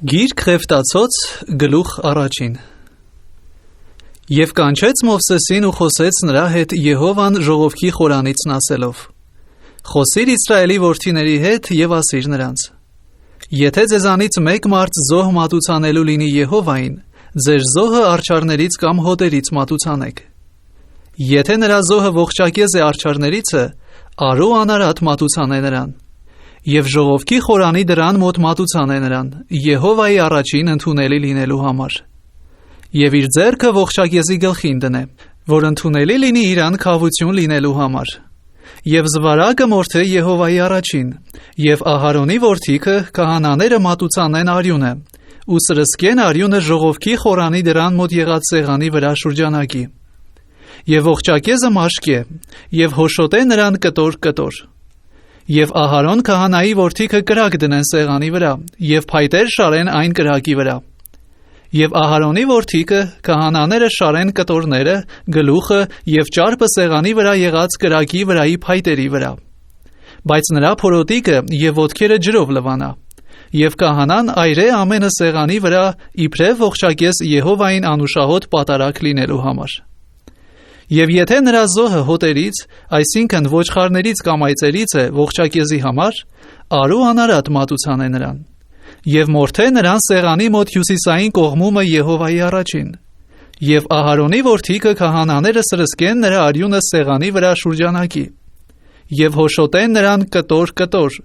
Գիրք Ղևտացոց գլուխ առաջին Եվ կանչեց Մովսեսին ու խոսեց նրա հետ Եհովան ժողովքի խորանիցն ասելով. Խոսիր Իսրայելի որդիների հետ և ասիր նրանց. Եթե ձեզանից մեկ մարդ զոհ մատուցանելու լինի Եհովային, ձեր զոհը արջարներից կամ հոտերից մատուցանեք։ Եթե նրա զոհը ողջակեզ է արջարներիցը, արու անարատ մատուցանե նրան։ Եվ ժողովքի խորանի դրան մոտ մատուցանե նրան, Եհովայի առաջին ընդունելի լինելու համար։ Եվ իր ձեռքը ողջակեզի գլխին դնե, որ ընդունելի լինի իրան քավություն լինելու համար։ Եվ զվարակը մորթե Եհովայի առաջին, և Ահարոնի որդիքը քահանաները մատուցանեն արյունը, ու սրսկեն արյունը ժողովքի խորանի դրան մոտ եղած սեղանի վրա շուրջանակի։ Եվ ողջակեզը մաշկե, և հոշոտե նրան կտոր։ Եվ Ահարոն քահանայի որդիքը կրակ դնեն սեղանի վրա, և փայտեր շարեն այն կրակի վրա։ Եվ Ահարոնի որդիքը քահանաները շարեն կտորները, գլուխը և ճարպը սեղանի վրա եղած կրակի վրայի փայտերի վրա։ Բայց նրա փորոտիկը և ոտքերը ջրով լվանա։ Եվ քահանան այրե ամենը սեղանի վրա իբրև ողջակեզ Եհովային անուշահոտ պատարագ լինելու համար։ Եվ եթե նրա զոհը հոտերից, այսինքն ոչխարներից կամ այծերից է ողջակեզի համար, արու անարատ մատուցանե նրան։ Եվ մորթե նրան սեղանի մոտ հյուսիսային կողմումը Եհովայի առաջին։ Եվ Ահարոնի որդիքը քահանաները սրսկեն նրա արյունը սեղանի վրա շուրջանակի։ Եվ հոշոտեն նրան կտոր,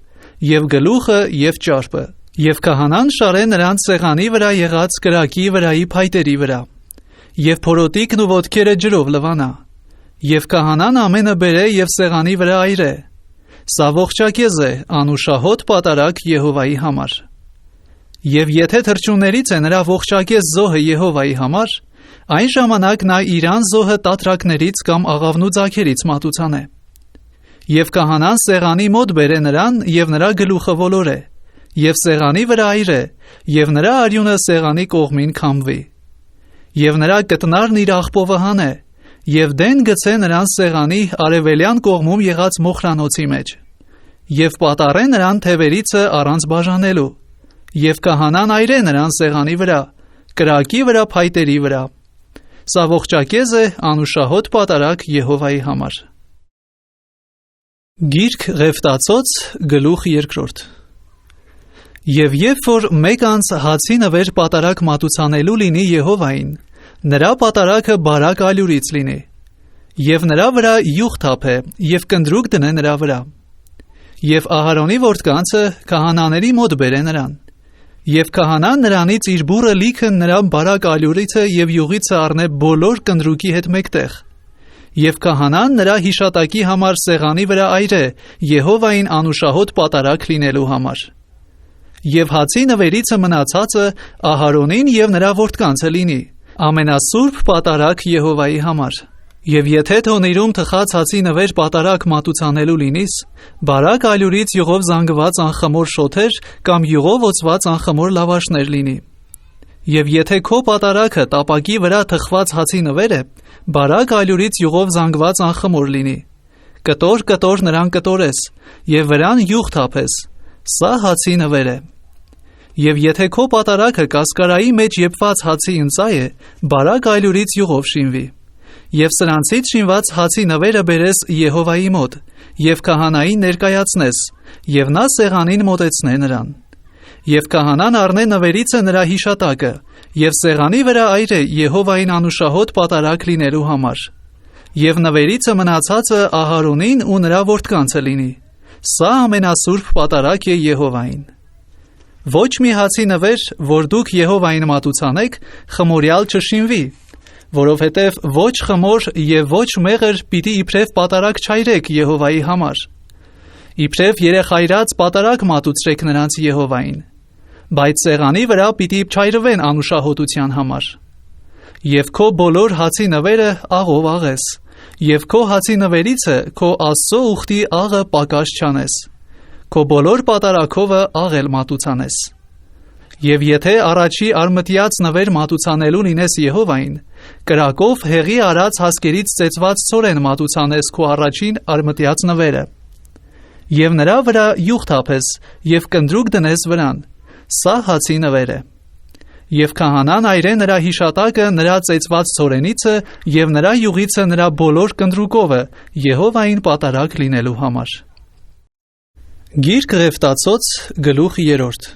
և գլուխը և ճարպը։ Եվ քահանան շարե նրան սեղանի վրա եղած կրակի վրայի փայտերի վրա։ Եվ փորոտիկն ու ոտքերը ջրով լվանա։ Եվ քահանան ամենը բերե և սեղանի վրա այրե։ Սա ողջակեզ է, անուշահոտ պատարագ Եհովայի համար։ Եվ եթե թռչուններից է նրա ողջակեզ զոհը Եհովայի համար, այն ժամանակ նա իրան զոհը տատրակներից կամ աղավնու ձագերից մատուցանե։ Եվ քահանան սեղանի մոտ բերե նրան և նրա գլուխը ոլորե, և սեղանի վրա այրե, և նրա արյունը սեղանի կողմին քամվի։ Եվ նրա կտնարն իր աղպովը հանե, և դեն գցե նրան սեղանի արևելյան կողմում եղած մոխրանոցի մեջ, և պատառե նրան թևերիցը առանց բաժանելու, և քահանան այրե նրան սեղանի վրա, կրակի վրա փայտերի վրա։ Սա ողջակեզ է, անուշահոտ պատարագ Եհովայի համար։ Գիրք Ղևտացոց գլուխ երկրորդ Եվ երբ որ մեկ անց հացի նվեր պատարագ մատուցանելու լինի Եհովային, նրա պատարագը բարակ ալյուրից լինի, և նրա վրա յուղ թափե, և կնդրուկ դնե նրա վրա։ Եվ Ահարոնի որդկանցը քահանաների մոտ բերե նրան, և քահանան նրանից իր բուռը լիքը նրա բարակ ալյուրիցը և յուղիցը առնե բոլոր կնդրուկի հետ մեկտեղ, և քահանան նրա հիշատակի համար սեղանի վրա այրե Եհովային անուշահոտ պատարագ լինելու համար։ Եվ հացի նվերիցը մնացածը Ահարոնին և նրա որդկանցը լինի, ամենասուրբ պատարագ Եհովայի համար։ Եվ եթե թոնիրում թխած հացի նվեր պատարագ մատուցանելու լինիս, բարակ ալյուրից յուղով զանգված անխմոր շոթեր կամ յուղով օծված անխմոր լավաշներ լինի։ Եվ եթե քո պատարագը տապակի վրա թխված հացի նվեր է, բարակ ալյուրից յուղով զանգված անխմոր լինի։ Կտոր նրան կտորես, և վրան յուղ թափես, սա հացի նվեր է։ Եվ եթե քո պատարագը կասկարայի մեջ եփված հացի ընծայ է, բարակ ալյուրից յուղով շինվի։ Եվ սրանցից շինված հացի նվերը բերես Եհովայի մոտ, և քահանային ներկայացնես, և նա սեղանին մոտեցնե նրան։ Եվ քահանան առնե նվերիցը նրա հիշատակը, և սեղանի վրա այրե Եհովային անուշահոտ պատարագ լինելու համար։ Եվ նվերիցը մնացածը Ահարոնին ու նրա որդկանցը լինի։ Սա ամենասուրբ պատարագ է Եհովային։ Ոչ մի հացի նվեր, որ դուք Եհովային մատուցանեք, խմորյալ չշինվի, որովհետև ոչ խմոր և ոչ մեղր պիտի իբրև պատարագ չայրեք Եհովայի համար։ Իբրև երեխայրած պատարագ մատուցրեք նրանց Եհովային, բայց սեղանի վրա պիտի չայրվեն անուշահոտության համար։ Եվ քո բոլոր հացի նվերը աղով աղես, և քո հացի նվերիցը քո Աստծո ուխտի աղը պակաս չանես, քո բոլոր պատարագովը աղ էլ մատուցանես։ Եվ եթե առաջի արմտյաց նվեր մատուցանելու լինես Եհովային, կրակով հեղի արած հասկերից ծեծված ցորեն մատուցանես քո առաջին արմտյաց նվերը։ Եվ նրա վրա յուղ թափես, և կնդրուկ դնես վրան, սա հացի նվեր է։ Եվ քահանան այրե նրա հիշատակը նրա ծեծված ցորենիցը եւ նրա յուղիցը նրա բոլոր կնդրուկովը Եհովային պատարագ լինելու համար։ Գիրք Ղևտացոց գլուխ 3։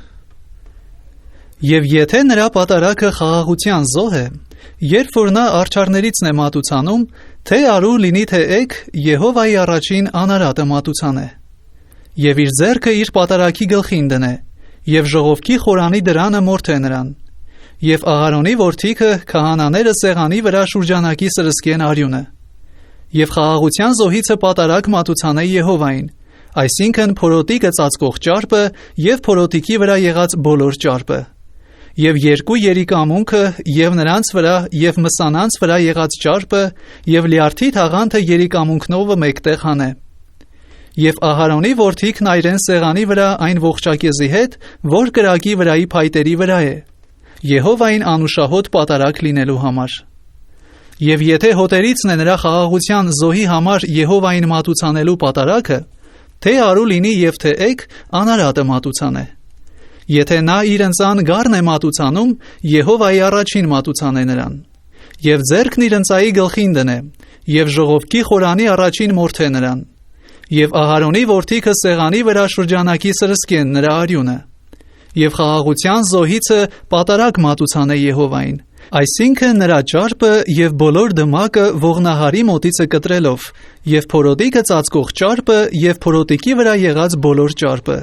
Եվ եթե նրա պատարագը խաղաղության զոհ է, երբ որ նա արջառներից է մատուցանում, թե արու լինի թե էգ, Եհովայի առաջին անարատը մատուցան է։ Եվ իր ձեռքը իր պատարագի գլխին դնե, եւ ժողովքի խորանի դրանը մորթե նրան։ Եվ Աղարոնի որդիքը քահանաները սեղանի վրա շուրջանակի սրսկեն արյունը։ Եվ խաղաղության զոհիցը պատարագ մատուցանե Եհովային, այսինքն փորոտի գծածկող ճարպը եւ փորոտիկի վրա եղած բոլոր ճարպը։ Եվ երկու երիկամունքը եւ նրանց վրա եւ մսանանց վրա եղած ճարպը եւ լյարդի թաղանթը երիկամունքնովը մեկտեղ հանե։ Եվ Ահարոնի որդիքն այրեն սեղանի վրա այն ողջակեզի հետ, որ կրակի վրայի փայտերի վրա է, Եհովային անուշահոտ պատարագ լինելու համար։ Եվ եթե հոտերիցն է նրա խաղաղության զոհի համար Եհովային մատուցանելու պատարագը, թե արու լինի եւ թե էգ, անարատը մատուցանե։ Եթե նա իր ընծան գառն է մատուցանում, Եհովայի առաջին մատուցանե նրան։ Եվ ձեռքն իր ընծայի գլխին դնե, եւ ժողովքի խորանի առաջին մորթե նրան։ Եվ Ահարոնի որդիքը սեղանի վրա շուրջանակի սրսկեն նրա արյունը։ Եվ խաղաղության զոհիցը պատարագ մատուցանե Եհովային, այսինքն նրա ճարպը եւ բոլոր դմակը ողնահարի մոտիցը կտրելով, եւ փորոտիկը ծածկող ճարպը եւ փորոտիկի վրա եղած բոլոր ճարպը,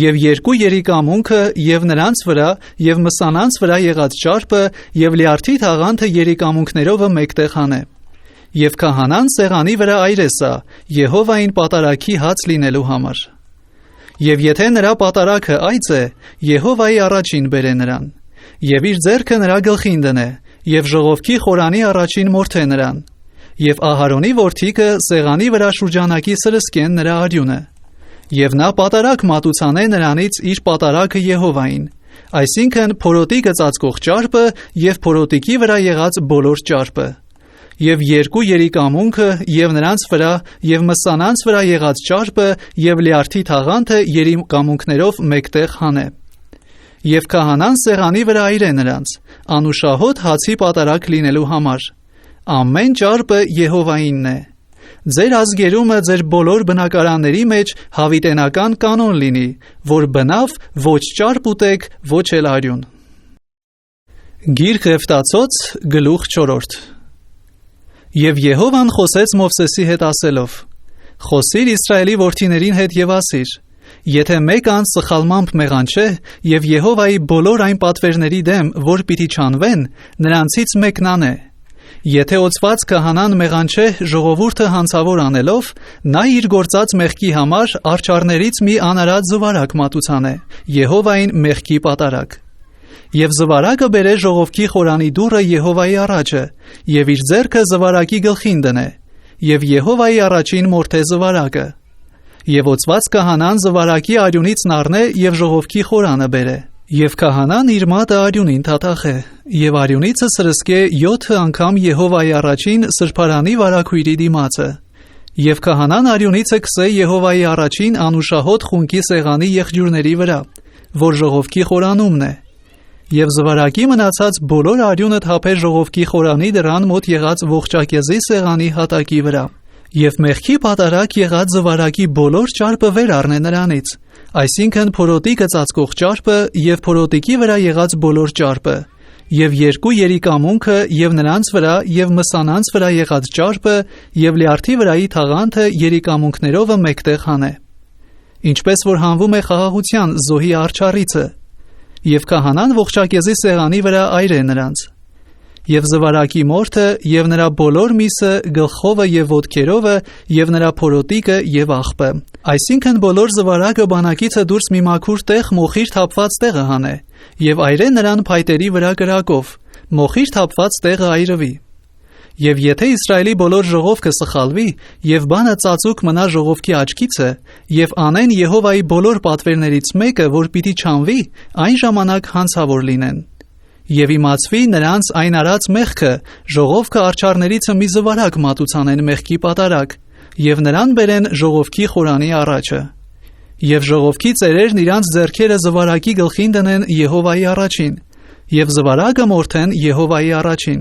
եւ երկու երիկամունքը եւ նրանց վրա եւ մսանանց վրա եղած ճարպը եւ լյարդի թաղանթը երիկամունքներովը մեկտեղ հանե։ Եվ քահանան սեղանի վրա այրեսա Եհովային պատարագի հաց լինելու համար։ Եվ եթե նրա պատարագը այծ է, Եհովայի առաջին բերե նրան, եւ իր ձեռքը նրա գլխին դնե, եւ ժողովքի խորանի առաջին մորթե նրան, եւ Ահարոնի որդիքը սեղանի վրա շուրջանակի սրսկեն նրա արյունը, եւ նա պատարագ մատուցանե նրանից իր պատարագը Եհովային, այսինքն փորոտի գծածկող ճարպը եւ փորոտիկի վրա եղած բոլոր ճարպը, եւ երկու երիկամունքը եւ նրանց վրա եւ մսանանց վրա եղած ճարպը եւ լյարդի թաղանթը երիկամունքներով մեկտեղ հանե։ Եվ քահանան սեղանի վրա այրե նրանց, անուշահոտ հացի պատարագ լինելու համար։ Ամեն ճարպը Եհովայինն է։ Ձեր ազգերումը ձեր բոլոր բնակարանների մեջ հավիտենական կանոն լինի, որ բնավ ոչ ճարպ ուտեք, ոչ էլ արյուն։ Գիրք Ղևտացոց գլուխ 4։ Եվ Եհովան խոսեց Մովսեսի հետ ասելով. Խոսիր Իսրայելի որդիներին հետ եւ ասիր. Եթե մեկ անձ սխալմամբ մեղանչե եւ Եհովայի բոլոր այն պատվերների դեմ, որ պիտի չանվեն, նրանցից մեկն անե։ Եթե օծված քահանան մեղանչե ժողովուրդը հանցավոր անելով, նա իր գործած մեղքի համար արջառներից մի անարատ զվարակ մատուցանե, Եհովային մեղքի պատարագ։ Եվ զվարակը բերե ժողովքի խորանի դուռը Եհովայի առաջը, եւ իր ձեռքը զվարակի գլխին դնե, եւ Եհովայի առաջին մորթե զվարակը։ Եվ օծված քահանան զվարակի արյունից նառնե եւ ժողովքի խորանը բերե։ Եվ քահանան իր մատը արյունին թաթախե, եւ արյունիցը սրսկե 7 անգամ Եհովայի առաջին սրբարանի վարակույրի դիմացը։ Եվ քահանան արյունիցը քսե Եհովայի առաջին անուշահոտ խունկի սեղանի եղջյուրների վրա, որ ժողովքի խորանումն է։ Եվ զվարակի մնացած բոլոր արյունը թափե ժողովքի խորանի դրան մոտ եղած ողջակեզի սեղանի հատակի վրա։ Եվ մեղքի պատարագ եղած զվարակի բոլոր ճարպը վեր առնե նրանից, այսինքն փորոտի գծածկող ճարպը եւ փորոտիկի վրա եղած բոլոր ճարպը, եւ երկու երիկամունքը եւ նրանց վրա եւ մսանանց վրա եղած ճարպը եւ լյարդի վրայի թաղանթը երիկամունքներովը մեկտեղ հանե։ Ինչպես որ հանվում է խաղաղության զոհի արջառիցը, եւ քահանան ողջակեզի սեղանի վրա այրե նրանց։ Եվ զվարակի մորթը եւ նրա բոլոր միսը, գլխովը եւ ոտքերովը եւ նրա փորոտիկը եւ աղբը, այսինքն բոլոր զվարակը բանակիցը դուրս մի մաքուր տեղ մոխիր թափված տեղը հանե, եւ այրե նրան փայտերի վրա կրակով, մոխիր թափված տեղը այրվի։ Եվ եթե Իսրայելի բոլոր ժողովքը սխալվի եւ բանը ծածուկ մնա ժողովքի աչքիցը եւ անեն Եհովայի բոլոր պատվերներից մեկը, որ պիտի չանվի, այն ժամանակ հանցավոր լինեն։ Եվ իմացվի նրանց այն արած մեղքը, ժողովքը արջառներիցը մի զվարակ մատուցանեն մեղքի պատարագ եւ նրան բերեն ժողովքի խորանի առաջը։ Եվ ժողովքի ծերերն իրանց ձեռքերը զվարակի գլխին դնեն Եհովայի առաջին, եւ զվարակը մորթեն Եհովայի առաջին։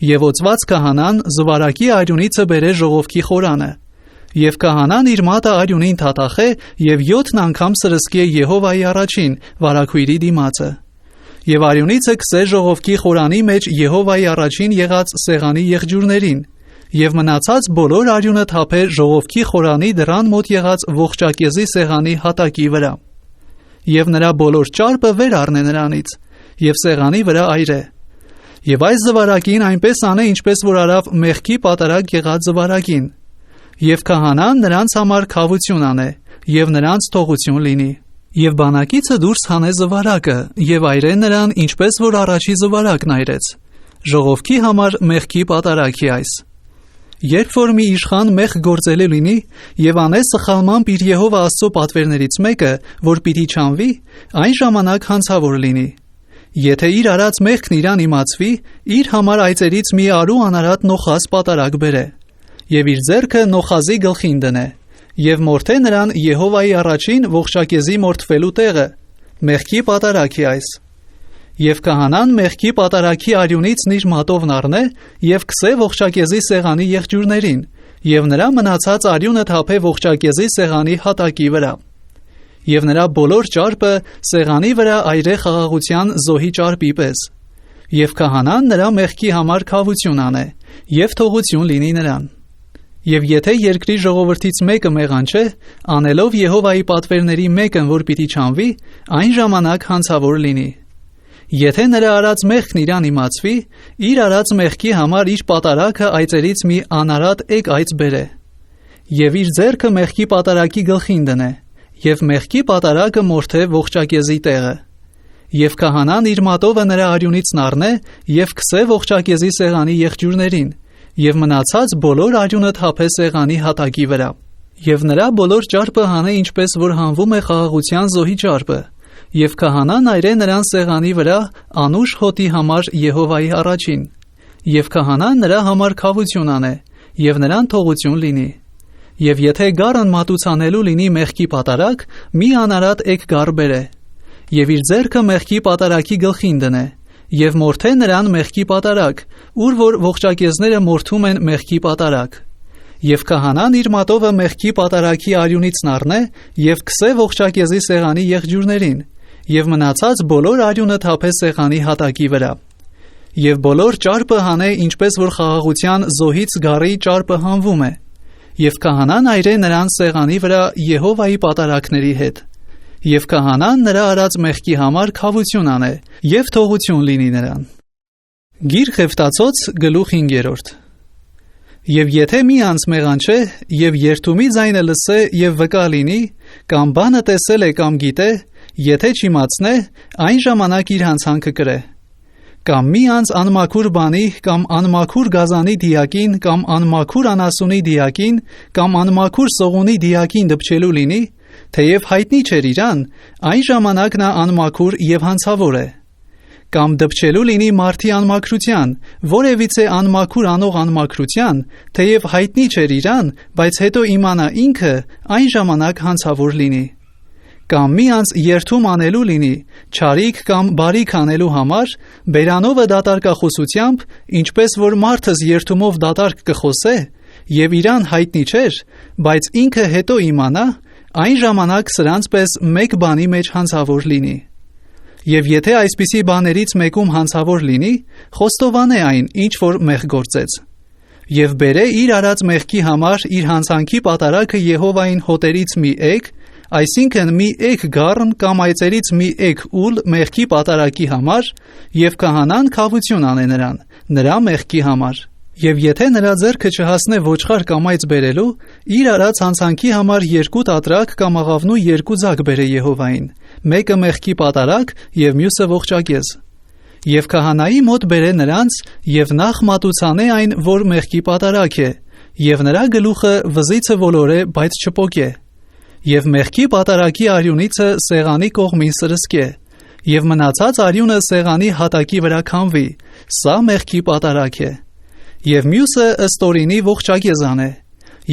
Եվ օծված քահանան զվարակի արյունիցը բերե ժողովքի խորանը, եւ քահանան իր մատը արյունին թաթախե եւ 7 անգամ սրսկե Եհովայի առաջին վարակույրի դիմացը։ Եվ արյունիցը քսե ժողովքի խորանի մեջ Եհովայի առաջին եղած սեղանի եղջյուրներին, եւ մնացած բոլոր արյունը թափե ժողովքի խորանի դռան մոտ եղած ողջակեզի սեղանի հատակի վրա։ Եվ նրա բոլոր ճարպը վեր առնե նրանից, եւ սեղանի վրա այրե։ Եվ այս զվարակին այնպես անե, ինչպես որ արավ մեղքի պատարագ եղած զվարակին։ Եվ քահանան նրանց համար քավություն անե, եւ նրանց թողություն լինի։ Եվ բանակիցը դուրս հանե զվարակը, եւ այրե նրան, ինչպես որ առաջի զվարակն այրեց։ Ժողովքի համար մեղքի պատարագի այս։ Երբ որ մի իշխան մեղք գործել լինի, եւ անե սխալմամբ իր Եհովա Աստծո պատվերներից մեկը, որ պիտի չանվի, այն ժամանակ հանցավոր լինի։ Եթե իր արած մեղքն իրան իմացվի, իր համար այծերից մի արու անարատ նոխազ պատարագ բերե, եւ իր ձեռքը նոխազի գլխին դնե, եւ մորթե նրան Եհովայի առաջին ողջակեզի մորթվելու տեղը, մեղքի պատարագի այս։ Եվ քահանան մեղքի պատարագի արյունից իր մատովն առնե եւ քսե ողջակեզի սեղանի եղջյուրներին, եւ նրա մնացած արյունը թափե ողջակեզի սեղանի հատակի վրա։ Եվ նրա բոլոր ճարպը սեղանի վրա այրե խաղաղության զոհի ճարպի պես։ Եվ քահանան նրա մեղքի համար քավություն անե, եւ թողություն լինի նրան։ Եվ եթե երկրի ժողովրդից մեկը մեղանչե, անելով Եհովայի պատվերների մեկն, որ պիտի չանվի, այն ժամանակ հանցավոր լինի։ Եթե նրա արած մեղքն իրան իմացվի, իր արած մեղքի համար իր պատարագը այծերից մի անարատ էգ այծ բերե, եւ իր ձեռքը մեղքի պատարագի գլխին դնե, եւ մեղքի պատարագը մորթե ողջակեզի տեղը։ Եվ քահանան իր մատովը նրա արյունից առնե եւ քսե ողջակեզի սեղանի եղջյուրներին, եւ մնացած բոլոր արյունը թափե սեղանի հատակի վրա։ Եվ նրա բոլոր ճարպը հանե, ինչպես որ հանվում է խաղաղության զոհի ճարպը, եւ քահանան այրե նրան սեղանի վրա անուշ հոտի համար Եհովայի առաջին, եւ քահանան նրա համար քավություն անե, եւ նրան թողություն լինի։ Եվ եթե գառն մատուցանելու լինի մեղքի պատարագ, մի անարատ էգ գառ բերե, եւ իր ձեռքը մեղքի պատարագի գլխին դնե, եւ մորթե նրան մեղքի պատարագ, ուր որ ողջակեզները մորթում են մեղքի պատարագ։ Եվ քահանան իր մատովը մեղքի պատարագի արյունից առնե եւ քսե ողջակեզի սեղանի եղջյուրներին, եւ մնացած բոլոր արյունը թափե սեղանի հատակի վրա։ Եվ բոլոր ճարպը հանե, ինչպես որ խաղաղության զոհից գառի ճարպը հանվում է, եւ քահանան այրե նրան սեղանի վրա Եհովայի պատարագների հետ։ Եվ քահանան նրա արած մեղքի համար քավություն անե, եւ թողություն լինի նրան։ Գիր Խեֆտացոց գլուխ 5։ Եվ եթե մի անձ մեղանչե, եւ երթումի ձայնը լսե եւ վկա լինի, կամ բանը տեսել է կամ գիտե, եթե չիմացնե, այն ժամանակ իր հանցանքը կրե։ Կամ մի անձ անմաքուր բանի, կամ անմաքուր գազանի դիակին, կամ անմաքուր անասունի դիակին, կամ անմաքուր սողունի դիակին դպչելու լինի, թեև հայտնի չէր իրան, այն ժամանակ նա անմաքուր եւ հանցավոր է։ Կամ դպչելու լինի մարդի անմաքրության, որևիցե անմաքուր անող անմաքրության, թեև հայտնի չէր իրան, բայց հետո իմանա ինքը, այն ժամանակ հանցավոր լինի։ Կամ մի անձ երթում անելու լինի, չարիք կամ բարիք անելու համար, բերանովը դատարկախոսությամբ, ինչպես որ մարդս երթումով դատարկ կխոսե, եւ իրան հայտնի չէր, բայց ինքը հետո իմանա, այն ժամանակ սրանց պես մեկ բանի մեջ հանցավոր լինի։ Եվ եթե այսպիսի բաներից մեկում հանցավոր լինի, խոստովանե այն, ինչ որ մեղք գործեց։ Եվ բերե իր արած մեղքի համար իր հանցանքի պատարագը Եհովային հոտերից մի էգ, այսինքն մի էգ գառն կամ այծերից մի էգ ուլ մեղքի պատարագի համար, եւ քահանան քավություն անե նրան, նրա մեղքի համար։ Եվ եթե նրա ձեռքը չհասնե ոչխար կամ այծ բերելու, իր արած հանցանքի համար 2 տատրակ կամ աղավնու 2 ձակ բերե Եհովային, մեկը մեղքի պատարագ եւ մյուսը ողջակեզ։ Եվ քահանայի մոտ բերե նրանց եւ նախ մատուցանե այն, որ մեղքի պատարագ է, եւ նրա գլուխը վզիցը ոլորե, բայց չպոկե։ Եվ մեղքի պատարագի արյունիցը սեղանի կողմին սրսկե, եւ մնացած արյունը սեղանի հատակի վրա քամվի, սա մեղքի պատարագ է։ Եվ մյուսը ըստ օրինի ողջակեզ անե,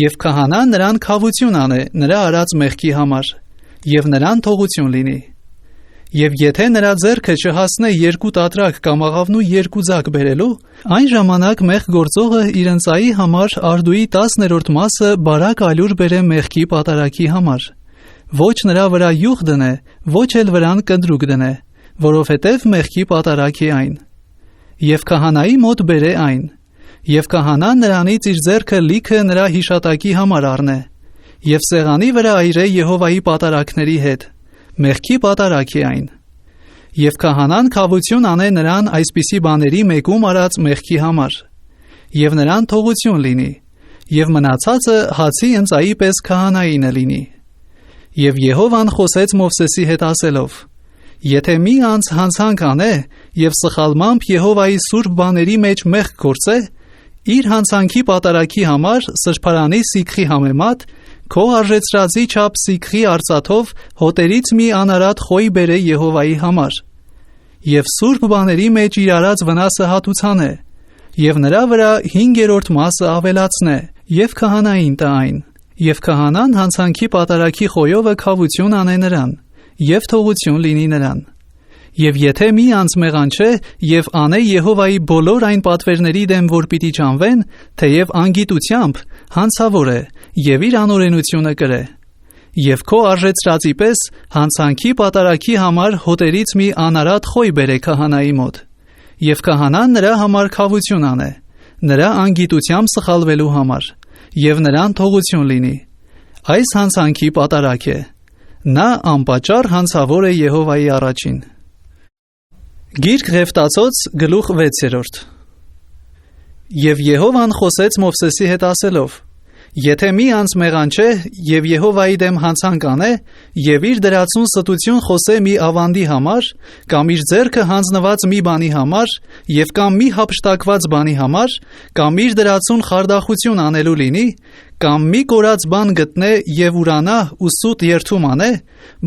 եւ քահանան նրան քավություն անե նրա արած մեղքի համար, եւ նրան թողություն լինի։ Եվ եթե նրա ձեռքը չհասնե 2 տատրակ կամ աղավնու 2 ձակ բերելու, այն ժամանակ մեղք գործողը իր ընծայի համար արդուի 10-րդ մասը բարակ ալյուր բերե մեղքի պատարակի համար։ Ոչ նրա վրա յուղ դնե, ոչ էլ վրան կնդրուկ դնե, որովհետև մեղքի պատարակ է այն։ Եվ քահանայի մոտ բերե այն, եւ քահանան նրանից իր ձեռքը լիքը նրա հիշատակի համար առնե, եւ սեղանի վրա այրե Եհովայի պատարակների հետ, մեղքի պատարակ է այն։ Եվ քահանան քավություն անե նրան այսպիսի բաների մեկում արած մեղքի համար, եւ նրան թողություն լինի, եւ մնացածը հացի ընծայի պես քահանայինը լինի։ Եվ Եհովան խոսեց Մովսեսի հետ ասելով. Եթե մի անձ հանցանք անե եւ սխալմամբ Եհովայի սուրբ բաների մեջ մեղք գործե, իր հանցանքի պատարակի համար սրբարանի սիկխի համեմատ քո արժեցրածի չափ սիկխի արծաթով հոտերից մի անարատ խոյ բերե Եհովայի համար, եւ սուրբ բաների մեջ իր արած վնասը հատուցանե, եւ նրա վրա 5-րդ մասը ավելացնե, եւ քահանային տա այն, եւ քահանան հանցանքի պատարակի խոյովը քավություն անե նրան, եւ թողություն լինի նրան։ Եվ եթե մի անձ մեղանչե եւ անե Եհովայի բոլոր այն պատվերների դեմ, որ պիտի ճանվեն, թեև անգիտությամբ, հանցավոր է եւ իր անօրենությունը կրե։ Եվ քո արժեցրածի պես հանցանքի պատարակի համար հոտերից մի անարատ խոյ բերե քահանայի մոտ, եւ քահանան նրա համար քավություն անե, նրա անգիտությամբ սխալվելու համար, եւ նրան թողություն լինի։ Այս հանցանքի պատարակ է։ Նա անպատճառ հանցավոր է Եհովայի առաջին։ Գիրք Ղևտացոց գլուխ 6։ Եվ Եհովան խոսեց Մովսեսի հետ ասելով. Եթե մի անձ մեղանչե եւ Եհովայի դեմ հանցանք անե եւ իր դրածուն ստություն խոսե մի ավանդի համար, կամ իր ձեռքը հանձնված մի բանի համար, եւ կամ մի հափշտակված բանի համար, կամ իր դրածուն խարդախություն անելու լինի, կամ մի կորած բան գտնե եւ ուրանա ու սուտ երթում անե,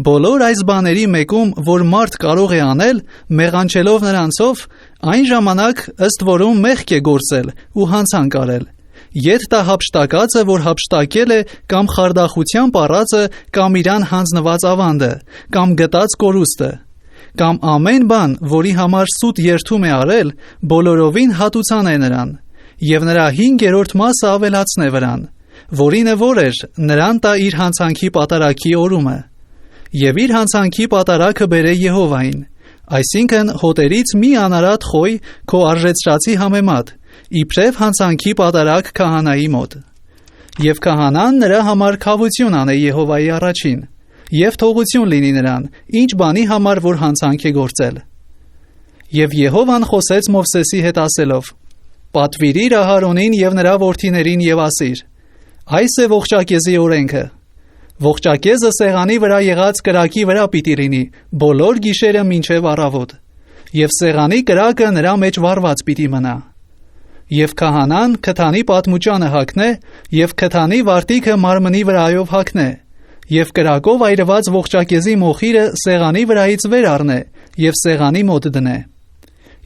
բոլոր այս բաների մեկում, որ մարդ կարող է անել, մեղանչելով նրանցով, այն ժամանակ ըստ որում մեղք է գործել ու հանցանք արել։ Եթ տա հափշտակածը, որ հափշտակել է, կամ խարդախությամբ առածը, կամ իրան հանձնված ավանդը, կամ գտած կորուստը, կամ ամեն բան, որի համար սուտ երթում է արել, բոլորովին հատուցան է նրան, եւ նրա 5-րդ մասը ավելացնե վրան, որինը որ էր, նրան տա իր հանցանքի պատարակի օրումը, եւ իր հանցանքի պատարակը բերե Եհովային, այսինքն հոտերից մի անարատ խոյ քո արժեցրածի համեմատ, իբրև հանցանքի պատարակ քահանայի մոտ։ Եվ քահանան նրա համար քավություն անե Եհովայի առաջին, եւ թողություն լինի նրան, ինչ բանի համար, որ հանցանք է գործել։ Եվ Եհովան խոսեց Մովսեսի հետ ասելով. Պատվիրիր Ահարոնին եւ նրա որդիներին եւ ասիր. Այս է ողջակեզի օրենքը։ Ողջակեզը սեղանի վրա եղած կրակի վրա պիտի լինի, բոլոր գիշերը մինչև առավոտ, եւ սեղանի կրակը նրա մեջ վառված պիտի մնա։ Եվ քահանան քթանի պատմուճանը հագնե, եւ քթանի վարտիքը մարմնի վրայով հագնե, եւ կրակով այրված ողջակեզի մոխիրը սեղանի վրայից վեր առնե, եւ սեղանի մոտ դնե։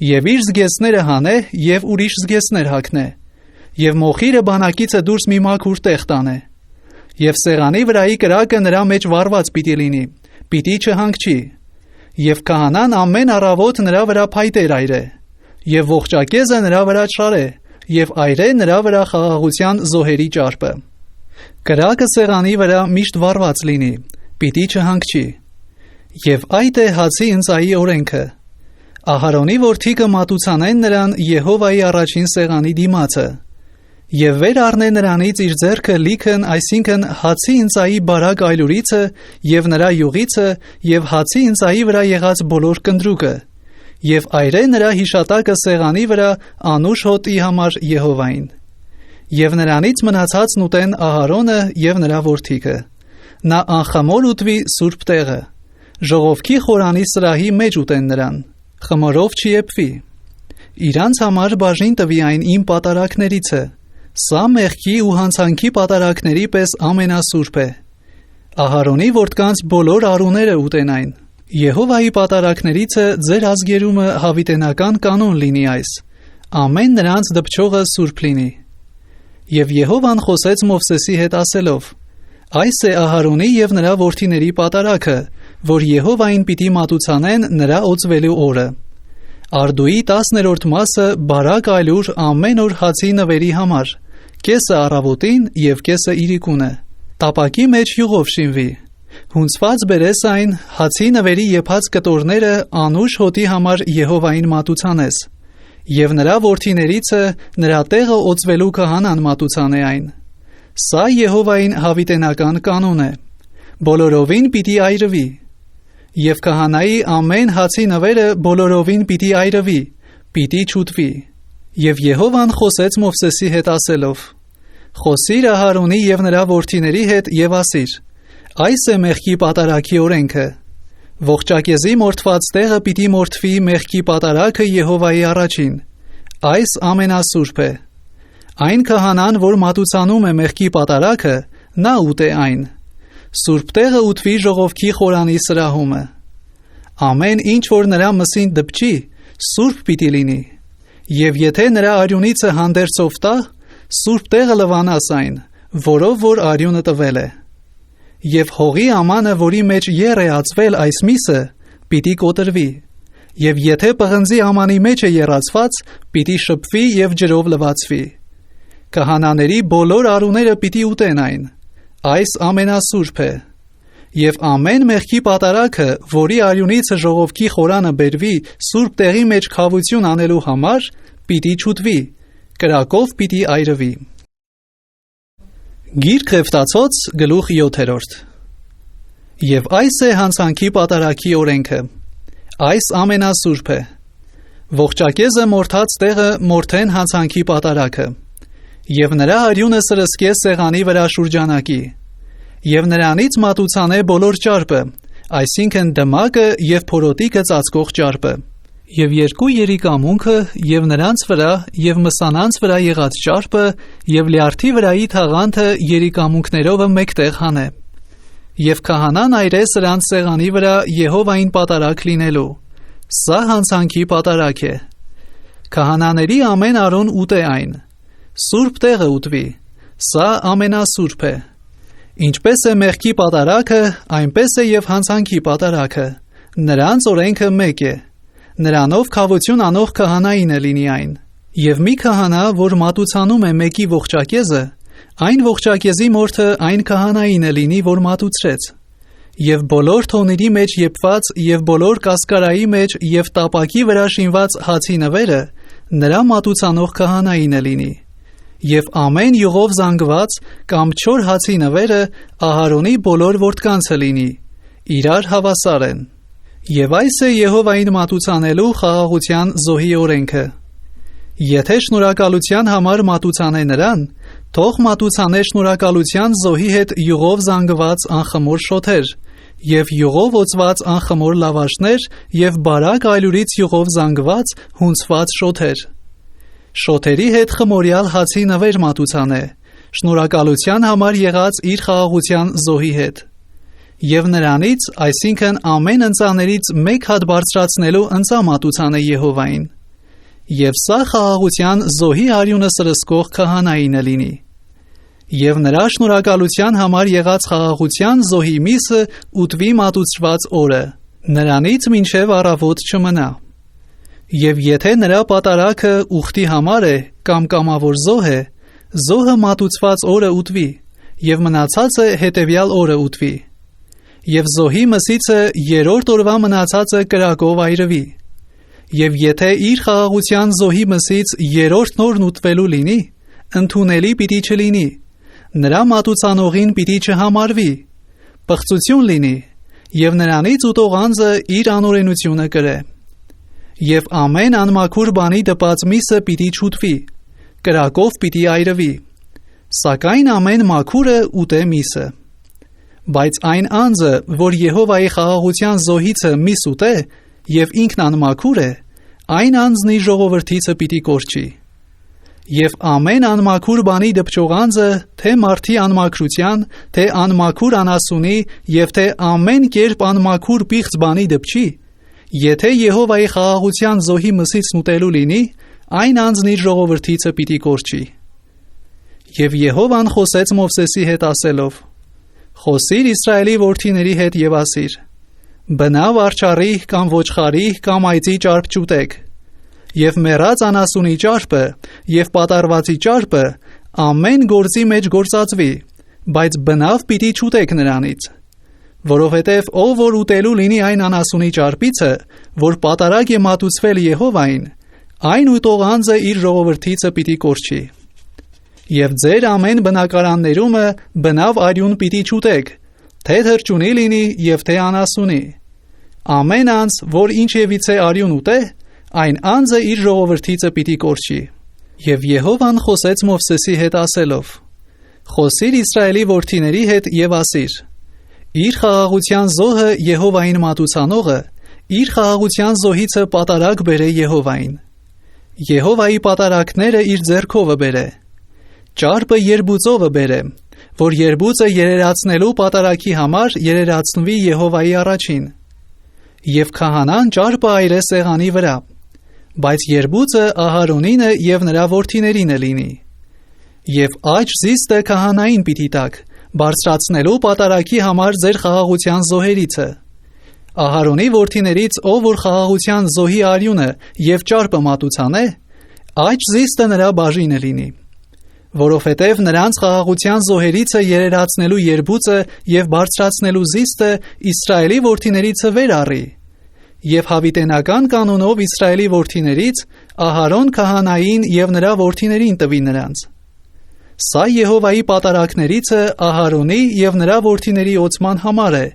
Եվ իր զգեստները հանե, եւ ուրիշ զգեստներ հագնե, եւ մոխիրը բանակիցը դուրս մի մաքուր տեղ տանե։ Եվ սեղանի վրայի կրակը նրա մեջ վառված պիտի լինի, պիտի չհանգչի, եւ քահանան ամեն առավոտ նրա վրա փայտեր այրե, եւ ողջակեզը նրա վրա չարե, եւ այրե նրա վրա խաղաղության զոհերի ճարպը։ Կրակը սեղանի վրա միշտ վառված լինի, պիտի չհանգչի։ Եվ այդ է հացի ընծայի օրենքը։ Ահարոնի որդիքը մատուցանեն նրան Եհովայի առաջին սեղանի դիմացը, եւ վեր առնե նրանից իր ձեռքը լիքն, այսինքն հացի ընծայի բարակ այլուրիցը եւ նրա յուղիցը եւ հացի ընծայի վրա եղած բոլոր կնդրուկը, եւ այրե նրա հիշատակը սեղանի վրա անուշ հոտի համար Եհովային։ Եվ նրանից մնացածն ուտեն Ահարոնը եւ նրա որդիքը։ Նա անխմոր ուտվի սուրբ տեղը, ժողովքի խորանի սրահի մեջ ուտեն նրան, խմորով չիեպվի։ Իրանց համար բաժին տվի այն իմ պատարակներիցը, սա մեղքի ու հանցանքի պատարակների պես ամենասուրբ է։ Ահարոնի որդկանց բոլոր արուները ուտեն այն։ Եհովայի պատարակներիցը ձեր ազգերումը հավիտենական կանոն լինի այս, ամեն նրանց դպչողը սուրբ լինի։ Եվ Եհովան խոսեց Մովսեսի հետ ասելով. Այս է Ահարոնի և նրա որդիների պատարագը, որ Եհովային պիտի մատուցանեն նրա օծվելու օրը։ Արդուի 10-րդ մասը բարակ այլուր ամեն օր հացի նվերի համար, կեսը առավոտին և կեսը իրիկունը, տապակի մեջ յուղով շինվի։ Հունցված բերես այն, հացի նվերի եփած կտորները անուշ հոտի համար Եհովային մատուցանես, և նրա որդիներիցը նրա տեղը օծվելու քահանան մատուցանե այն։ Սա Եհովային հավիտենական կանոն է, բոլորովին պիտի այրվի։ Եվ քահանայի ամեն հացի նվերը բոլորովին պիտի այրվի, պիտի չուտվի։ Եվ Եհովան խոսեց Մովսեսի հետ ասելով. «Խոսիր Ահարոնի և նրա որդիների հետ և ասիր. այս է մեղքի պատարագի օրենքը. ողջակեզի մորթված տեղը պիտի մորթվի մեղքի պատարագը Եհովայի առաջին, այս ամենասուրբ է։ Այն քահանան, որ մատուցանում է մեղքի պատարագը, նա ուտե այն։ Սուրբ տեղը ուտվի ժողովքի խորանի սրահումը։ Ամեն ինչ, որ նրա մսին դպչի, սուրբ պիտի լինի, և եթե նրա արյունիցը հանդերձով տա, սուրբ տեղը լվանաս այն, որով որ արյունը տվել է։ Եվ հողի ամանը, որի մեջ եռ է ածվել այս միսը, պիտի կոտրվի, և եթե պղնձի ամանի մեջ է եռացված, պիտի շփվի և ջրով լվացվի։ Քահանաների բոլոր արուները պիտի ուտեն այն, այս ամենասուրբ է։ Եվ ամեն մեղքի պատարագը, որի արյունիցը ժողովքի խորանը բերվի սուրբ տեղի մեջ քավություն անելու համար, պիտի չուտվի, կրակով պիտի այրվի»։ Գիրք Ղևտացոց գլուխ 7. Եվ այս է հանցանքի պատարագի օրենքը, այս ամենասուրբ է։ Ողջակեզը մորթած տեղը մորթեն հանցանքի պատարագը, և նրա արյունը սրսկե սեղանի վրա շուրջանակի, և նրանից մատուցանե բոլոր ճարպը, այսինքն դմակը և փորոտիկը ծածկող ճարպը, և երկու երիկամունքը, և նրանց վրա, և մսանանց վրա եղած ճարպը, և լյարդի վրայի թաղանթը երիկամունքներովը մեկտեղ հանե։ Եվ քահանան այրե սրանց սեղանի վրա Եհովային պատարագ լինելու։ Սա հանցանքի պատարագ է։ Քահանաների ամեն արոն ուտե այն։ Սուրբ տեղը ուտվի, սա ամենասուրբ է։ Ինչպես է մեղքի պատարագը, այնպես է և հանցանքի պատարագը, նրանց օրենքը մեկ է, նրանով քավություն անող քահանային է լինի այն։ Եվ մի քահանա, որ մատուցանում է մեկի ողջակեզը, այն ողջակեզի մորթը այն քահանային է լինի, որ մատուցրեց։ Եվ բոլոր թոների մեջ եփված և բոլոր կասկարայի մեջ և տապակի վրա շինված հացի նվերը նրա մատուցանող քահանային է լինի։ Եվ ամեն յուղով զանգված կամ չոր հացի նվերը Ահարոնի բոլոր որդկանցը լինի, իրար հավասար են։ Եվ այս է Եհովային մատուցանելու խաղաղության զոհի օրենքը։ Եթե շնորհակալության համար մատուցանե նրան, թող մատուցանե շնորհակալության զոհի հետ յուղով զանգված անխմոր շոթեր, և յուղով օծված անխմոր լավաշներ և բարակ այլուրից յուղով զանգված հունցված շոթեր։ Շոթերի հետ խմորյալ հացի նվեր մատուցանե, շնորհակալության համար եղած իր խաղաղության զոհի հետ։ Եվ նրանից, այսինքն ամեն ընծաներից մեկ հատ բարձրացնելու ընծա մատուցանե Եհովային։ Եվ սա խաղաղության զոհի արյունը սրսկող քահանային է լինի։ Եվ նրա շնորհակալության համար եղած խաղաղության զոհի միսը ուտվի մատուցված օրը, նրանից մինչև առավոտ չմնա։ Եվ եթե նրա պատարագը ուխտի համար է կամ կամավոր զոհ է, զոհը մատուցված օրը ուտվի, և մնացածը հետևյալ օրը ուտվի։ Եվ զոհի մսիցը երրորդ օրվա մնացածը կրակով այրվի։ Եվ եթե իր խաղաղության զոհի մսից երրորդն օրն ուտվելու լինի, ընդունելի պիտի չլինի, նրա մատուցանողին պիտի չհամարվի, պղծություն լինի, և նրանից ուտող անձը իր անօրենությունը կրե։ Եվ ամեն անմաքուր բանի դպած միսը պիտի չուտվի, կրակով պիտի այրվի, սակայն ամեն մաքուրը ուտե միսը։ Բայց այն անձը, որ Եհովայի խաղաղության զոհիցը միս ուտե, և ինքն անմաքուր է, այն անձն իր ժողովրդիցը պիտի կորչի։ Եվ ամեն անմաքուր բանի դպչող անձը, թե մարդի անմաքրության, թե անմաքուր անասունի, և թե ամեն կերպ անմաքուր պիղծ բանի դպչի, եթե Եհովայի խաղաղության զոհի մսիցն ուտելու լինի, այն անձն իր ժողովրդիցը պիտի կորչի։ Եվ Եհովան խոսեց Մովսեսի հետ ասելով. Խոսիր Իսրայելի որդիների հետ եւ ասիր. բնավ արջառի կամ ոչխարի կամ այծի ճարպ չուտեք, եւ մեռած անասունի ճարպը եւ պատառվածի ճարպը ամեն գործի մեջ գործածվի, բայց բնավ պիտի չուտեք նրանից, որովհետև ով որ ուտելու լինի այն անասունի ճարպիցը, որ պատարագ է մատուցվել Եհովային, այն ուտող անձը իր ժողովրդիցը պիտի կորչի։ Եվ ձեր ամեն բնակարաններումը բնավ արյուն պիտի չուտեք, թե թրջունի լինի եւ թե անասունի։ Ամեն անձ, որ ինչևիցե արյուն ուտե, այն անձը իր ժողովրդիցը պիտի կորչի։ Եվ Եհովան խոսեց Մովսեսի հետ ասելով. Խոսիր Իսրայելի որդիների հետ եւ ասիր. Իր խաղաղության զոհը Եհովային մատուցանողը իր խաղաղության զոհիցը պատարագ բերե Եհովային։ Եհովայի պատարակները իր ձեռքովը բերե։ Ճարպը երբուծովը բերե, որ երբուծը երերացնելու պատարակի համար երերացնվի Եհովայի առաջին։ Եվ քահանան ճարպը այրե սեղանի վրա, բայց երբուծը Ահարոնինը եւ նրա որդիներինը լինի։ Եվ աջ զիստը քահանային պիտի տաք, բարձրացնելու պատարակի համար ձեր խաղաղության զոհերիցը։ Ահարոնի որդիներից ով որ խաղաղության զոհի արյունը եւ ճարպը մատուցանե, աջ զիստը նրա բաժինը լինի, որովհետև նրանց խաղաղության զոհերիցը երերացնելու երբուծը եւ բարձրացնելու զիստը Իսրայելի որդիներիցը վեր առի, եւ հավիտենական կանոնով Իսրայելի որդիներից Ահարոն քահանային եւ նրա որդիներին տվի նրանց։ Սա Եհովայի պատարակներիցը Ահարոնի եւ նրա որդիների օծման համար է,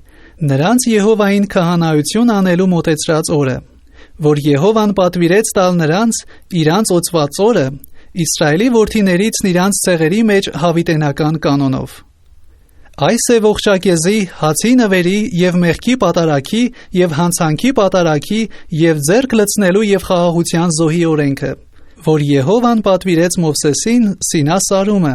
նրանց Եհովային քահանայություն անելու մոտեցրած օրը, որ Եհովան պատվիրեց տալ նրանց իրանց օծված օրը Իսրայելի որդիներից իրանց ցեղերի մեջ հավիտենական կանոնով։ Այս է ողջակեզի, հացի նվերի եւ մեղքի պատարակի եւ հանցանքի պատարակի եւ ձեռք լցնելու եւ խաղաղության զոհի օրենքը, որ Եհովան պատվիրեց Մովսեսին Սինա սարումը,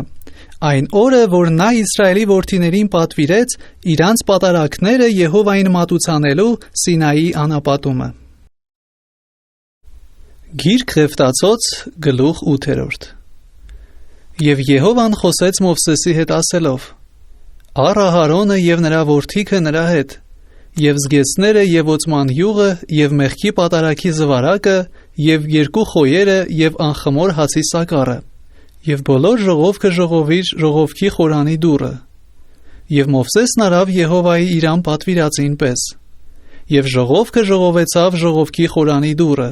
այն օրը, որ նա Իսրայելի որդիներին պատվիրեց իրանց պատարակները Եհովային մատուցանելու Սինայի անապատումը։ Գիրք Ղևտացոց գլուխ 8 Եվ Եհովան խոսեց Մովսեսի հետ ասելով. Առ Ահարոնը եւ նրա որդիքը նրա հետ, եւ զգեստները եւ օծման յուղը եւ մեղքի պատարակի զվարակը եւ երկու խոյերը եւ անխմոր հացի սակառը, եւ բոլոր ժողովքը ժողովիր ժողովքի խորանի դուռը։ Եվ Մովսեսն արավ Եհովայի իրան պատվիրածին պես, եւ ժողովքը ժողովեցավ ժողովքի խորանի դուռը։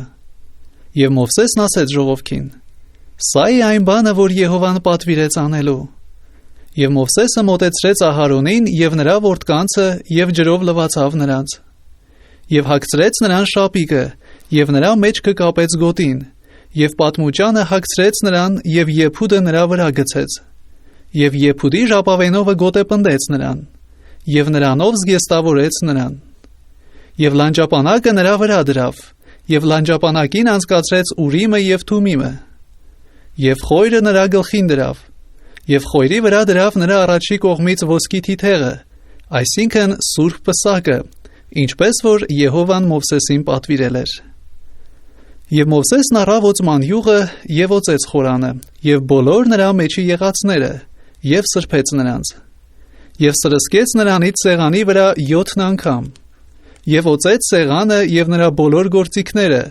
Եվ Մովսեսն ասեց ժողովքին. Սա է այն բանը, որ Եհովան պատվիրեց անելու։ Եվ Մովսեսը մոտեցրեց Ահարոնին եւ նրա որդկանցը եւ ջրով լվացավ նրանց։ Եվ հագցրեց նրան շապիկը եւ նրա մեջքը կապեց գոտին, եւ պատմուճանը հագցրեց նրան եւ եփուդը նրա վրա գցեց։ Եվ եփուդի ժապավենովը գոտե պնդեց նրան, եւ նրանով զգեստավորեց նրան։ Եվ լանջապանակը նրա վրա դրավ, եւ լանջապանակին անցկացրեց Ուրիմը եւ Թումիմը, եւ խոյրը նրա գլխին դրավ, եւ խոյրի վրա դրավ նրա առաջի կողմից ոսկի թիթեղը, այսինքն սուրբ պսակը, ինչպես որ Եհովան Մովսեսին պատվիրել էր։ Եվ Մովսեսն առավ օծման յուղը եւ օծեց խորանը, եւ բոլոր նրա մեջի եղածները, եւ սրբեց նրանց, եւ սրսկեց նրանից սեղանի վրա 7 անգամ, եւ օծեց սեղանը եւ նրա բոլոր գործիքները,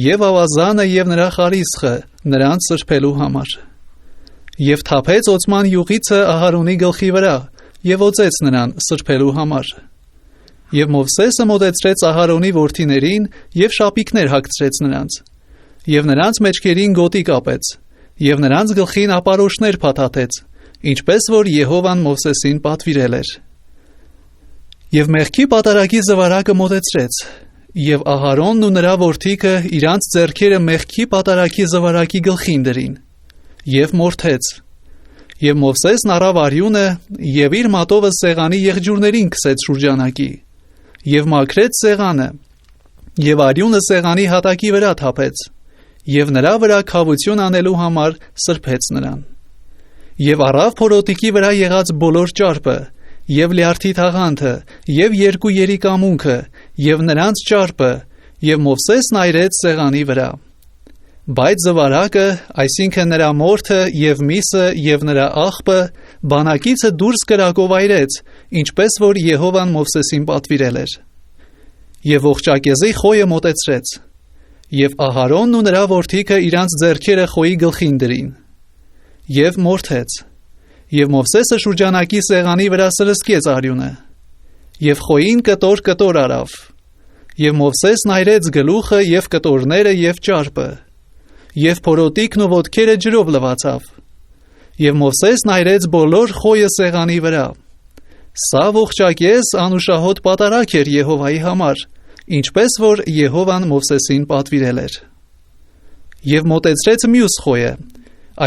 եւ ավազանը եւ նրա խարիսխը նրանց սրբելու համար։ Եվ թափեց օծման յուղիցը Ահարոնի գլխի վրա, եւ օծեց նրան սրբելու համար։ Եվ Մովսեսը մոտեցրեց Ահարոնի որդիներին եւ շապիկներ հագցրեց նրանց, եւ նրանց մեջքերին գոտի կապեց, եւ նրանց գլխին ապարոշներ փաթաթեց, ինչպես որ Եհովան Մովսեսին պատվիրել էր։ Եվ մեղքի պատարակի զվարակը մոտեցրեց, եւ Ահարոնն ու նրա որդիքը իրանց ձեռքերը մեղքի պատարակի զվարակի գլխին դրին, եւ մորթեց։ Եվ Մովսեսն առավ արյունը եւ իր մատովը սեղանի եղջյուրներին քսեց շուրջանակի, եւ մաքրեց սեղանը, եւ արյունը սեղանի հատակի վրա թափեց, եւ նրա վրա քավություն անելու համար սրբեց նրան։ Եվ առավ փորոտիկի վրա եղած բոլոր ճարպը, եւ լյարդի թաղանթը, եւ երկու երիկամունքը, եւ նրանց ճարպը, եւ Մովսեսն այրեց սեղանի վրա։ Բայց զվարակը, այսինքն նրա մորթը և միսը և նրա աղբը, բանակիցը դուրս կրակովայրեց, ինչպես որ Եհովան Մովսեսին պատվիրել էր։ Եվ ողջակեզի խոյը մոտեցրեց, և Ահարոնն ու նրա որդիքը իրանց ձեռքերը խոյի գլխին դրին, և մորթեց, և Մովսեսը շուրջանակի սեղանի վրա սրսկեց արյունը, և խոյին կտոր արավ, և Մովսեսն այրեց գլուխը և կտորները և ճարպը, և փորոտիքն ու ոտքերը ջրով լվացավ, և Մովսեսն այրեց բոլոր խոյը սեղանի վրա։ Սա ողջակեզ անուշահոտ պատարագ էր Եհովայի համար, ինչպես որ Եհովան Մովսեսին պատվիրել էր։ Եվ մոտեցրեց մյուս խոյը,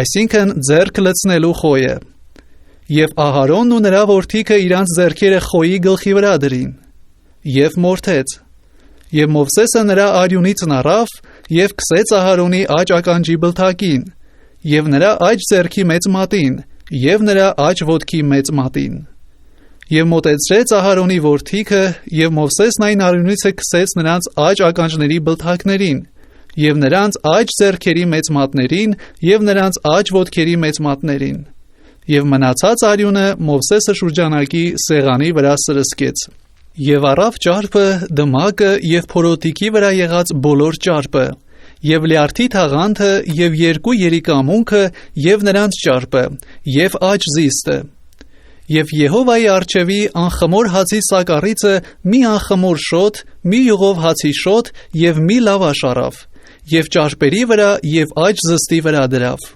այսինքն ձեռք լցնելու խոյը, և Ահարոնն ու նրա որդիքը իրանց ձեռքերը խոյի գլխի վրա դրին, և մորթեց, և Մովսեսը նրա արյունից առավ և քսեց Ահարոնի աջ ականջի բլթակին, և նրա աջ ձեռքի մեծ մատին, և նրա աջ ոտքի մեծ մատին։ Եվ մոտեցրեց Ահարոնի որդիքը, և Մովսեսն այն արյունիցը քսեց նրանց աջ ականջների բլթակներին, և նրանց աջ ձեռքերի մեծ մատներին, և նրանց աջ ոտքերի մեծ մատներին, և մնացած արյունը Մովսեսը շուրջանակի սեղանի վրա սրսկեց։ Եվ առավ ճարպը, դմակը և փորոտիքի վրա եղած բոլոր ճարպը, և լյարդի թաղանթը, և երկու երիկամունքը, և նրանց ճարպը, և աջ զիստը, և Եհովայի առջևի անխմոր հացի սակառիցը մի անխմոր շոթ, մի յուղով հացի շոթ և մի լավաշ առավ, և ճարպերի վրա և աջ զստի վրա դրավ։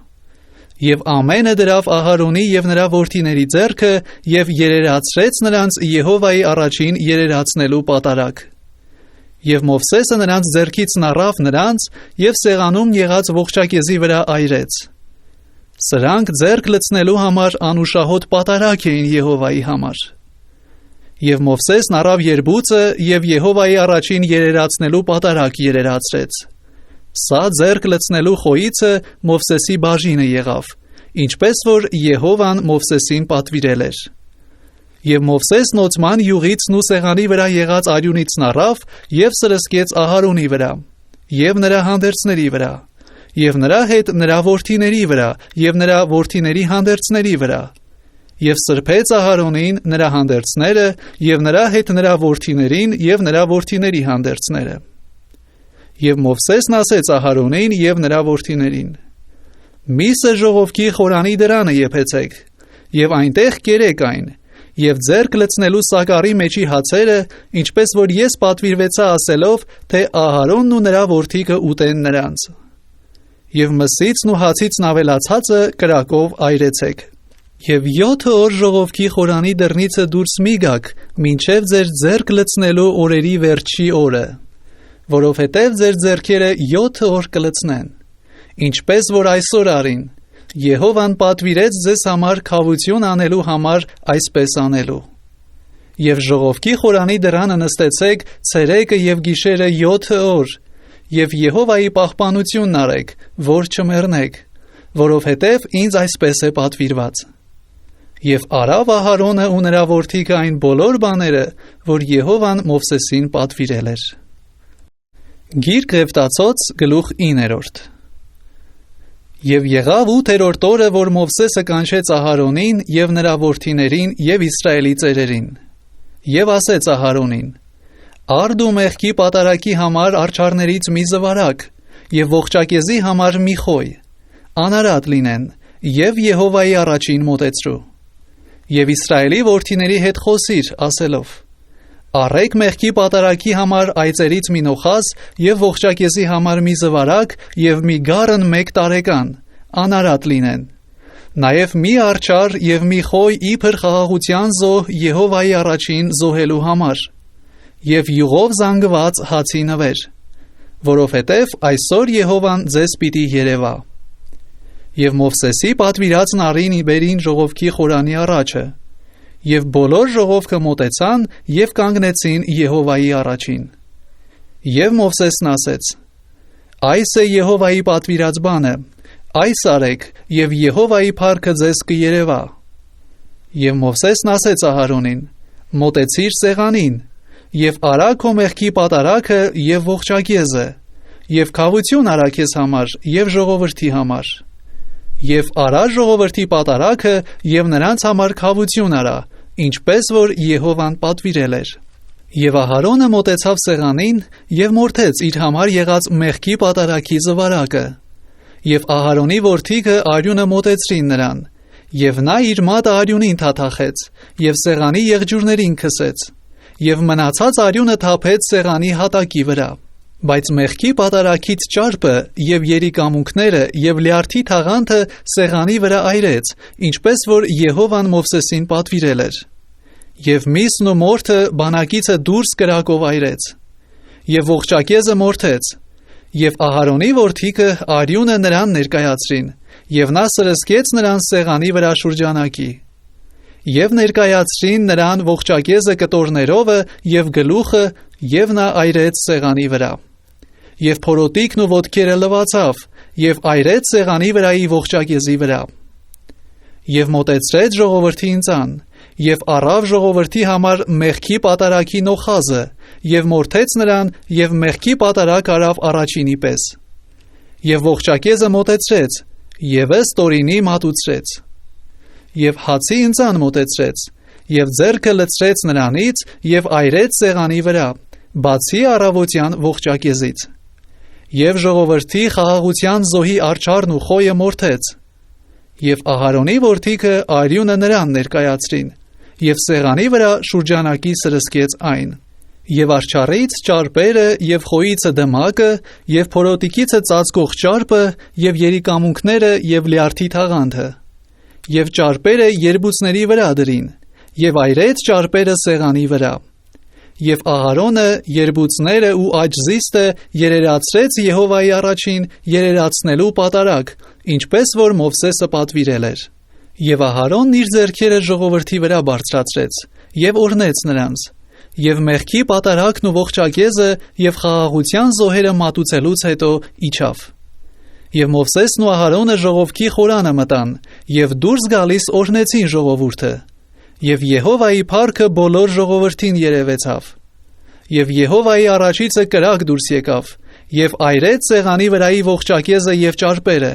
Եվ ամենը դրավ Ահարոնի և նրա որդիների ձեռքը և երերացրեց նրանց Եհովայի առաջին երերացնելու պատարագ։ Եվ Մովսեսը նրանց ձեռքից առավ նրանց և սեղանում եղած ողջակեզի վրա այրեց։ Սրանք ձեռք լցնելու համար անուշահոտ պատարագ էին Եհովայի համար։ Եվ Մովսեսն առավ երբուծը և Եհովայի առաջին երերացնելու պատարագ երերացրեց։ Սա ձեռք լցնելու խոյիցը Մովսեսի բաժինը եղավ, ինչպես որ Եհովան Մովսեսին պատվիրել էր։ Եվ Մովսեսն օծման յուղիցն ու սեղանի վրա եղած արյունից առավ և սրսկեց Ահարոնի վրա, և նրա հանդերձների վրա, և նրա հետ նրա որդիների վրա, և նրա որդիների հանդերձների վրա, և սրբեց Ահարոնին, նրա հանդերձները, և նրա հետ նրա որդիներին և նրա որդիների հանդերձները։ Եվ Մովսեսն ասեց Ահարոնին և նրա որդիներին. «Միսը ժողովքի խորանի դրանը եփեցեք, և այնտեղ կերեք այն, և ձեռք լցնելու սակառի մեջի հացերը, ինչպես որ ես պատվիրվեցա ասելով, թե Ահարոնն ու նրա որդիքը ուտեն նրանց։ Եվ մսիցն ու հացիցն ավելացածը կրակով այրեցեք։ Եվ 7 օր ժողովքի խորանի դռնիցը դուրս մի գաք, մինչև ձեր ձեռք լցնելու օրերի վերջի օրը, որովհետև ձեր ձեռքերը 7 օր կլցնեն, ինչպես որ այսօր արին, Եհովան պատվիրեց ձեզ համար քավություն անելու համար այսպես անելու։ Եվ ժողովքի խորանի դռանը նստեցեք ցերեկը և գիշերը 7 օր, և Եհովայի պահպանությունն արեք, որ չմեռնեք, որովհետև ինձ այսպես է պատվիրված։ Եվ արավ Ահարոնը ու նրա որդիքը այն բոլոր բաները, որ Եհովան Մովսեսին պատվիրել էր»։ Գիրք Ղևտացոց գլուխ 9։ Եվ եղավ 8-րդ օրը, որ Մովսեսը կանչեց Ահարոնին և նրա որդիներին և Իսրայելի ծերերին, և ասեց Ահարոնին. «Արդ ու մեղքի պատարագի համար արջառներից մի զվարակ, և ողջակեզի համար մի խոյ, անարատ լինեն, և Եհովայի առաջին մոտեցրու։ Եվ Իսրայելի որդիների հետ խոսիր, ասելով. առեք մեղքի պատարագի համար այծերից մի նոխազ և ողջակեզի համար մի զվարակ և մի գառն 1 տարեկան, անարատ լինեն, նաև մի արջառ և մի խոյ իբր խաղաղության զոհ Եհովայի առաջին զոհելու համար, և յուղով զանգված հացի նվեր, որովհետև այսօր Եհովան ձեզ պիտի երևա։ Եվ Մովսեսի պատվիրածն առին բերին ժողովքի խորանի առաջը, և բոլոր ժողովքը մոտեցան և կանգնեցին Եհովայի առաջին։ Եվ Մովսեսն ասեց. «Այս է Եհովայի պատվիրած բանը, այս արեք, և Եհովայի փառքը ձեզ կերևա»։ Եվ Մովսեսն ասեց Ահարոնին. «Մոտեցիր սեղանին, և արա քո մեղքի պատարագը և ողջակեզը, եւ քավություն արա քեզ համար եւ ժողովրդի համար։ Եվ արա ժողովրդի պատարագը եւ նրանց համար քավություն արա, ինչպես որ Եհովան պատվիրել էր։ Եվ Ահարոնը մոտեցավ սեղանին եւ մորթեց իր համար եղած մեղքի պատարագի զվարակը։ Եվ Ահարոնի որդիքը արյունը մոտեցրին նրան, եւ նա իր մատը արյունին թաթախեց եւ սեղանի եղջյուրներին քսեց, եւ մնացած արյունը թափեց սեղանի հատակի վրա։ Բայց մեղքի պատարագից ճարպը եւ երիկամունքները եւ լյարդի թաղանթը սեղանի վրա այրեց, ինչպես որ Եհովան Մովսեսին պատվիրել էր։ Եվ միսն ու մորթը բանակիցը դուրս կրակով այրեց, եւ ողջակեզը մորթեց, եւ Ահարոնի որդիքը արյունը նրան ներկայացրին, եւ նա սրսկեց նրան սեղանի վրա շուրջանակի։ Եվ ներկայացրին նրան ողջակեզը կտորներովը եւ գլուխը, եւ նա այրեց սեղանի վրա։ Եվ փորոտիկն ու ոտքերը լվացավ, եւ այրեց սեղանի վրայի ողջակեզի վրա։ Եվ մոտեցրեց ժողովրդին ծան, եւ առավ ժողովրդի համար մեղքի պատարագի նոխազը, եւ մորթեց նրան, եւ մեղքի պատարագ արավ առաջինի պես։ Եվ ողջակեզը մոտեցրեց, եւ ստորինի մատուցրեց։ Եվ հացի ընծան մոտեցրեց, եւ ձեռքը լցրեց նրանից, եւ այրեց սեղանի վրա, բացի առավոտյան ողջակեզից։ Եվ ժողովրդի խաղաղության զոհի արջարն ու խոյը մորթեց։ Եվ Ահարոնի որդիքը արյունը նրան ներկայացրին, եւ սեղանի վրա շուրջանակի սրսկեց այն։ Եվ արջարից ճարպերը եւ խոյիցը դմակը, եւ փորոտիկիցը ծածկող ճարպը, եւ երիկամունքները եւ լյարդի թաղանթը։ Եվ ճարպերը երբուցների վրա դրին, եւ այրեց ճարպերը սեղանի վրա։ Եվ Ահարոնը երբուցները ու աջզիստը երերացրեց Եհովայի առաջին երերացնելու պատարագ, ինչպես որ Մովսեսը պատվիրել էր։ Եվ Ահարոնն իր ձեռքերը ժողովրդի վրա բարձրացրեց, եւ օրհնեց նրանց, եւ մեղքի պատարագն ու ողջակեզը եւ խաղաղության զոհերը մատուցելուց հետո իջավ։ Եվ Մովսեսն ու Ահարոնը ժողովքի խորանը մտան, եւ դուրս գալիս օրհնեցին ժողովուրդը։ Եվ Եհովայի փառքը բոլոր ժողովրդին երևեցավ։ Եվ Եհովայի առաջիցը կրակ դուրս եկավ, եւ այրեց սեղանի վրայի ողջակեզը եւ ճարպերը։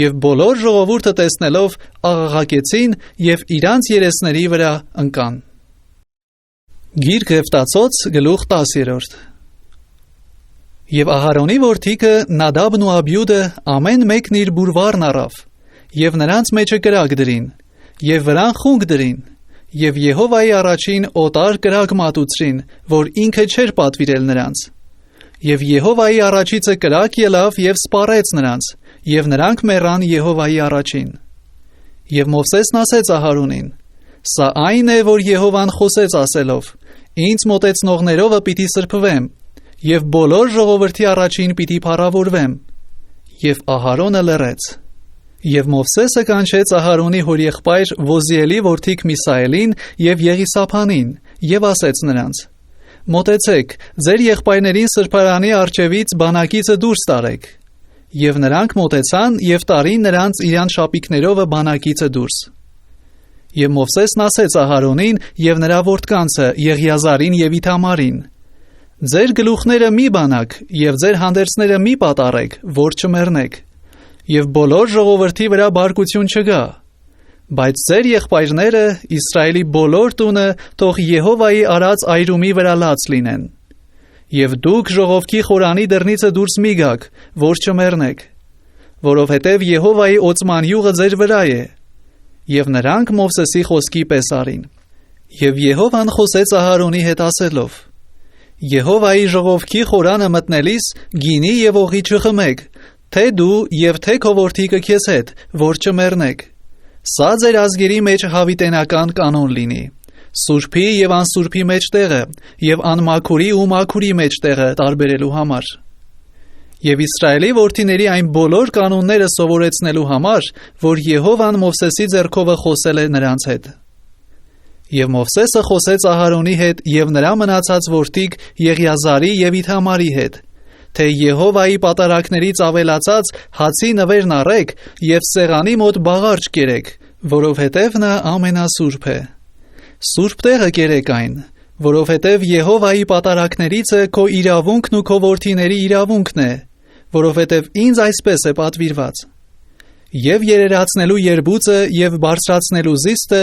Եվ բոլոր ժողովուրդը տեսնելով աղաղակեցին եւ իրանց երեսների վրա ընկան։ Գիրք Եվտացոց գլուխ 10։ Եվ Ահարոնի որդիքը Նադաբն ու Աբյուդը ամեն մեկն իր բուրվարն առավ, եւ նրանց մեջը կրակ դրին, եւ վրան խունկ դրին, եւ Եհովայի առաջին օտար կրակ մատուցրին, որ ինքը չէր պատվիրել նրանց։ Եվ Եհովայի առաջիցը կրակ ելավ եւ սպառեց նրանց, եւ նրանք մեռան Եհովայի առաջին։ Եվ Մովսեսն ասեց Ահարոնին. «Սա այն է, որ Եհովան խոսեց ասելով. ինձ մոտեցնողներովը պիտի սրբվեմ, եւ բոլոր ժողովրդի առաջին պիտի փառավորվեմ»։ Եվ Ահարոնը լռեց։ Եվ Մովսեսը կանչեց Ահարոնի հորեղբայր Ոզիելի որդիք Միսայելին եւ Եղիսափանին, եւ ասեց նրանց. «Մոտեցեք, ձեր եղբայրներին սրբարանի առջևից բանակիցը դուրս տարեք»։ Եվ նրանք մոտեցան եւ տարին նրանց իրան շապիկներովը բանակիցը դուրս։ Եվ Մովսեսն ասեց Ահարոնին եւ նրա որդկանցը Եղիազարին եւ Իթամարին. «Ձեր գլուխները մի բանակ եւ ձեր հանդերձները մի պատառեք, որ չմեռնեք, եւ բոլոր ժողովրդի վրա բարկություն չգա, բայց ձեր եղբայրները, Իսրայելի բոլոր տունը, թող Եհովայի արած այրումի վրա լաց լինեն։ Եվ դուք ժողովքի խորանի դռնիցը դուրս մի գաք, որ չմեռնեք, որովհետև Եհովայի օծման յուղը ձեր վրա է»։ Եվ նրանք Մովսեսի խոսքի պես արին։ Եվ Եհովան խոսեց Ահարոնի հետ ասելով. «Եհովայի ժողովքի խորանը մտնելիս գինի եւ օղի չխմեք, թե դու եւ թե քո որդիքը քեզ հետ, որ չմեռնեք։ Սա ձեր ազգերի մեջ հավիտենական կանոն լինի, սուրբի եւ անսուրբի մեջտեղը, եւ անմաքուրի ու մաքուրի մեջտեղը տարբերելու համար։ Եվ Իսրայելի որդիների այն բոլոր կանոնները սովորեցնելու համար, որ Եհովան Մովսեսի ձեռքով խոսել է նրանց հետ։ Եվ Մովսեսը խոսեց Ահարոնի հետ եւ նրա մնացած որդիկ Եղիազարի եւ Իթամարի հետ, թե Եհովայի պատարագներից ավելացած հացի նվերն առեք եւ սեղանի մոտ բաղարջ կերեք, որովհետեւ նա ամենասուրբ է։ Սուրբ տեղը կերեք այն, որովհետև Եհովայի պատարակներից է քո իրավունքն ու քո որդիների իրավունքն է, որովհետև ինձ այսպես է պատվիրված. Եվ երերացնելու երբուծը և բարձրացնելու զիստը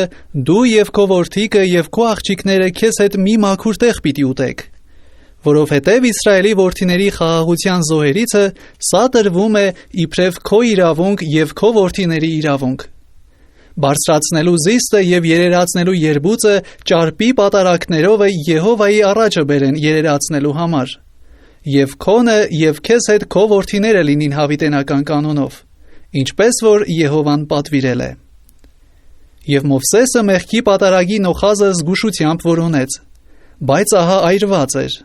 դու և քո որդիկը և քո աղջիկները քեզ հետ մի մաքուր տեղ պիտի ուտեք, որովհետև Իսրայելի որդիների խաղաղության զոհերիցը սա տրվում է իբրև քո իրավունք և քո որդիների իրավունք։ Բարձրացնելու զիստը և երերացնելու երբուծը ճարպի պատարակներով է Եհովայի առաջը բերեն երերացնելու համար, և քոնը և քեզ հետ քո որդիները լինին հավիտենական կանոնով, ինչպես որ Եհովան պատվիրել է։ Եվ Մովսեսը մեղքի պատարագի նոխազը զգուշությամբ որոնեց, բայց ահա այրված էր։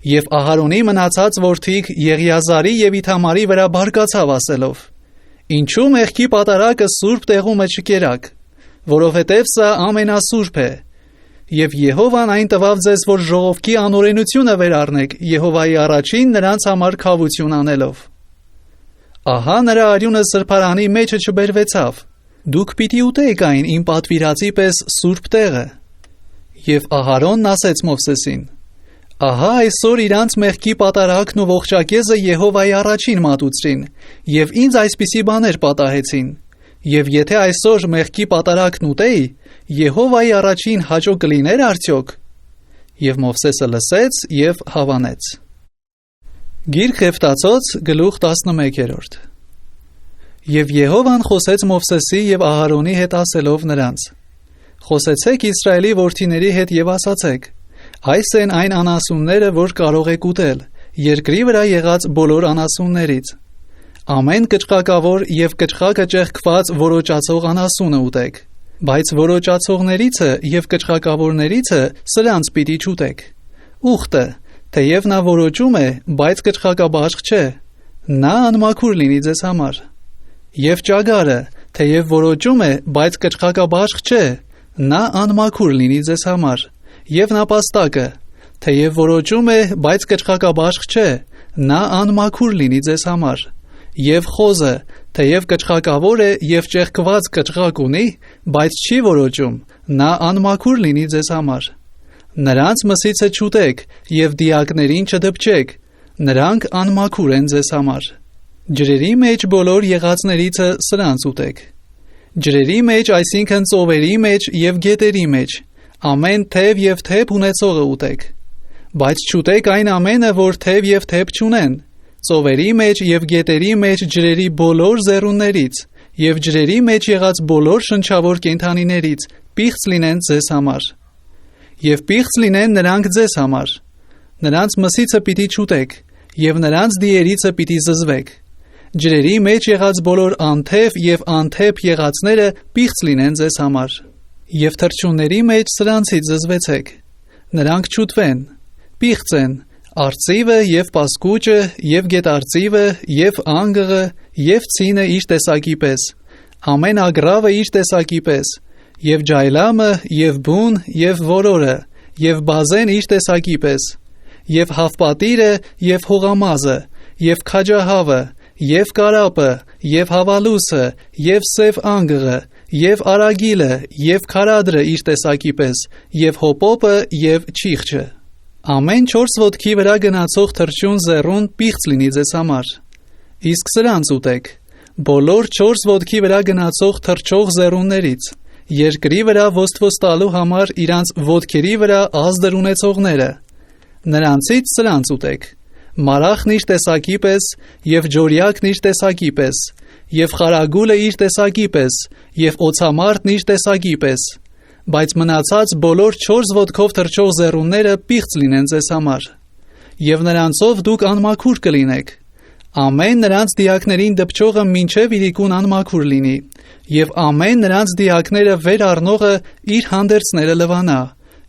Եվ Ահարոնի մնացած որդիկ Եղիազարի և Իթամարի վրա բարկացավ ասելով. Ինչու մեղքի պատարակը սուրբ տեղումը չկերաք, որովհետև սա ամենասուրբ է, և Եհովան այն տվավ ձեզ, որ ժողովքի անօրենությունը վերառնեք Եհովայի առաջին նրանց համար քավություն անելով։ Ահա նրա արյունը սրբարանի մեջը չբերվեցավ, դուք պիտի ուտեիք այն իմ պատվիրածի պես սուրբ տեղը։ Եվ Ահարոնն ասեց Մովսեսին. Ահա այսօր իրանց մեղքի պատարակն ու ողջակեզը Եհովայի առաջին մատուցրին, և ինձ այսպիսի բաներ պատահեցին, և եթե այսօր մեղքի պատարակն ուտեի, Եհովայի առաջին հաճո կլիներ արդյոք։ Եվ Մովսեսը լսեց և հավանեց։ Գիրք Հեֆտացոց գլուխ 11 Եվ Եհովան խոսեց Մովսեսի և Ահարոնի հետ ասելով նրանց. Խոսեցեք Իսրայելի որդիների հետ և ասացեք. Այս են այն անասունները, որ կարող եք ուտել, երկրի վրա եղած բոլոր անասուններից։ Ամեն կճղակավոր և կճղակը ճեղքված որոճացող անասունը ուտեք, բայց որոճացողներիցը և կճղակավորներիցը սրանց պիտի չուտեք։ Ուխտը, թեև նա որոճում է, բայց կճղակաբաշխ չէ, նա անմաքուր լինի ձեզ համար։ Եվ ճագարը, թեև որոճում է, բայց կճղակաբաշխ չէ, նա անմաքուր լինի ձեզ համար։ Եվ նապաստակը, թեև որոճում է, բայց կճղակաբաշխ չէ, նա անմաքուր լինի ձեզ համար։ Եվ խոզը, թեև կճղակավոր է և ճեղքված կճղակ ունի, բայց չի որոճում, նա անմաքուր լինի ձեզ համար։ Նրանց մսիցը չուտեք և դիակներին չդպչեք, նրանք անմաքուր են ձեզ համար։ Ջրերի մեջ բոլոր եղածներիցը սրանց ուտեք։ Ջրերի մեջ, այսինքն ծովերի մեջ և գետերի մեջ, ամեն թև և թեփ ունեցողը ուտեք, բայց չուտեք այն ամենը, որ թև և թեփ չունեն, ծովերի մեջ և գետերի մեջ ջրերի բոլոր զեռուններից և ջրերի մեջ եղած բոլոր շնչավոր կենդանիներից պիղծ լինեն ձեզ համար։ Եվ պիղծ լինեն նրանք ձեզ համար։ Նրանց մսիցը պիտի չուտեք, և նրանց դիերիցը պիտի զզվեք։ Ջրերի մեջ եղած բոլոր անթև և անթեփ եղածները պիղծ լինեն ձեզ համար։ Եվ թռչունների մեջ սրանցից զզվեցեք, նրանք չուտվեն, պիղծ են, արծիվը և պասկուճը և գետարծիվը և անգղը և ցինը իր տեսակի պես, ամեն ագռավը իր տեսակի պես, և ջայլամը և բուն և որորը և բազեն իր տեսակի պես, և հավպատիրը և հողամազը և քաջահավը և կարապը և հավալուսը և սև անգղը և արագիլը և քարադրը իր տեսակի պես և հոպոպը և չիղճը։ Ամեն 4 ոտքի վրա գնացող թռչուն զեռուն պիղծ լինի ձեզ համար։ Իսկ սրանց ուտեք, բոլոր 4 ոտքի վրա գնացող թռչող զեռուններից, երկրի վրա ոստվոստալու համար իրանց ոտքերի վրա ազդր ունեցողները, նրանցից սրանց ուտեք, մարախն իր տեսակի պես և ջորյակն իր տեսակի պես և խարագուլը իր տեսակի պես և օցամարտն իր տեսակի պես, բայց մնացած բոլոր 4 ոտքով թռչող զեռունները պիղծ լինեն ձեզ համար, և նրանցով դուք անմաքուր կլինեք։ Ամեն նրանց դիակներին դպչողը մինչև իրիկուն անմաքուր լինի, և ամեն նրանց դիակները վեր առնողը իր հանդերձները լվանա,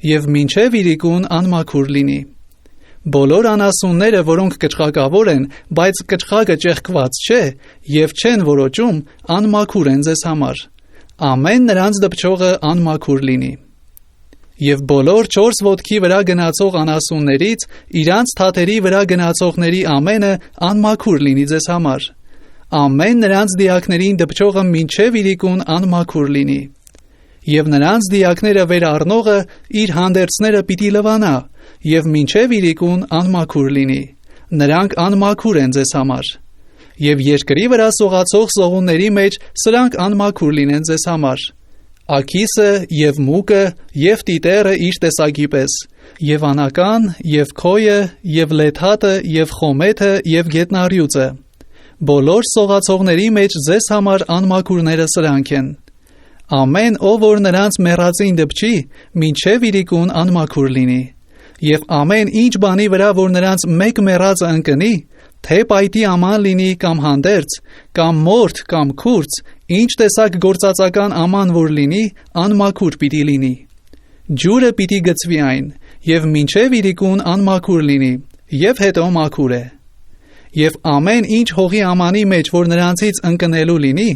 և մինչև իրիկուն անմաքուր լինի։ Բոլոր անասունները, որոնք կճղակավոր են, բայց կճղակը ճեղքված չէ և չեն որոճում, անմաքուր են ձեզ համար։ Ամեն նրանց դպչողը անմաքուր լինի։ Եվ բոլոր 4 ոտքի վրա գնացող անասուններից իրանց թաթերի վրա գնացողների ամենը անմաքուր լինի ձեզ համար։ Ամեն նրանց դիակներին դպչողը մինչև իրիկուն անմաքուր լինի։ Եվ նրանց դիակները վերառնողը իր հանդերձները պիտի լվանա, եւ մինչև իրիկուն անմաքուր լինի, նրանք անմաքուր են ձեզ համար, եւ երկրի վրա սողացող սողունների մեջ սրանք անմաքուր լինեն ձեզ համար, աքիսը եւ մուկը եւ տիտերը իր տեսակի պես, եւ անական, եւ քոյը, եւ լեթատը, եւ խոմեթը, եւ գետնարյուծը, բոլոր սողացողների մեջ ձեզ համար անմաքուրները սրանք են, ամեն ով որ նրանց մեռածին դպչի, մինչև իրիկուն անմաքուր լինի, եւ ամեն ինչ բանի վրա, որ նրանց մեկ մեռածը ընկնի, թե պայտի աման լինի կամ հանդերձ, կամ մորթ կամ քուրձ, ինչ տեսակ գործածական աման որ լինի, անմաքուր պիտի լինի, ջուրը պիտի գցվի այն, եւ մինչև իրիկուն անմաքուր լինի, եւ հետո մաքուր է, եւ ամեն ինչ հողի ամանի մեջ, որ նրանցից ընկնելու լինի,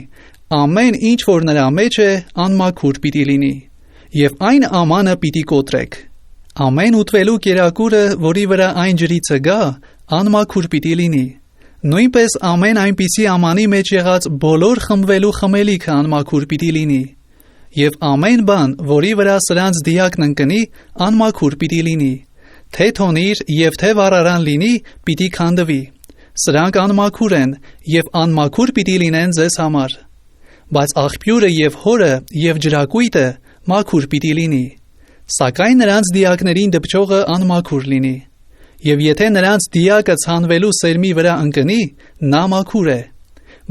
ամեն ինչ որ նրա մեջ է, անմաքուր պիտի լինի, եւ այն ամանը պիտի կոտրեք, ամեն ուտվելու կերակուրը, որի վրա այն ջրիցը գա, անմաքուր պիտի լինի, նույնպես ամեն այնպիսի ամանի մեջ եղած բոլոր խմվելու խմելիքը անմաքուր պիտի լինի, եւ ամեն բան, որի վրա սրանց դիակն ընկնի, անմաքուր պիտի լինի, թե թոնիր եւ թե վառարան լինի, պիտի քանդվի, սրանք անմաքուր են, եւ անմաքուր պիտի լինեն ձեզ համար, բայց աղբյուրը եւ հորը եւ ջրակույտը մաքուր պիտի լինի, սակայն նրանց դիակներին դպչողը անմաքուր լինի, եւ եթե նրանց դիակը ցանվելու սերմի վրա ընկնի, նա մաքուր է,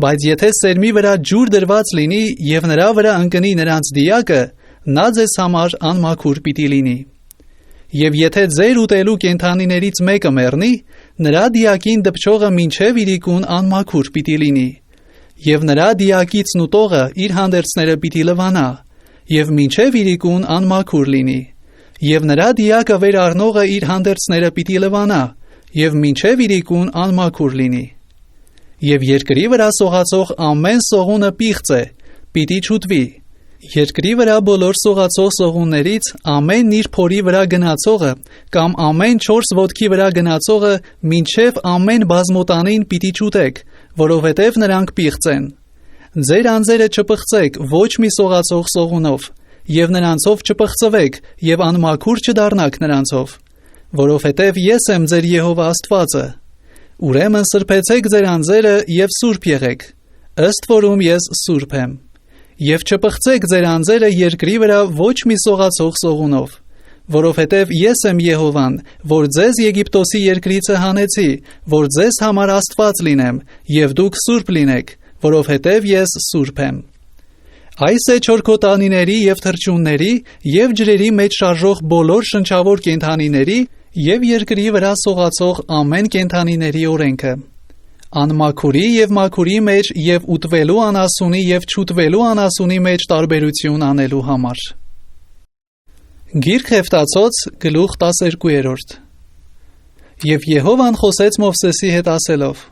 բայց եթե սերմի վրա ջուր դրված լինի եւ նրա վրա ընկնի նրանց դիակը, նա ձեզ համար անմաքուր պիտի լինի, եւ եթե ձեր ուտելու կենդանիներից մեկը մեռնի, նրա դիակին դպչողը մինչև իրիկուն անմաքուր պիտի լինի, եւ նրա դիակից նուտողը իր հանդերձները պիտի լվանա, եւ մինչև իրիկուն անմաքուր լինի, եւ նրա դիակը վերառնողը իր հանդերձները պիտի լվանա, եւ մինչև իրիկուն անմաքուր լինի, եւ երկրի վրա սողացող ամեն սողունը պիղծ է, պիտի չուտվի, երկրի վրա բոլոր սողացող սողուններից ամեն իր փորի վրա գնացողը, կամ ամեն 4 ոտքի վրա գնացողը, մինչև ամեն բազմոտանին պիտի չուտեք, որովհետև նրանք պիղծ են, ձեր անձերը չպղծեք ոչ մի սողացող սողունով, եւ նրանցով չպղծվեք, եւ անմաքուր չդառնաք նրանցով, որովհետև ես եմ ձեր Եհովա Աստվածը, ուրեմն սրբեցեք ձեր անձերը եւ սուրբ եղեք, ըստ որում ես սուրբ եմ, եւ չպղծեք ձեր անձերը երկրի վրա ոչ մի սողացող սողունով, որովհետև ես եմ Եհովան, որ ձեզ Եգիպտոսի երկրիցը հանեցի, որ ձեզ համար Աստված լինեմ, եւ դուք սուրբ լինեք, որովհետև ես սուրբ եմ։ Այս է չորքոտանիների եւ թռչունների եւ ջրերի մեջ շարժող բոլոր շնչավոր կենդանիների եւ երկրի վրա սողացող ամեն կենդանիների օրենքը, անմաքուրի եւ մաքուրի մեջ եւ ուտվելու անասունի եւ չուտվելու անասունի մեջ տարբերություն անելու համար։ Գիրք Հեֆտացոց գլուխ 12 Եվ Եհովան խոսեց Մովսեսի հետ ասելով.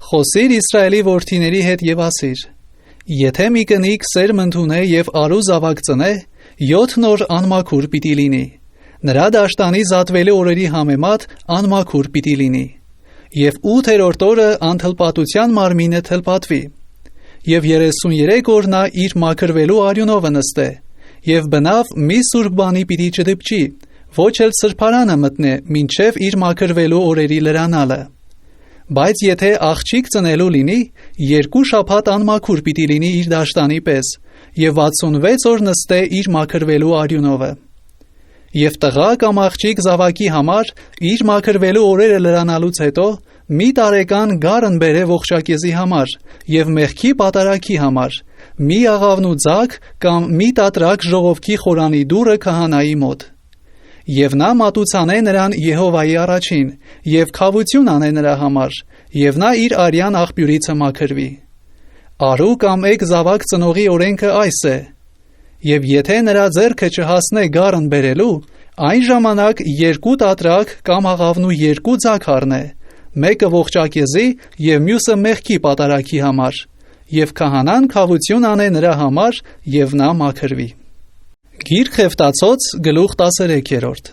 Խոսիր Իսրայելի որդիների հետ եւ ասիր. Եթե մի կնիկ սերմ ընդունե եւ արու զավակ ծնե, 7 օր անմաքուր պիտի լինի, նրա դաշտանի զատվելի օրերի համեմատ անմաքուր պիտի լինի, եւ 8-րդ օրը անթլպատության մարմինը թլպատվի, եւ 33 օր նա իր մաքրվելու արյունովը նստե, եւ բնավ մի սուրբ բանի պիտի չդպչի, ոչ էլ սրբարանը մտնե, մինչև իր մաքրվելու օրերի լրանալը, բայց եթե աղջիկ ծնելու լինի, 2 շաբաթ անմաքուր պիտի լինի իր դաշտանի պես, եւ 66 օր նստե իր մաքրվելու արյունովը, եւ տղա կամ աղջիկ զավակի համար իր մաքրվելու օրերը լրանալուց հետո մի տարեկան գարն բերե ողջակեզի համար եւ մեղքի պատարագի համար, մի աղավնու ձակ կամ մի տատրակ ժողովքի խորանի դուռը քահանայի մոտ, եւ նա մատուցանե նրան Եհովայի առաջին, եւ քավություն անե նրա համար, եւ նա իր արյան աղբյուրիցը մաքրվի։ Արու կամ եկ զավակ ծնողի օրենքը այս է, եւ եթե նրա ձեռքը չհասնե գարն բերելու, այն ժամանակ 2 տատրակ կամ աղավնու 2 ձակ առնե, մեկը ողջակեզի եւ մյուսը մեղքի պատարագի համար, եւ քահանան քավություն անե նրա համար, եւ նա մաքրվի։ Գիրք Հեֆտացոց գլուխ 13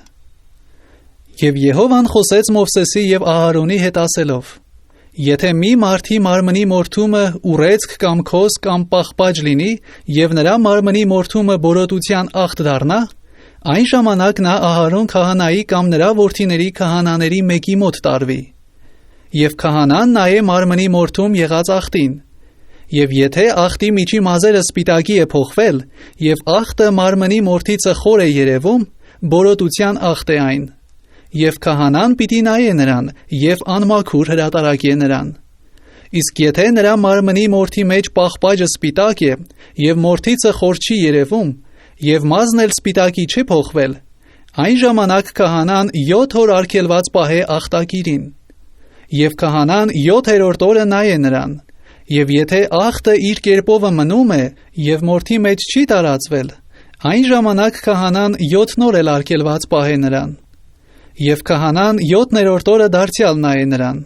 Եվ Եհովան խոսեց Մովսեսի եւ Ահարոնի հետ ասելով. Եթե մի մարդի մարմնի մորթումը ուռեցք կամ քոս կամ պաղպաճ լինի եւ նրա մարմնի մորթումը բորոտության ախտ դառնա, այն ժամանակ նա Ահարոն քահանայի կամ նրա որդիների քահանաների մեկի մոտ տարվի։ Եվ քահանան նայե մարմնի մորթում եղած ախտին։ Եվ եթե ախտի միջի մազերը սպիտակի է փոխվել եւ ախտը մարմնի մորթիցը խոր է երևում, բորոտության ախտ է այն։ Եվ քահանան պիտի նայե նրան եւ անմաքուր հրատարակե նրան։ Իսկ եթե նրա մարմնի մորթի մեջ պաղպաճը սպիտակ է եւ մորթիցը խոր չի երևում եւ մազն էլ սպիտակի չի փոխվել, այն ժամանակ քահանան 7 օր արգելված պահե ախտակիրին։ Եվ քահանան 7-րդ օրը նայե նրան, եւ եթե ախտը իր կերպովը մնում է եւ մորթի մեջ չի տարածվել, այն ժամանակ քահանան 7 օր էլ արգելված պահե նրան։ Եվ քահանան 7-րդ օրը դարձյալ նայե նրան,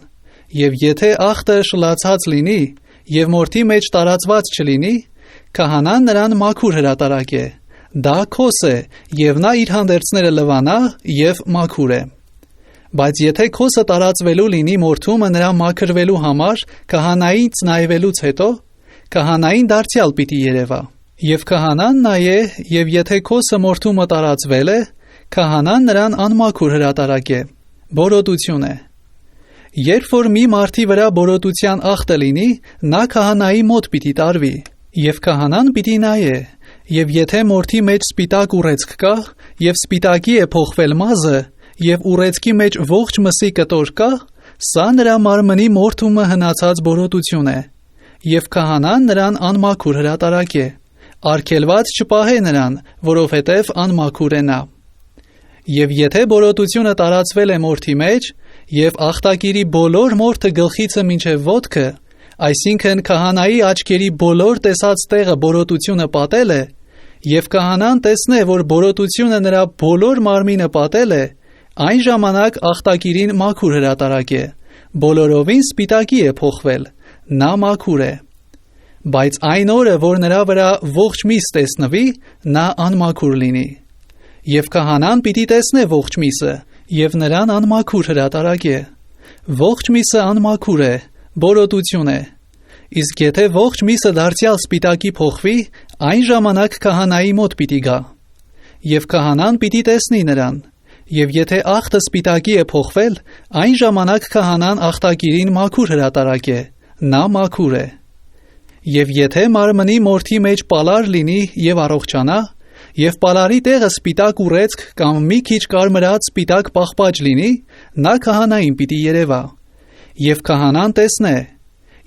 եւ եթե ախտը շլացած լինի եւ մորթի մեջ տարածված չլինի, քահանան նրան մաքուր հրատարակե, դա քոս է եւ նա իր հանդերձները լվանա եւ մաքուր է։ Բայց եթե քոսը տարածվելու լինի մորթումը նրա մաքրվելու համար քահանայից նայվելուց հետո, քահանային դարձյալ պիտի երևա։ Եվ քահանան նայե, եւ եթե քոսը մորթումը տարածվել է, քահանան նրան անմաքուր հրատարակե, բորոտություն է։ Երբ որ մի մարդի վրա բորոտության ախտը լինի, նա քահանայի մոտ պիտի տարվի, եւ քահանան պիտի նայե, եւ եթե մորթի մեջ սպիտակ ուռեցք կա, եւ սպիտակի է փոխվել մազը, եւ ուռեցքի մեջ ողջ մսի կտոր կա, սա նրա մարմնի մորթումը հնացած բորոտություն է, եւ քահանան նրան անմաքուր հրատարակե, արգելված չպահե նրան, որովհետեւ անմաքուր է նա։ Եվ եթե բորոտությունը տարածվել է մորթի մեջ, եւ ախտակիրի բոլոր մորթը գլխիցը մինչև ոտքը, այսինքն քահանայի աչքերի բոլոր տեսած տեղը բորոտությունը պատել է, եւ քահանան տեսնե, որ բորոտությունը նրա բոլոր մարմինը պատել է, այն ժամանակ ախտակիրին մաքուր հրատարակե, բոլորովին սպիտակի է փոխվել, նա մաքուր է։ Բայց այն օրը, որ նրա վրա ողջ միս տեսնվի, նա անմաքուր լինի։ Եվ քահանան պիտի տեսնե ողջ միսը, եւ նրան անմաքուր հրատարակե։ Ողջ միսը անմաքուր է, բորոտություն է։ Իսկ եթե ողջ միսը դարձյալ սպիտակի փոխվի, այն ժամանակ քահանայի մոտ պիտի գա։ Եվ քահանան պիտի տեսնի նրան։ Եվ եթե ախտը սպիտակի է փոխվել, այն ժամանակ քահանան ախտակիրին մաքուր հրատարակե, նա մաքուր է։ Եվ եթե մարմնի մորթի մեջ պալար լինի եւ առողջանա, եւ պալարի տեղը սպիտակ ուռեցք կամ մի քիչ կարմրած սպիտակ պաղպաճ լինի, նա քահանային պիտի երևա։ Եվ քահանան տեսնե,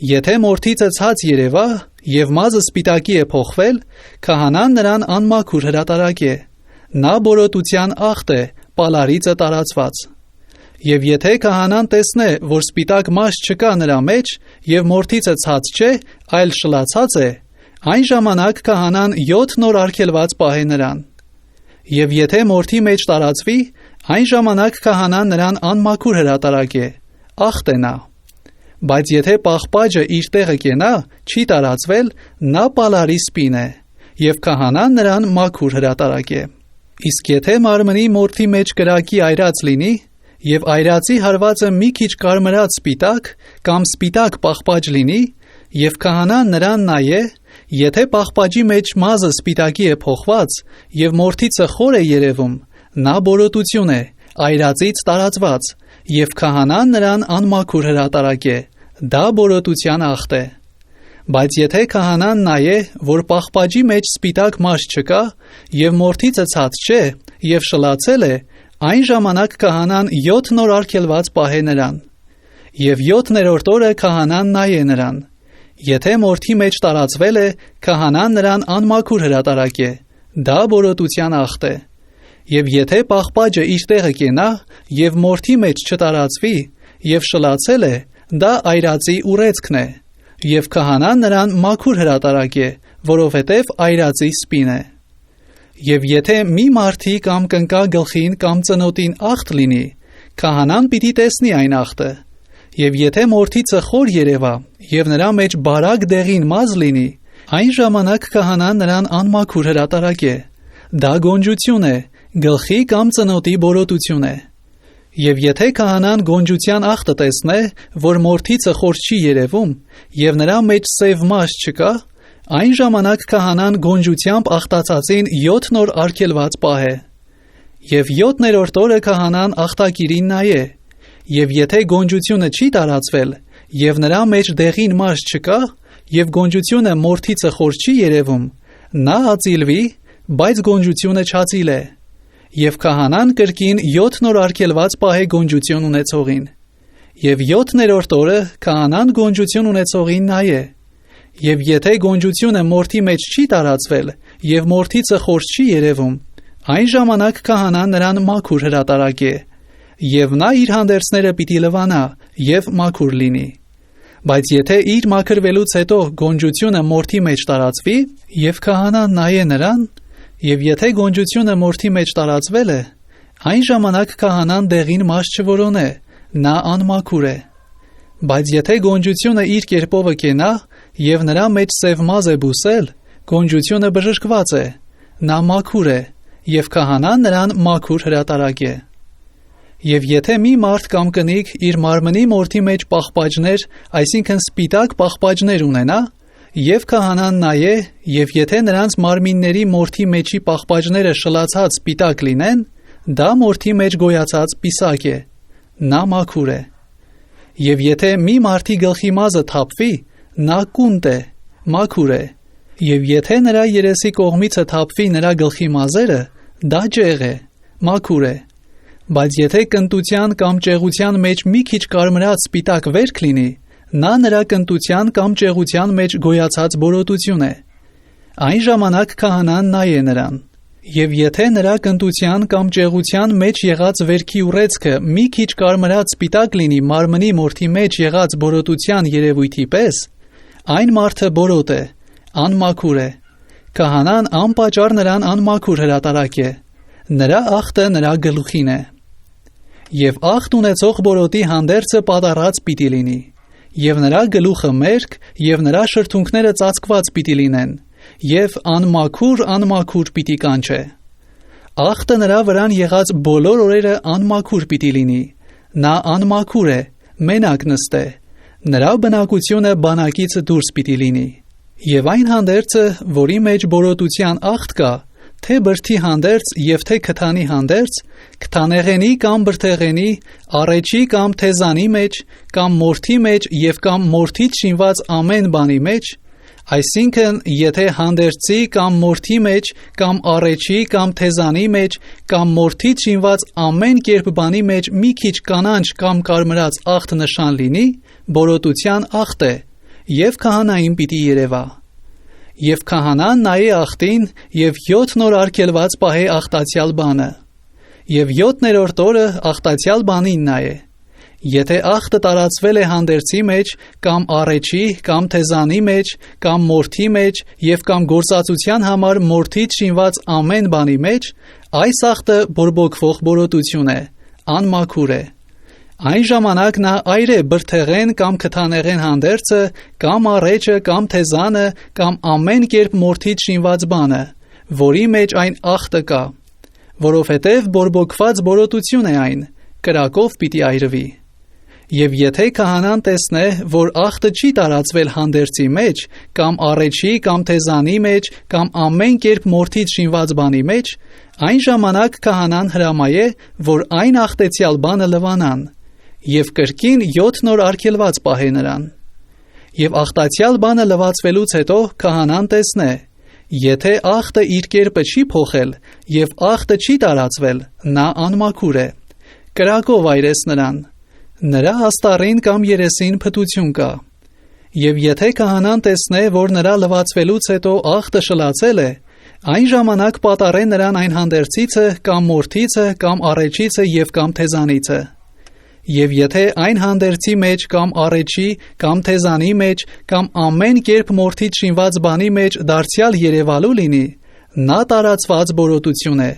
եթե մորթիցը ցած երևա եւ մազը սպիտակի է փոխվել, քահանան նրան անմաքուր հրատարակե, նա բորոտության ախտ է, պալարիցը տարածված։ Եվ եթե քահանան տեսնե, որ սպիտակ մաշ չկա նրա մեջ եւ մորթիցը ցած չէ, այլ շլացած է, այն ժամանակ քահանան 7 օր արգելված պահե նրան։ Եվ եթե մորթի մեջ տարածվի, այն ժամանակ քահանան նրան անմաքուր հրատարակե, ախտ է նա։ Բայց եթե պաղպաճը իր տեղը կենա, չի տարածվել, նա պալարի սպին է, եւ քահանան նրան մաքուր հրատարակե։ Իսկ եթե մարմնի մորթի մեջ կրակի այրած լինի, եւ այրածի հարվածը մի քիչ կարմրած սպիտակ կամ սպիտակ պաղպաճ լինի, եւ քահանան նրան նայե, եթե պաղպաճի մեջ մազը սպիտակի է փոխված եւ մորթիցը խոր է երևում, նա բորոտություն է, այրածից տարածված, եւ քահանան նրան անմաքուր հրատարակե, դա բորոտության ախտ է։ Բայց եթե քահանան նայե, որ պաղպաճի մեջ սպիտակ մաշ չկա եւ մորթիցը ցած չէ եւ շլացել է, այն ժամանակ քահանան 7 օր արգելված պահե նրան։ Եվ 7-րդ օրը քահանան նայե նրան։ Եթե մորթի մեջ տարածվել է, քահանան նրան անմաքուր հրատարակե, դա բորոտության ախտ է։ Եվ եթե պաղպաճը իր տեղը կենա եւ մորթի մեջ չտարածվի եւ շլացել է, դա այրածի ուռեցքն է, եւ քահանան նրան մաքուր հրատարակե, որովհետեւ այրածի սպին է։ Եվ եթե մի մարդի կամ կնկա գլխին կամ ծնոտին ախտ լինի, քահանան պիտի տեսնի այն ախտը, եւ եթե մորթիցը խոր երևա եւ նրա մեջ բարակ դեղին մազ լինի, այն ժամանակ քահանան նրան անմաքուր հրատարակե, դա գոնջություն է, գլխի կամ ծնոտի բորոտություն է։ Եվ եթե քահանան գոնջության ախտը տեսնե, որ մորթիցը խոր չի երևում, եւ նրա մեջ սև մաշ չկա, այն ժամանակ քահանան գոնջությամբ ախտացածին 7 օր արգելված պահե։ Եվ 7-րդ օրը քահանան ախտակիրին նայե, եւ եթե գոնջությունը չի տարածվել, եւ նրա մեջ դեղին մաշ չկա, եւ գոնջությունը մորթիցը խոր չի երևում, նա ածիլվի, բայց գոնջությունը չածիլ է։ Եվ քահանան կրկին 7 օր արգելված պահե գոնջություն ունեցողին։ Եվ 7-րդ օրը քահանան գոնջություն ունեցողին նայե։ Եվ եթե գոնջությունը մորթի մեջ չի տարածվել, եւ մորթիցը խոր չի երևում, այն ժամանակ քահանան նրան մաքուր հրատարակե, եւ նա իր հանդերձները պիտի լվանա եւ մաքուր լինի։ Բայց եթե իր մաքրվելուց հետո գոնջությունը մորթի մեջ տարածվի, եւ քահանան նայե նրան, եւ եթե գոնջությունը մորթի մեջ տարածվել է, այն ժամանակ քահանան դեղին մաշ չորոնե, նա անմաքուր է։ Բայց եթե գոնջությունը իր կերպովը կենա, եւ նրա մեջ սև մազ է բուսել, գոնջությունը բժշկված է, նա մաքուր է, եւ քահանան նրան մաքուր հրատարակե։ Եվ եթե մի մարդ կամ կնիկ իր մարմնի մորթի մեջ պաղպաջներ, այսինքն սպիտակ պաղպաջներ ունենա, եւ քահանան նայե, եւ եթե նրանց մարմինների մորթի մեջի պաղպաջները շլացած սպիտակ լինեն, դա մորթի մեջ գոյացած պիսակ է, նա մաքուր է։ Եվ եթե մի մարդի գլխի մազը թափվի, նա կունտ է, մաքուր է, եւ եթե նրա երեսի կողմիցը թափվի նրա գլխի մազերը, դա ջեղ է, մաքուր է։ Բայց եթե կնտության կամ ճեղության մեջ մի քիչ կարմրած սպիտակ վերք լինի, նա նրա կնտության կամ ճեղության մեջ գոյացած բորոտություն է։ Այն ժամանակ քահանան նայե նրան։ Եվ եթե նրա կնտության կամ ճեղության մեջ եղած վերքի ուռեցքը մի քիչ կարմրած սպիտակ լինի մարմնի մորթի մեջ եղած բորոտության երևույթի պես, այն մարդը բորոտ է, անմաքուր է։ Քահանան անպատճառ նրան անմաքուր հրատարակե։ Նրա ախտը նրա գլուխին է։ Եվ ախտ ունեցող բորոտի հանդերձը պատառած պիտի լինի, եւ նրա գլուխը մերկ, եւ նրա շրթունքները ծածկված պիտի լինեն, եւ անմաքուր պիտի կանչե։ Ախտը նրա վրան եղած բոլոր օրերը անմաքուր պիտի լինի, նա անմաքուր է, մենակ նստե, նրա բնակությունը բանակից դուրս պիտի լինի։ Եվ այն հանդերձը, որի մեջ բորոտության ախտ կա, թե բրդի հանդերձ եւ թե քթանի հանդերձ, քթանեղենի կամ բրդեղենի, առեչի կամ թեզանի մեջ, կամ մորթի մեջ եւ կամ մորթից շինված ամեն բանի մեջ, այսինքն եթե հանդերձի կամ մորթի մեջ, կամ առեչի կամ թեզանի մեջ, կամ մորթից շինված ամեն կերպ բանի մեջ մի քիչ կանանչ կամ կարմրած ախտ նշան լինի, բորոտության ախտ է, եւ քահանային պիտի երևա։ Եվ քահանան նայե ախտին եւ 7 օր արգելված պահե ախտացյալ բանը։ Եվ 7-րդ օրը ախտացյալ բանին նայե։ Եթե ախտը տարածվել է հանդերձի մեջ, կամ առեչի, կամ թեզանի մեջ, կամ մորթի մեջ, եւ կամ գործածության համար մորթից շինված ամեն բանի մեջ, այս ախտը բորբոքվող բորոտություն է, անմաքուր է։ Այն ժամանակ նա այրե բրդեղեն կամ քթանեղեն հանդերձը, կամ առեչը, կամ թեզանը, կամ ամեն կերպ մորթից շինված բանը, որի մեջ այն ախտը կա, որովհետև բորբոքված բորոտություն է այն, կրակով պիտի այրվի։ Եվ եթե քահանան տեսնե, որ ախտը չի տարածվել հանդերձի մեջ, կամ առեչի, կամ թեզանի մեջ, կամ ամեն կերպ մորթից շինված բանի մեջ, այն ժամանակ քահանան հրամայե, որ այն ախտեցյալ բանը լվանան, եւ կրկին 7 օր արգելված պահե նրան։ Եվ ախտացյալ բանը լվացվելուց հետո քահանան տեսնե, եթե ախտը իր կերպը չի փոխել եւ ախտը չի տարածվել, նա անմաքուր է, կրակով այրես նրան, նրա աստառին կամ երեսին փտություն կա։ Եվ եթե քահանան տեսնե, որ նրա լվացվելուց հետո ախտը շլացել է, այն ժամանակ պատառե նրան այն հանդերձիցը, կամ մորթիցը, կամ առեչիցը եւ կամ թեզանիցը։ Եվ եթե այն հանդերձի մեջ, կամ առեչի, կամ թեզանի մեջ, կամ ամեն կերպ մորթից շինված բանի մեջ դարձյալ երևալու լինի, նա տարածված բորոտություն է,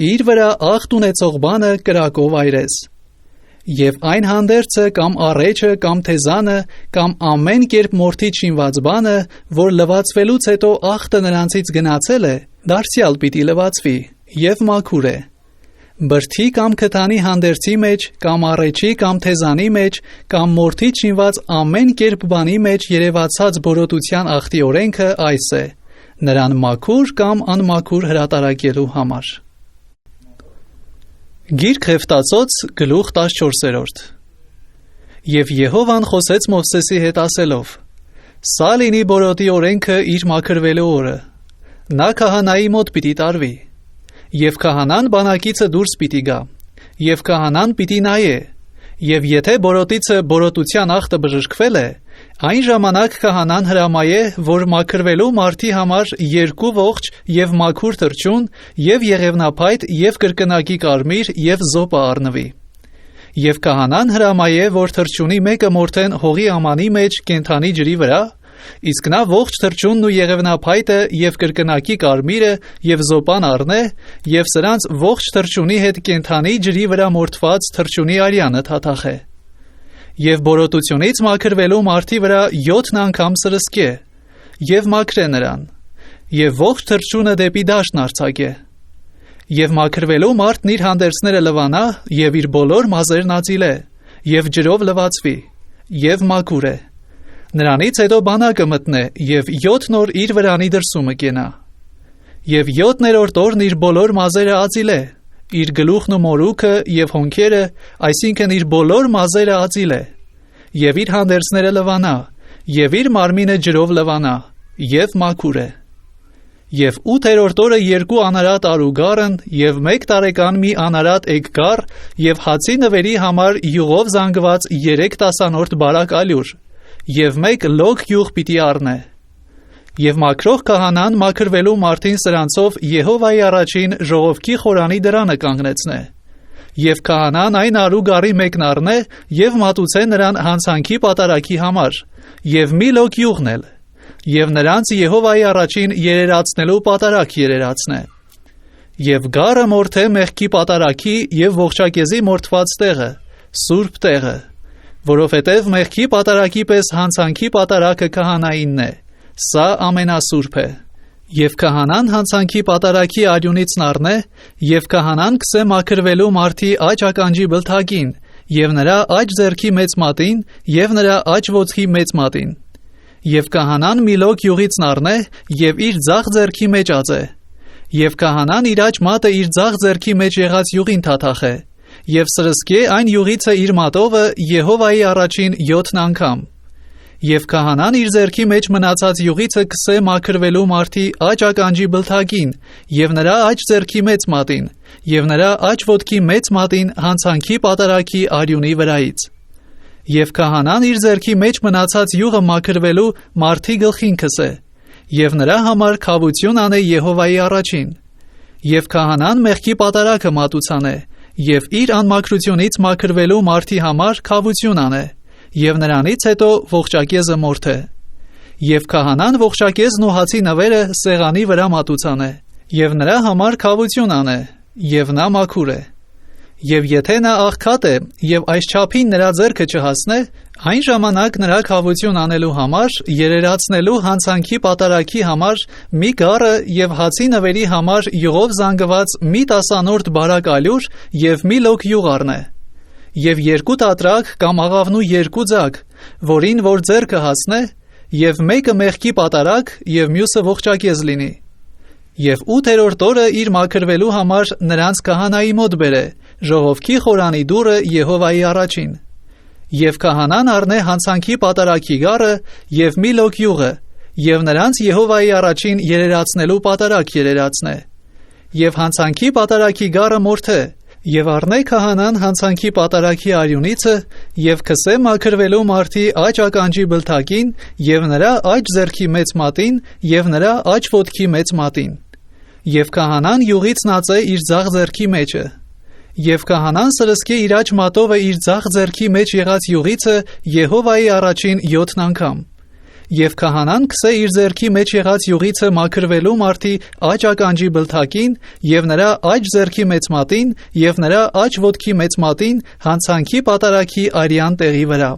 իր վրա ախտ ունեցող բանը կրակով այրես։ Եվ այն հանդերձը, կամ առեչը, կամ թեզանը, կամ ամեն կերպ մորթից շինված բանը, որ լվացվելուց հետո ախտը նրանցից գնացել է, դարձյալ պիտի լվացվի, եւ մաքուր է։ Բրդի կամ քթանի հանդերձի մեջ, կամ առեչի կամ թեզանի մեջ, կամ մորթի չինված ամեն կերպ բանի մեջ երևացած բորոտության ախտի օրենքը այս է. նրան մաքուր կամ անմաքուր հրատարակելու համար։ Գիրք Ղեֆտացոց գլուխ 14։ Եվ Եհովան խոսեց Մովսեսի հետ ասելով. Սա լինի բորոտի օրենքը իր մաքրվելու օրը։ Նա քահանայի մոտ պիտի տարվի։ Եվ քահանան բանակիցը դուրս պիտի գա, եւ քահանան պիտի նայե, եւ եթե բորոտիցը բորոտության ախտը բժշկվել է, այն ժամանակ քահանան հրամայե, որ մաքրվելու մարդի համար 2 ողջ եւ մաքուր թռչուն, եւ եղևնափայտ, եւ կրկնակի կարմիր, եւ զոպը առնվի։ Եվ քահանան հրամայե, որ թռչունի մեկը մորթեն հողի ամանի մեջ կենթանի ջրի վրա, իսկ նա ողջ թռչունն ու եղևնափայտը եւ կրկնակի կարմիրը եւ զոպան առնե եւ սրանց ողջ թռչունի հետ կենթանի ջրի վրա մորթված թռչունի արյանը թաթախե։ Եվ բորոտությունից մաքրվելու մարդի վրա 7 անգամ սրսկե եւ մաքրե նրան եւ ողջ թռչունը դեպի դաշտն արձակե։ Եվ մաքրվելու մարդն իր հանդերձները լվանա եւ իր բոլոր մազերն ածիլե եւ ջրով լվացվի եւ մաքուր է։ Նրանից հետո բանակը մտնե եւ 7 օր իր վրանի դրսումը կենա։ Եվ 7-րդ օրն իր բոլոր մազերը ածիլե, իր գլուխն ու մորուքը եւ հոնքերը, այսինքն իր բոլոր մազերը ածիլե, եւ իր հանդերձները լվանա, եւ իր մարմինը ջրով լվանա, եւ մաքուր է։ Եվ 8-րդ օրը 2 անարատ արուգարն եւ 1 տարեկան մի անարատ էգգար եւ հացի նվերի համար յուղով զանգված 3 տասանորդ բարակ ալյուր եւ 1 լոկ յուղ պիտի առնե։ Եվ մաքրող քահանան մաքրվելու մարդին սրանցով Եհովայի առաջին ժողովքի խորանի դրանը կանգնեցնե։ Եվ քահանան այն արուգարի մեկն առնե եւ մատուցե նրան հանցանքի պատարագի համար, եւ մի լոկ յուղն էլ, եւ նրանց Եհովայի առաջին երերացնելու պատարագ երերացնե։ Եվ գարը մորթե մեղքի պատարագի եւ ողջակեզի մորթված տեղը, սուրբ տեղը, որովհետև մեղքի պատարագի պես հանցանքի պատարագը քահանայինն է, սա ամենասուրբ է։ Եվ քահանան հանցանքի պատարագի արյունից առնե, եւ քահանան կսե մաքրվելու մարդի աջ ականջի բլթակին, եւ նրա աջ ձեռքի մեծ մատին, եւ նրա աջ ոտքի մեծ մատին։ Եվ քահանան մի լոկ յուղից առնե, եւ իր ձախ ձեռքի մեջ ածե։ Եվ քահանան իր աջ մատը իր ձախ ձեռքի մեջ եղած յուղին թաթախե, եւ սրսկե այն յուղիցը իր մատովը Եհովայի առաջին 7 անգամ։ Եվ քահանան իր ձեռքի մեջ մնացած յուղիցը կսե մաքրվելու մարդի աջ ականջի բլթակին, եւ նրա աջ ձեռքի մեծ մատին, եւ նրա աջ ոտքի մեծ մատին հանցանքի պատարագի արյունի վրայից։ Եվ քահանան իր ձեռքի մեջ մնացած յուղը մաքրվելու մարդի գլխին կսե, եւ նրա համար քավություն անե Եհովայի առաջին։ Եվ քահանան մեղքի պատարագը մատուցանե, եւ իր անմաքրությունից մաքրվելու մարդի համար քավություն անե, եւ նրանից հետո ողջակեզը մորթե։ Եվ քահանան ողջակեզն ու հացի նվերը սեղանի վրա մատուցանե, եւ նրա համար քավություն անե, եւ նա մաքուր է։ Եվ եթե նա աղքատ է եւ այս չափին նրա ձեռքը չհասնե, այն ժամանակ նրա քավություն անելու համար երերացնելու հանցանքի պատարագի համար մի գառը եւ հացի նվերի համար յուղով զանգված մի տասանորդ բարակ ալյուր եւ մի լոկ յուղ առնե։ Եվ 2 տատրակ կամ աղավնու 2 ձակ, որին որ ձեռքը հասնե, եւ մեկը մեղքի պատարագ եւ մյուսը ողջակեզ լինի։ Եվ 8-րդ օրը իր մաքրվելու համար նրանց քահանայի մոտ բերե, ժողովքի խորանի դուռը Եհովայի առաջին։ Եվ քահանան առնե հանցանքի պատարագի գառը եւ մի լոկ յուղը, եւ նրանց Եհովայի առաջին երերացնելու պատարագ երերացնե։ Եվ հանցանքի պատարագի գառը մորթե, եւ առնե քահանան հանցանքի պատարագի արյունիցը, եւ կսե մաքրվելու մարդի աջ ականջի բլթակին, եւ նրա աջ ձեռքի մեծ մատին, եւ նրա աջ ոտքի մեծ մատին։ Եվ քահանան յուղից նածե իր ձախ ձեռքի մեջը։ Եվ քահանան սրսկե իր աջ մատովը իր ձախ ձեռքի մեջ եղած յուղիցը Եհովայի առաջին 7 անգամ։ Եվ քահանան կսե իր ձեռքի մեջ եղած յուղիցը մաքրվելու մարդի աջ ականջի բլթակին, եւ նրա աջ ձեռքի մեծ մատին, եւ նրա աջ ոտքի մեծ մատին հանցանքի պատարագի արյան տեղի վրա։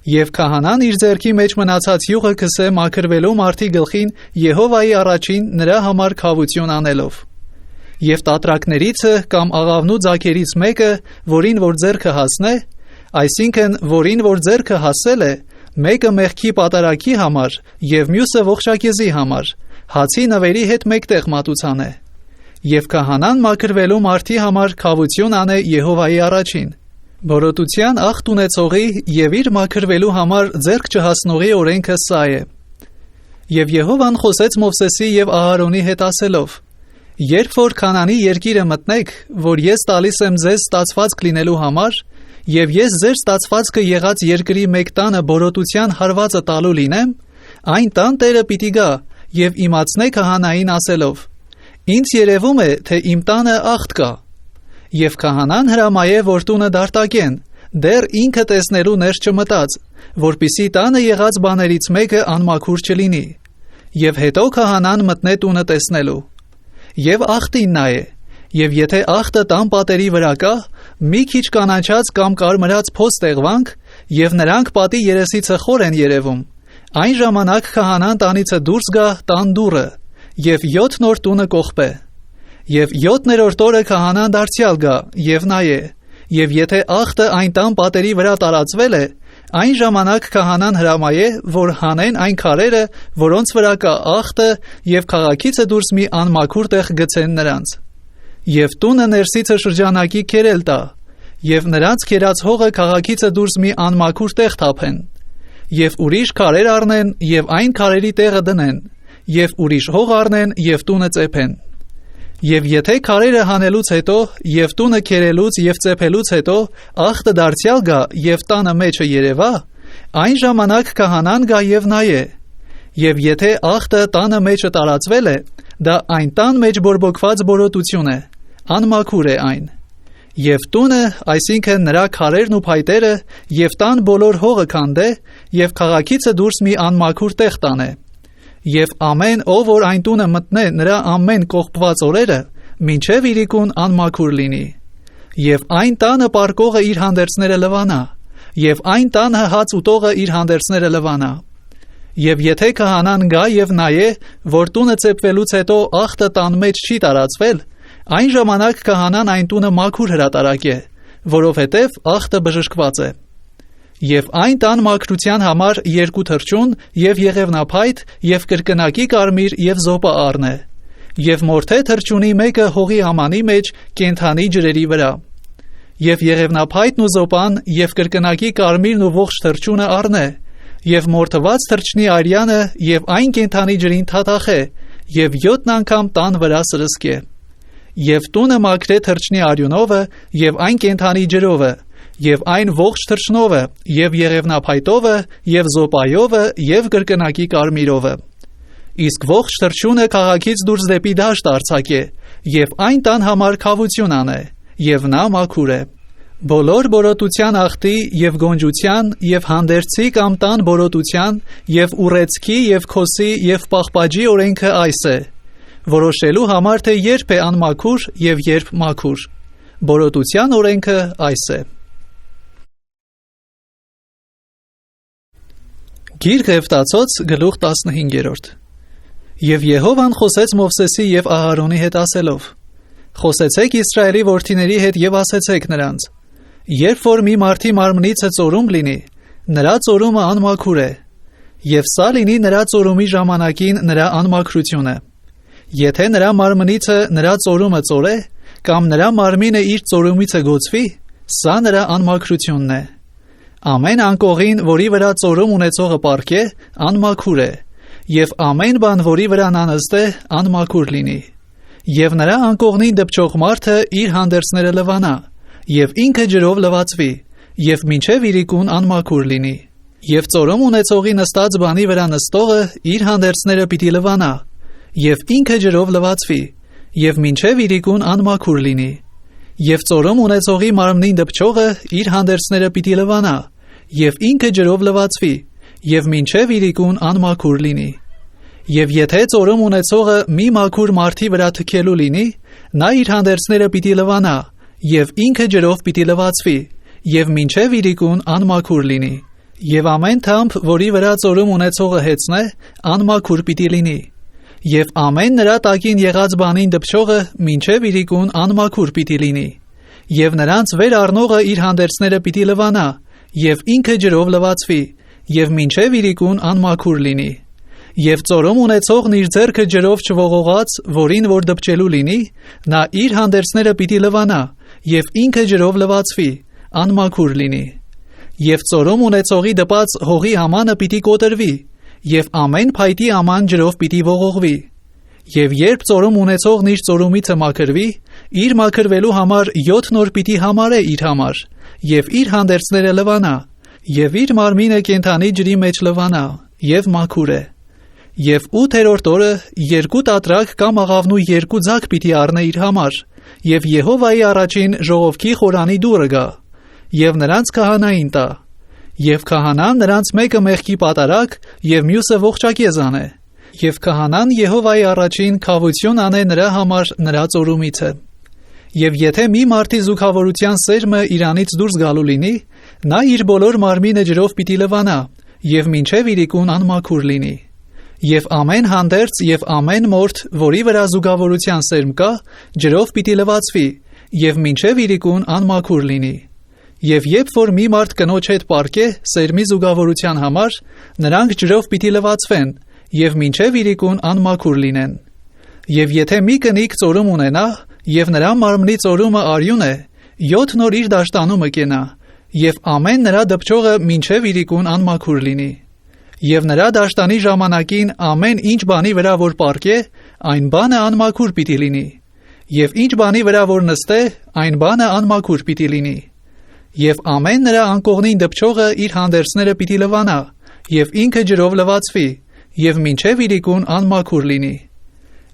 Եվ քահանան իր ձեռքի մեջ մնացած յուղը կսե մաքրվելու մարդի գլխին Եհովայի առաջին նրա համար քավություն անելով։ եւ տատրակներիցը կամ աղավնու ձագերից մեկը, որին որ ձեռքը հասնե, այսինքն որին որ ձեռքը հասել է, մեկը մեղքի պատարագի համար եւ մյուսը ողջակեզի համար, հացի նվերի հետ մեկտեղ մատուցանե։ Եվ քահանան մաքրվելու մարդի համար քավություն անե Եհովայի առաջին։ Բորոտության ախտ ունեցողի եւ իր մաքրվելու համար ձեռք չհասնողի օրենքը սա է։ Եվ Եհովան խոսեց Մովսեսի եւ Ահարոնի հետ ասելով. Երբ որ Քանանի երկիրը մտնեք, որ ես տալիս եմ ձեզ ստացվածք լինելու համար, եւ ես ձեր ստացվածքը եղած երկրի մեկ տանը բորոտության հարվածը տալու լինեմ, այն տան տերը պիտի գա եւ իմացնե քահանային ասելով. Ինձ երևում է, թե իմ տանը ախտ կա, եւ քահանան հրամայե, որ տունը դարտակեն, դեռ ինքը տեսնելու ներս չմտած, որպիսի տանը եղած բաներից մեկը անմաքուր չլինի, եւ հետո քահանան մտնե տունը տեսնելու, եւ ախտին նայե, եւ եթե ախտը տան պատերի վրա կա, մի քիչ կանաչած կամ կարմրած փոս տեղվանք, եւ նրանք պատի երեսիցը խոր են երևում, այն ժամանակ քահանան տանիցը դուրս գա տան դուռը, եւ 7 նոր տունը կողպե, եւ 7-րդ օրը քահանան դարձյալ գա եւ նայե, եւ եթե ախտը այն տան պատերի վրա տարածվել է, այն ժամանակ քահանան հրամայե, որ հանեն այն քարերը, որոնց վրա կա ախտը, եւ քաղաքիցը դուրս մի անմաքուր տեղ գցեն նրանց, եւ տունը ներսիցը շրջանակի քերել տա, եւ նրանց քերած հողը քաղաքիցը դուրս մի անմաքուր տեղ թափեն, եւ ուրիշ քարեր առնեն եւ այն քարերի տեղը դնեն, եւ ուրիշ հող առնեն եւ տունը ծեփեն։ Եվ եթե քարերը հանելուց հետո եւ տունը քերելուց եւ ծեփելուց հետո ախտը դարձյալ գա եւ տանը մեջը երևա, այն ժամանակ քահանան գա եւ նայե։ Եվ եթե ախտը տանը մեջը տարածվել է, դա այն տան մեջ բորբոքված բորոտություն է, անմաքուր է այն։ Եվ տունը, այսինքն նրա քարերն ու փայտերը եւ տան բոլոր հողը քանդե եւ քաղաքիցը դուրս մի անմաքուր տեղ տանե։ Եվ ամեն ով որ այն տունը մտնե նրա ամեն կողպված օրերը, մինչև իրիկուն անմաքուր լինի։ Եվ այն տանը պարկողը իր հանդերձները լվանա, եւ այն տանը հաց ուտողը իր հանդերձները լվանա։ Եվ եթե քահանան գա եւ նայե, որ տունը ծեփվելուց հետո ախտը տան մեջ չի տարածվել, այն ժամանակ քահանան այն տունը մաքուր հրատարակե, որովհետև ախտը բժշկված է։ Եվ այն տան մաքրության համար 2 թռչուն եւ եղևնափայտ եւ կրկնակի կարմիր եւ զոպա առնե, եւ մորթե թռչունի մեկը հողի ամանի մեջ կենթանի ջրերի վրա, եւ եղևնափայտն ու զոպան եւ կրկնակի կարմիրն ու ողջ թռչունը առնե, եւ մորթված թռչնի արյանը եւ այն կենթանի ջրին թաթախե, եւ 7 անգամ տան վրա սրսկե, եւ տունը մաքրե թռչնի արյունովը եւ այն կենթանի ջրովը, եւ այն ողջ թռչնովը, եւ եղևնափայտովը, եւ զոպայովը, եւ կրկնակի կարմիրովը։ Իսկ ողջ թռչունը քաղաքից դուրս դեպի դաշտ արձակե, եւ այն տան համար քավություն անե, եւ նա մաքուր է։ Բոլոր բորոտության ախտի եւ գոնջության եւ հանդերձի կամ տան բորոտության եւ ուռեցքի եւ քոսի եւ պաղպաջի օրենքը այս է, որոշելու համար թե երբ է անմաքուր եւ երբ մաքուր։ Բորոտության օրենքը այս է։ Գիրք Եվտացոց գլուխ 15։ Եվ Եհովան խոսեց Մովսեսի եւ Ահարոնի հետ ասելով. Խոսեցեք Իսրայելի որդիների հետ եւ ասեցեք նրանց. Երբ որ մի մարդի մարմնիցը ծորում լինի, նրա ծորումը անմաքուր է, եւ սա լինի նրա ծորումի ժամանակին նրա անմաքրությունը։ Եթե նրա մարմնիցը նրա ծորումը ծորե, կամ նրա մարմինը իր ծորումիցը գոցվի, սա նրա անմաքրությունն է։ Ամեն անկողին, որի վրա ծորում ունեցողը պարկե, անմաքուր է, եւ ամեն բան, որի վրա նա նստե, անմաքուր լինի։ Եվ նրա անկողնին դպչող մարդը իր հանդերձները լվանա, եւ ինքը ջրով լվացվի, եւ մինչև իրիկուն անմաքուր լինի։ Եվ ծորում ունեցողի նստած բանի վրա նստողը իր հանդերձները պիտի լվանա, եւ ինքը ջրով լվացվի, եւ մինչև իրիկուն անմաքուր լինի։ Եվ ծորում ունեցողի մարմնին դպչողը իր հանդերձները պիտի լվանա, եւ ինքը ջրով լվացվի, եւ մինչև իրիկուն անմաքուր լինի։ Եվ եթե ծորում ունեցողը մի մաքուր մարդի վրա թքելու լինի, նա իր հանդերձները պիտի լվանա, եւ ինքը ջրով պիտի լվացվի, եւ մինչև իրիկուն անմաքուր լինի։ Եվ ամեն թամփ, որի վրա ծորում ունեցողը հեծնե, անմաքուր պիտի լինի։ Եվ ամեն նրա տակին եղած բանին դպչողը մինչև իրիկուն անմաքուր պիտի լինի, եւ նրանց վեր առնողը իր հանդերձները պիտի լվանա, եւ ինքը ջրով լվացվի, եւ մինչև իրիկուն անմաքուր լինի։ Եվ ծորում ունեցողն իր ձեռքը ջրով չողողած, որին որ դպչելու լինի, նա իր հանդերձները պիտի լվանա, եւ ինքը ջրով լվացվի, անմաքուր լինի։ Եվ ծորում ունեցողի դպած հողի համանը պիտի կոտրվի, եւ ամեն փայտի աման ջրով պիտի ողողվի։ Եվ երբ ծորում ունեցողն իր ծորումիցը մաքրվի, իր մաքրվելու համար 7 օր պիտի համարե իր համար, եւ իր հանդերձները լվանա, եւ իր մարմինը կենդանի ջրի մեջ լվանա, եւ մաքուր է։ Եվ 8-րդ օրը 2 տատրակ կամ աղավնու 2 ձակ պիտի առնե իր համար, եւ Եհովայի առաջին ժողովքի խորանի դուռը գա, եւ նրանց քահանային տա, եւ քահանան նրանց մեկը մեղքի պատարակ, եւ մյուսը ողջակեզ անե, եւ քահանան Եհովայի առաջին քավություն անե նրա համար նրա ծորումիցը։ Եվ եթե մի մարդի զուգավորության սերմը իրանից դուրս գալու լինի, նա իր բոլոր մարմինը ջրով պիտի լվանա, եւ մինչև իրիկուն անմաքուր լինի։ Եվ ամեն հանդերձ եւ ամեն մորթ, որի վրա զուգավորության սերմ կա, ջրով պիտի լվացվի, եւ մինչև իրիկուն անմաքուր լինի։ Եվ երբ որ մի մարդ կնոջ հետ պարկե սերմի զուգավորության համար, նրանք ջրով պիտի լվացվեն, եւ մինչև իրիկուն անմաքուր լինեն։ Եվ եթե մի կնիկ ծորում ունենա, եւ նրա մարմնի ծորումը արյուն է, 7 օր իր դաշտանումը կենա, եւ ամեն նրա դպչողը մինչև իրիկուն անմաքուր լինի։ Եվ նրա դաշտանի ժամանակին ամեն ինչ բանի վրա որ պարկե, այն բանը անմաքուր պիտի լինի, եւ ինչ բանի վրա որ նստե, այն բանը անմաքուր պիտի լինի։ Եվ ամեն նրա անկողնին դպչողը իր հանդերձները պիտի լվանա, եւ ինքը ջրով լվացվի, եւ մինչև իրիկուն անմաքուր լինի։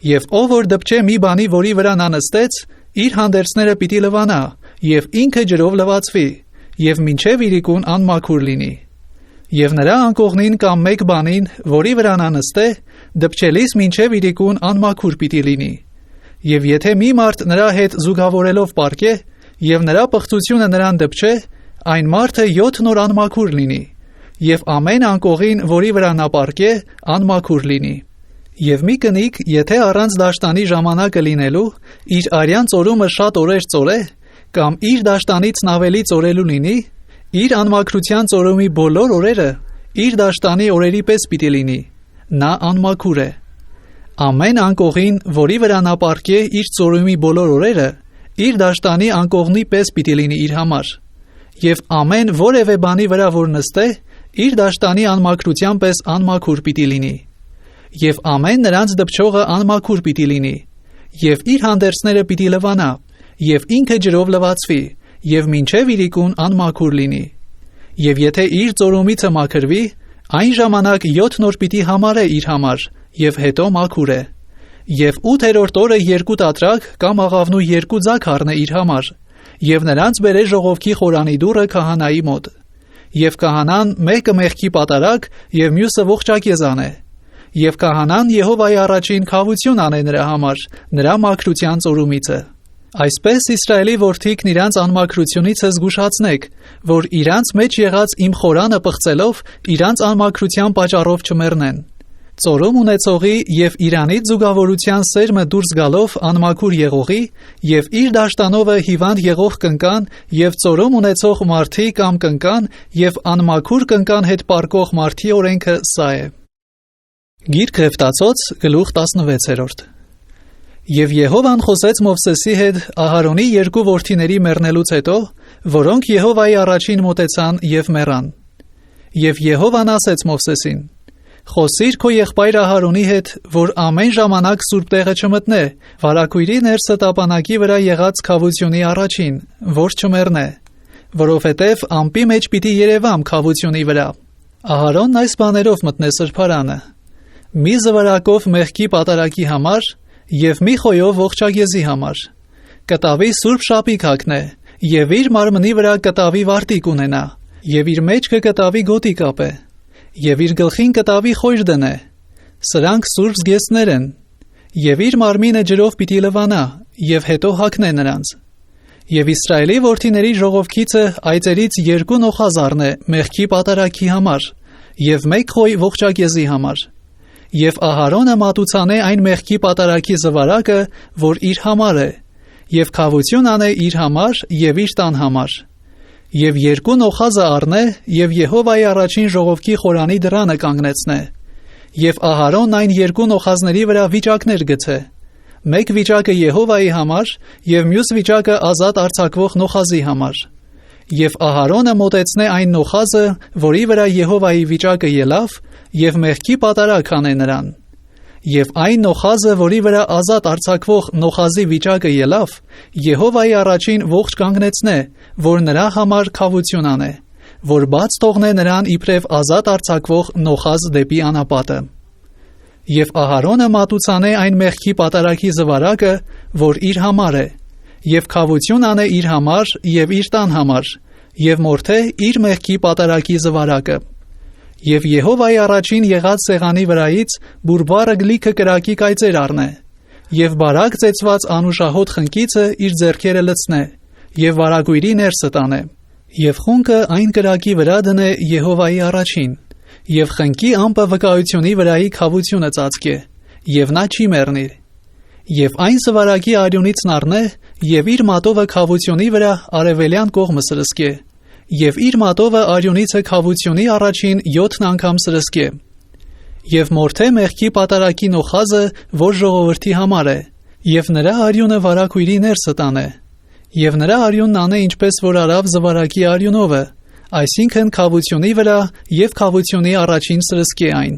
Եվ ով որ դպչե մի բանի, որի վրա նա նստեց, իր հանդերձները պիտի լվանա, եւ ինքը ջրով լվացվի, եւ մինչև իրիկուն անմաքուր լինի։ Եվ նրա անկողնին կամ մեկ բանին, որի վրա նա նստե, դպչելիս մինչև իրիկուն անմաքուր պիտի լինի։ Եվ եթե մի մարդ նրա հետ զուգավորելով պարկե, եւ նրա պղծությունը նրան դպչե, այն մարդը 7 օր անմաքուր լինի, եւ ամեն անկողին, որի վրա նա պարկե, անմաքուր լինի։ Եվ մի կնիկ, եթե առանց դաշտանի ժամանակը լինելու, իր արյան ծորումը շատ օրեր ծորե, կամ իր դաշտանից ավելի ծորելու լինի, իր անմաքրության ծորումի բոլոր օրերը իր դաշտանի օրերի պես պիտի լինի, նա անմաքուր է։ Ամեն անկողին, որի վրա նա պարկե իր ծորումի բոլոր օրերը, իր դաշտանի անկողնի պես պիտի լինի իր համար, եւ ամեն որևէ բանի վրա որ նստե, իր դաշտանի անմաքրության պես անմաքուր պիտի լինի, եւ ամեն նրանց դպչողը անմաքուր պիտի լինի, եւ իր հանդերձները պիտի լվանա, եւ ինքը ջրով լվացվի, եւ մինչև իրիկուն անմաքուր լինի։ Եվ եթե իր ծորումիցը մաքրվի, այն ժամանակ 7 օր պիտի համարե իր համար, եւ հետո մաքուր է։ Եվ 8-րդ օրը 2 տատրակ կամ աղավնու 2 ձակ առնե իր համար, եւ նրանց բերե ժողովքի խորանի դուռը քահանայի մոտ։ Եվ քահանան մեկը մեղքի պատարակ, եւ մյուսը ողջակեզ անե։ Եվ քահանան Եհովայի առաջին քավություն անե նրա համար, նրա մաքրության ծորումիցը։ Այսպես Իսրայելի որդիքն իրանց անմաքրությունից զգուշացնեք, որ իրանց մեջ եղած իմ խորանը պղծելով իրանց անմաքրության պատճառով չմեռնեն։ Ծորում ունեցողի եւ իրանից զուգավորության սերմը դուրս գալով անմաքուր եղողի եւ իր դաշտանովը հիվանդ եղող կնկան եւ ծորում ունեցող մարդի կամ կնկան եւ անմաքուր կնկան հետ պարկող մարդի օրենքը սա է։ Գիրք Հեվտացոց գլուխ 16։ Եվ Եհովան խոսեց Մովսեսի հետ Ահարոնի 2 որդիների մեռնելուց հետո, որոնք Եհովայի առաջին մոտեցան եւ մեռան։ Եվ Եհովան ասեց Մովսեսին. Խոսիր քո եղբայր Ահարոնի հետ, որ ամեն ժամանակ սուրբ տեղը չմտնե, վարակույրի ներսը տապանակի վրա եղած քավությունի առաջին, որ չմեռնե, որովհետև ամպի մեջ պիտի երևամ քավությունի վրա։ Ահարոնն այս բաներով մտնե սրբարանը. մի զվարակով մեղքի պատարակի համար եւ մի խոյով ողջագեզի համար, կտավի սուրբ շապիկ հագնե, եւ իր մարմնի վրա կտավի վարտիք ունենա, եւ իր մեջքը կտավի գոտի կապե, եւ իր գլխին կտավի խոյր դնե, սրանք սուրբ զգեստներ են, եւ իր մարմինը ջրով պիտի լվանա, եւ հետո հագնե նրանց։ Եվ Իսրայելի որդիների ժողովքիցը այծերից 2 նոխազարն է մեղքի պատարակի համար, եւ 1 խոյ ողջագեզի համար, Եվ Ահարոնը մատուցանե այն մեղքի պատարագի զվարակը, որ իր համար է, եւ քավություն անե իր համար եւ իր տան համար։ Եվ երկու նոխազը առնե եւ Եհովայի առաջին ժողովքի խորանի դռանը կանգնեցնե։ Եվ Ահարոնն այն երկու նոխազների վրա վիճակներ գցե։ Մեկ վիճակը Եհովայի համար եւ մյուս վիճակը ազատ արձակվող նոխազի համար։ Եվ Ահարոնը մոտեցնե այն նոխազը, որի վրա Եհովայի վիճակը ելավ, եւ մեղքի պատարագ անե նրան։ Եվ այն նոխազը, որի վրա ազատ արձակվող նոխազի վիճակը ելավ, Եհովայի առաջին ողջ կանգնեցնե, որ նրա համար քավություն անե, որ բաց թողնե նրան իբրև ազատ արձակվող նոխազ դեպի անապատը։ Եվ Ահարոնը մատուցանե այն մեղքի պատարագի զվարակը, որ իր համար է, եւ քավություն անե իր համար եւ իր տան համար, եւ մորթե իր մեղքի պատարագի զվարակը։ Եվ Եհովայի առաջին եղած սեղանի վրայից բուրբարը գլիքը կրակի կայծեր առնե, եւ բարակ ծեծված անուշահոտ խնկիցը իր ձեռքերը լցնե, եւ վարագույրի ներսը տանե, եւ խունկը այն կրակի վրա դնե Եհովայի առաջին, եւ խնկի ամպը վկայությունի վրայի քավությունը ծածկե, եւ նա չի մեռնի։ Եվ այն զվարակի արյունից նառնե, եւ իր մատովը քավությունի վրա արևելյան կողմը սրսկե, եւ իր մատովը արյունիցը քավությունի առաջին 7 անգամ սրսկե։ Եվ մորթե մեղքի պատարագի նոխազը, որ ժողովրդի համար է, եւ նրա արյունը վարագույրի ներսը տանե, եւ նրա արյունն անե ինչպես որ արավ զվարակի արյունովը, այսինքն քավությունի վրա եւ քավությունի առաջին սրսկե այն։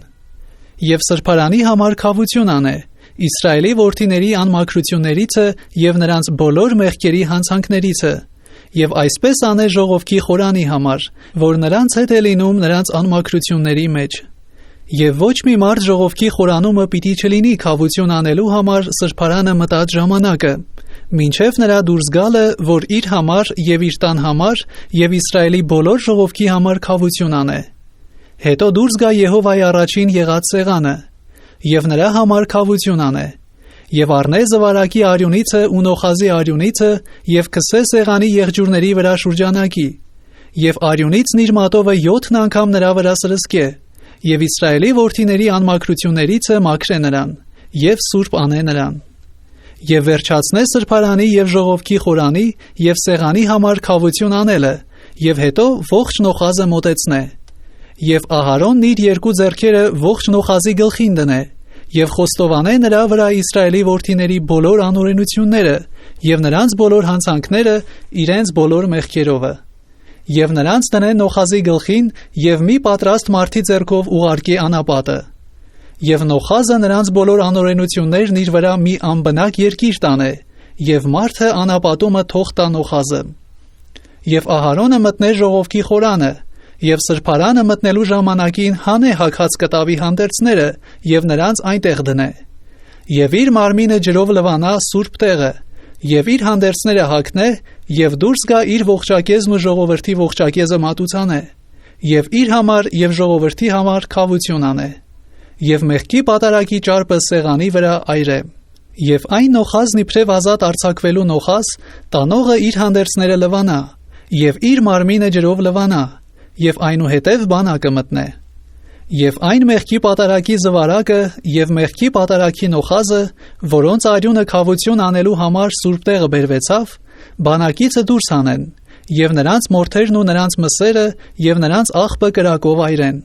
Եվ սրբարանի համար քավություն անե, Իսրայելի որդիների անմաքրություններիցը եւ նրանց բոլոր մեղքերի հանցանքներիցը, եւ այսպես անե ժողովքի խորանի համար, որ նրանց հետ է լինում նրանց անմաքրությունների մեջ։ Եվ ոչ մի մարդ ժողովքի խորանումը պիտի չլինի քավություն անելու համար սրբարանը մտած ժամանակը, մինչև նրա դուրս գալը, որ իր համար եւ իր տան համար եւ Իսրայելի բոլոր ժողովքի համար քավություն անե։ Հետո դուրս գա Եհովայի առաջին եղած սեղանը, եւ նրա համար քավություն անե, եւ առնե զվարակի արյունիցը ու նոխազի արյունիցը եւ կսե սեղանի եղջյուրների վրա շուրջանակի, եւ արյունիցն իր մատովը 7 անգամ նրա վրա սրսկե, եւ Իսրայելի որդիների անմաքրություններիցը մաքրե նրան, եւ սուրբ անե նրան։ Եվ վերջացնե սրբարանի եւ ժողովքի խորանի եւ սեղանի համար քավություն անելը, եւ հետո ողջ նոխազը մոտեցնե։ Եվ Ահարոնն իր երկու ձեռքերը ողջ նոխազի գլխին դնե, եւ խոստովանե նրա վրա Իսրայելի որդիների բոլոր անօրենությունները եւ նրանց բոլոր հանցանքները իրենց բոլոր մեղքերովը։ Եվ նրանց դնե նոխազի գլխին եւ մի պատրաստ մարդի ձեռքով ուղարկի անապատը։ Եվ նոխազը նրանց բոլոր անօրենություններն իր վրա մի անբնակ երկիր տանե, եւ մարդը անապատումը թող տա նոխազը։ Եվ Ահարոնը մտնե ժողովքի խորանը, եւ սրբարանը մտնելու ժամանակին հանե հագած կտավի հանդերձները եւ նրանց այնտեղ դնե։ Եվ իր մարմինը ջրով լվանա սուրբ տեղը, եւ իր հանդերձները հագնե եւ դուրս գա իր ողջակեզն ու ժողովրդի ողջակեզը մատուցանե, եւ իր համար եւ ժողովրդի համար քավություն անե, եւ մեղքի պատարագի ճարպը սեղանի վրա այրե։ Եվ այն նոխազն իբրև ազատ արձակվելու նոխազ, տանողը իր հանդերձները լվանա, եւ իր մարմինը ջրով լվանա, եւ այնուհետև բանակը մտնե։ Եվ այն մեղքի պատարագի զվարակը եւ մեղքի պատարագի նոխազը, որոնց արյունը քավություն անելու համար սուրբ տեղը բերվեցավ, բանակիցը դուրս հանեն, եւ նրանց մորթերն ու նրանց մսերը եւ նրանց աղբը կրակով այրեն։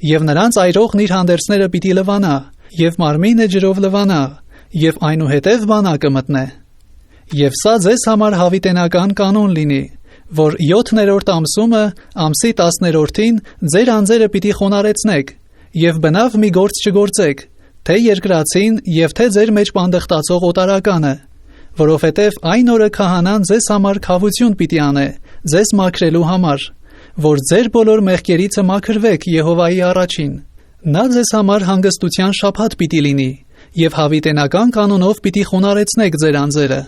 Եվ նրանց այրողն իր հանդերձները պիտի լվանա, եւ մարմինը ջրով լվանա, եւ այնուհետև բանակը մտնե։ Եվ սա ձեզ համար հավիտենական կանոն լինի, որ 7-րդ ամսումը, ամսի 10-րդին ձեր անձերը պիտի խոնարեցնեք, եւ բնավ մի գործ չգործեք, թե երկրածին եւ թե ձեր մեջ պանդխտացող օտարականը, որովհետեւ այն օրը քահանան ձեզ համար քավություն պիտի անե, ձեզ մաքրելու համար, որ ձեր բոլոր մեղքերիցը մաքրվեք Եհովայի առաջին։ Նա ձեզ համար հանգստության շաբաթ պիտի լինի, եւ հավիտենական կանոնով պիտի խոնարեցնեք ձեր անձերը։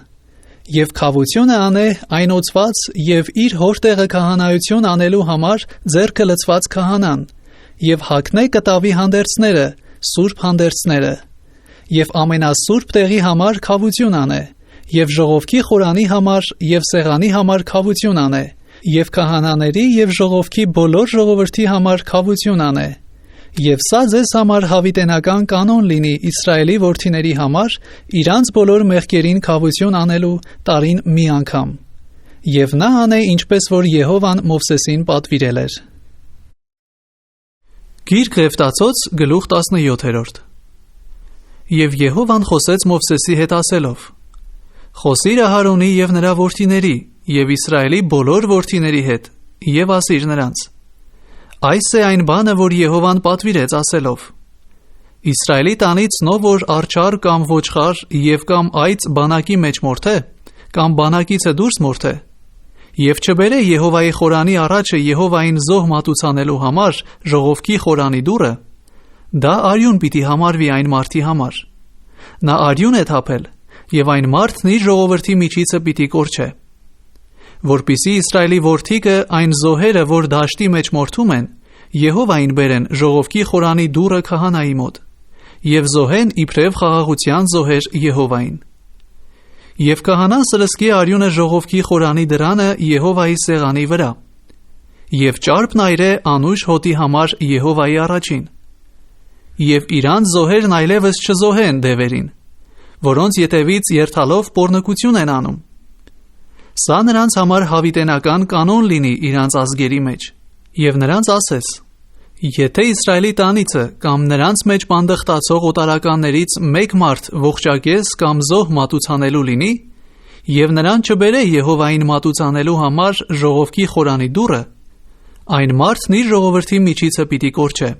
Եվ քավությունը անե այն օծված եւ իր հոր տեղը քահանայություն անելու համար ձեռքը լցված քահանան, եւ հագնե կտավի հանդերձները, սուրբ հանդերձները, եւ ամենասուրբ տեղի համար քավություն անե, եւ ժողովքի խորանի համար եւ սեղանի համար քավություն անե, եւ քահանաների եւ ժողովքի բոլոր ժողովրդի համար քավություն անե, Եվ սա ձեզ համար հավիտենական կանոն լինի Իսրայելի որդիների համար իրանց բոլոր մեղքերին քավություն անելու տարին մի անգամ։ Եվ նա անե ինչպես որ Եհովան Մովսեսին պատվիրել էր։ Գիրք Ղևտացոց գլուխ 17։ Եվ Եհովան խոսեց Մովսեսի հետ ասելով. Խոսիր Ահարոնի և նրա որդիների և Իսրայելի բոլոր որդիների հետ և ասիր նրանց. Այս է այն բանը, որ Եհովան պատվիրեց ասելով. Իսրայելի տանից նո որ արջար կամ ոչխար և կամ այծ բանակի մեջ մորթե, կամ բանակիցը դուրս մորթե, և չբերե Եհովայի խորանի առաջը Եհովային զոհ մատուցանելու համար ժողովքի խորանի դուռը, դա արյուն պիտի համարվի այն մարդի համար։ Նա արյուն է թափել, և այն մարդն իր ժողովրդի միջիցը պիտի կորչե։ Որպիսի Իսրայելի որդիքը այն զոհերը, որ դաշտի մեջ մորթում են, Եհովային բերեն ժողովքի խորանի դուռը քահանայի մոտ, և զոհեն իբրև խաղաղության զոհեր Եհովային։ Եվ քահանան սրսկի արյունը ժողովքի խորանի դրանը Եհովայի սեղանի վրա, և ճարպն այրե անուշ հոտի համար Եհովայի առաջին։ Եվ իրանց զոհերն այլևս չզոհեն դևերին, որոնց ետևից երթալով պոռնկություն են անում։ Սա նրանց համար հավիտենական կանոն լինի իրանց ազգերի մեջ, և նրանց ասես. Եթե Իսրայելի տանիցը կամ նրանց մեջ պանդխտացող օտարականներից մեկ մարդ ողջակես կամ զոհ մատուցանելու լինի, և նրան չբերե Եհովային մատուցանելու համար ժողովքի խորանի դուռը, այն մարդն իր ժողովրդի միջիցը պիտի կորչե։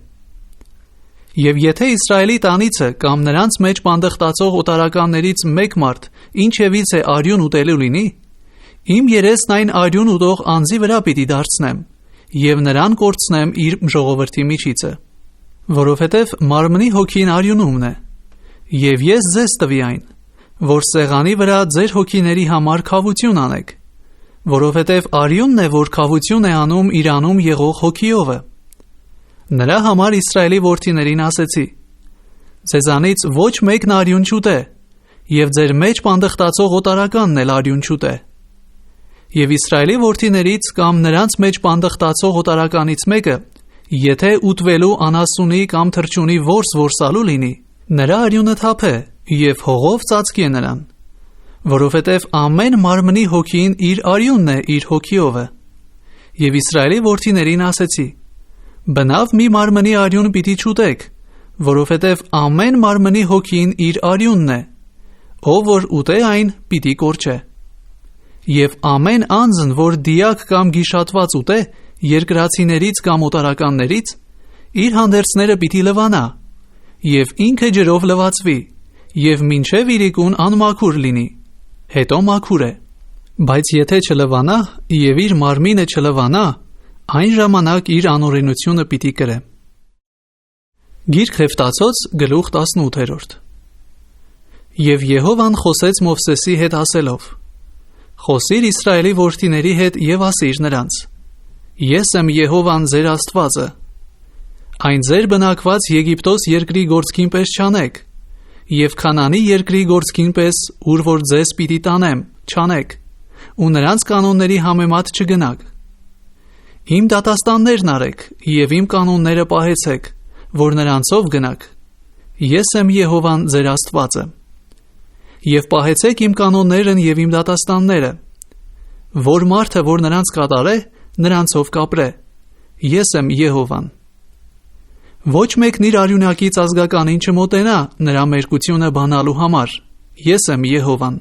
Եվ եթե Իսրայելի տանիցը կամ նրանց մեջ պանդխտացող օտարականներից մեկ մարդ ինչևից է արյուն ուտելու լինի, իմ երեսն այն արյուն ուտող անձի վրա պիտի դարձնեմ, և նրան կորցնեմ իր ժողովրդի միջիցը, որովհետև մարմնի հոգին արյունումն է, և ես ձեզ տվի այն, որ սեղանի վրա ձեր հոգիների համար քավություն անեք, որովհետև արյունն է, որ քավություն է անում իրանում եղող հոգիովը։ Նրա համար Իսրայելի որդիներին ասեցի. Ձեզանից ոչ մեկն արյուն չուտե, և ձեր մեջ պանդխտացող օտարականն էլ արյուն չուտե։ Եվ Իսրայելի որդիներից կամ նրանց մեջ պանդխտացող օտարականից մեկը, եթե ուտվելու անասունի կամ թռչունի որս որսալու լինի, նրա արյունը թափե և հողով ծածկի նրան, որովհետև ամեն մարմնի հոգին իր արյունն է իր հոգիովը։ Եվ Իսրայելի որդիներին ասեցի. Բնավ մի մարմնի արյուն պիտի չուտեք, որովհետև ամեն մարմնի հոգին իր արյունն է, ով որ ուտե այն պիտի կորչե։ Եվ ամեն անձն, որ դիակ կամ գիշատված ուտե, երկրացիներից կամ օտարականներից, իր հանդերձները պիտի լվանա, և ինքը ջրով լվացվի, և մինչև իրիկուն անմաքուր լինի, հետո մաքուր է։ Բայց եթե չլվանա, և իր մարմինը չլվանա, այն ժամանակ իր անօրենությունը պիտի կրե։ Գիրք Ղևտացոց գլուխ 18։ Եվ Եհովան խոսեց Մովսեսի հետ ասելով. Խոսիր Իսրայելի որդիների հետ և ասիր նրանց. Ես եմ Եհովան ձեր Աստվածը։ Այն ձեր բնակված Եգիպտոս երկրի գործքին պես չանեք, և Քանանի երկրի գործքին պես, ուր որ ձեզ պիտի տանեմ, չանեք, ու նրանց կանոնների համեմատ չգնաք։ Իմ դատաստաններն արեք և իմ կանոնները պահեցեք, որ նրանցով գնաք։ Ես եմ Եհովան ձեր Աստվածը։ Եվ պահեցեք իմ կանոններն և իմ դատաստանները, որ մարդը, որ նրանց կատարե, նրանցով կապրե։ Ես եմ Եհովան։ Ոչ մեկն իր արյունակից ազգականին չմոտենա նրա մերկությունը բանալու համար։ Ես եմ Եհովան։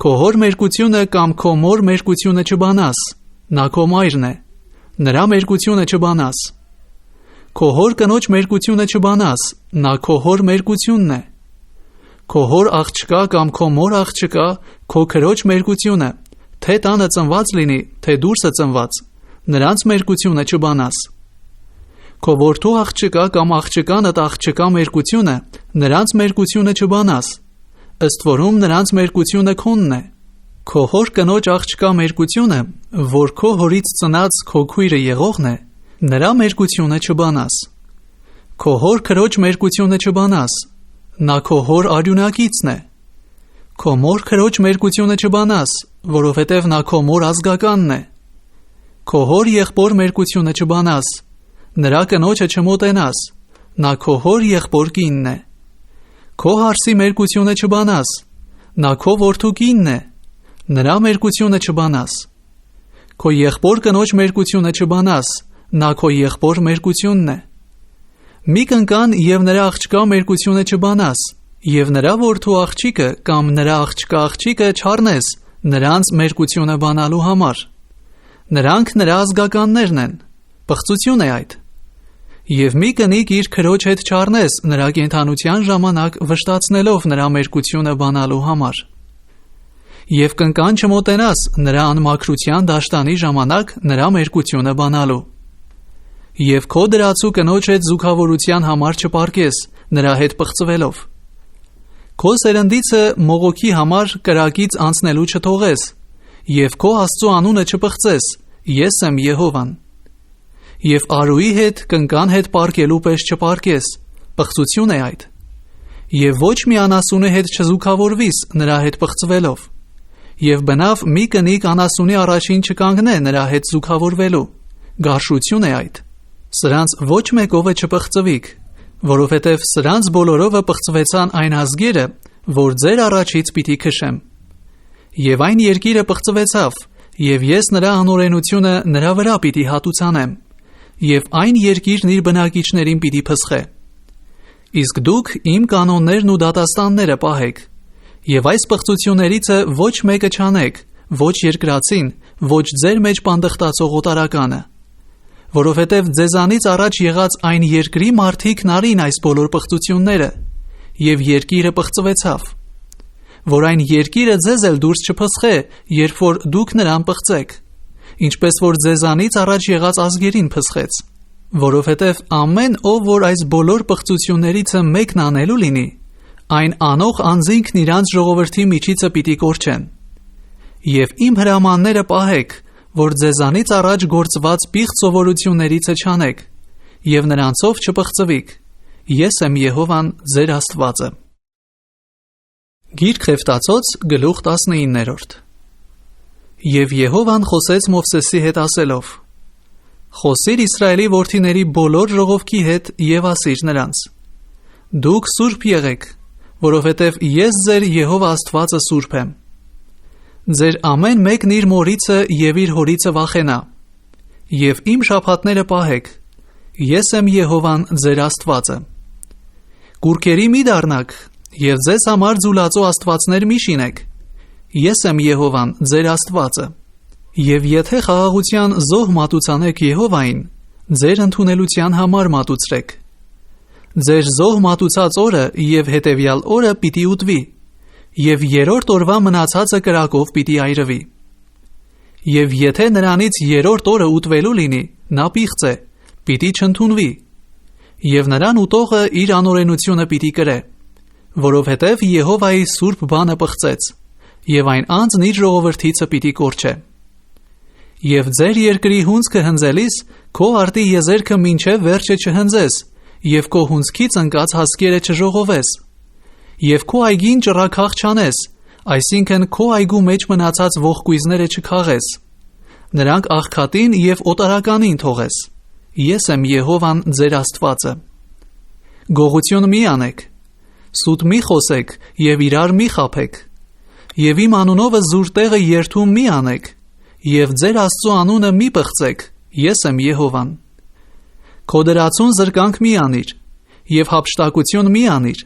Քո հոր մերկությունը կամ քո մոր մերկությունը չբանաս, նա քո մայրն է, նրա մերկությունը չբանաս։ Քո հոր կնոջ մերկությունը չբանաս, նա քո հոր մերկությունն է։ Քո հոր աղջկա կամ քո մոր աղջկա, քո քրոջ մերկությունը, թե տանը ծնված լինի, թե դուրսը ծնված, նրանց մերկությունը չբանաս։ Քո որդու աղջկա կամ աղջկանդ աղջկա մերկությունը, նրանց մերկությունը չբանաս, ըստ որում նրանց մերկությունը քոնն է։ Քո հոր կնոջ աղջկա մերկությունը, որ քո հորից ծնած քո քույրը եղողն է, նրա մերկությունը չբանաս։ Քո հոր քրոջ մերկությունը չբանաս, նա քո հոր արյունակիցն է։ Քո մոր քրոջ մերկությունը չբանաս, որովհետև նա քո մոր ազգականն է։ Քո հոր եղբոր մերկությունը չբանաս, նրա կնոջը չմոտենաս, նա քո հոր եղբոր կինն է։ Քո հարսի մերկությունը չբանաս, նա քո որդու կինն է, նրա մերկությունը չբանաս։ Քո եղբոր կնոջ մերկությունը չբանաս, նա քո եղբոր մերկությունն է։ Մի կնկան և նրա աղջկա մերկությունը չբանաս, և նրա որդու աղջիկը կամ նրա աղջկա աղջիկը չառնես նրանց մերկությունը բանալու համար։ Նրանք նրա ազգականներն են, պղծություն է այդ։ Եվ մի կնիկ իր քրոջ հետ չառնես նրա կենդանության ժամանակ վշտացնելով նրա մերկությունը բանալու համար։ Եվ կնկան չմոտենաս նրա անմաքրության դաշտանի ժամանակ նրա մերկությունը բանալու։ Եվ քո դրացու կնոջ հետ զուգավորության համար չպարկես նրա հետ պղծվելով։ Քո սերնդիցը մողոքի համար կրակից անցնելու չթողես, և քո Աստծու անունը չպղծես, ես եմ Եհովան։ Եվ արուի հետ կնկան հետ պարկելու պես չպարկես, պղծություն է այդ։ Եվ ոչ մի անասունի հետ չզուգավորվիս նրա հետ պղծվելով։ Եվ բնավ մի կնիկ անասունի առաջին չկանգնե նրա հետ զուգավորվելու, գարշություն է այդ։ Սրանց ոչ մեկովը չպղծվիք, որովհետև սրանց բոլորովը պղծվեցան այն ազգերը, որ ձեր առաջից պիտի քշեմ։ Եվ այն երկիրը պղծվեցավ, և ես նրա անօրենությունը նրա վրա պիտի հատուցանեմ, և այն երկիրն իր բնակիչներին պիտի փսխե։ Իսկ դուք իմ կանոններն ու դատաստանները պահեք, և այս պղծություններիցը ոչ մեկը չանեք, ոչ երկրածին, ոչ ձեր մեջ պանդխտացող օտարականը, որովհետև ձեզանից առաջ եղած այն երկրի մարդիկն արին այս բոլոր պղծությունները, և երկիրը պղծվեցավ, որ այն երկիրը ձեզ էլ դուրս չփսխե, երբ որ դուք նրան պղծեք, ինչպես որ ձեզանից առաջ եղած ազգերին փսխեց, որովհետև ամեն ով որ այս բոլոր պղծություններիցը մեկն անելու լինի, այն անող անձինքն իրանց ժողովրդի միջիցը պիտի կորչեն։ Եվ իմ հրամանները պահեք, որ ձեզանից առաջ գործված պիղծ սովորություններիցը չանեք, և նրանցով չպղծվիք, ես եմ Եհովան ձեր Աստվածը։ Գիրք Խեֆտացոց գլուխ 19։ Եվ Եհովան խոսեց Մովսեսի հետ ասելով. Խոսիր Իսրայելի որդիների բոլոր ժողովքի հետ և ասիր նրանց. Դուք սուրբ եղեք, որովհետև ես ձեր Եհովա Աստվածը սուրբ եմ։ Ձեր ամեն մեկն իր մորիցը և իր հորիցը վախենա, և իմ շաբաթները պահեք, ես եմ Եհովան ձեր Աստվածը։ Կուռքերի մի դառնաք, և ձեզ համար ձուլածո աստվածներ մի շինեք, ես եմ Եհովան ձեր Աստվածը։ Եվ եթե խաղաղության զոհ մատուցանեք Եհովային, ձեր ընդունելության համար մատուցրեք։ Ձեր զոհ մատուցած օրը և հետևյալ օրը պիտի ուտվի, և երրորդ օրվա մնացածը կրակով պիտի այրվի։ Եվ եթե նրանից երրորդ օրը ուտվելու լինի, նա պիղծ է, պիտի չընդունվի, և նրան ուտողը իր անօրենությունը պիտի կրե, որովհետև Եհովայի սուրբ բանը պղծեց, և այն անձն իր ժողովրդիցը պիտի կորչե։ Եվ ձեր երկրի հունձքը հնձելիս, քո արտի եզերքը մինչև վերջը չհնձես, և քո հունձքից ընկած հասկերը չժողովես, և քո այգին ճռաքաղ չանես, այսինքն քո այգու մեջ մնացած ողկույզները չքաղես, նրանք աղքատին և օտարականին թողես, ես եմ Եհովան ձեր Աստվածը։ Գողություն մի անեք, սուտ մի խոսեք և իրար մի խաբեք, և իմ անունովը զուր տեղը երթում մի անեք, և ձեր Աստծու անունը մի պղծեք, ես եմ Եհովան։ Քո դրացուն զրկանք մի անիր, և հափշտակություն մի անիր,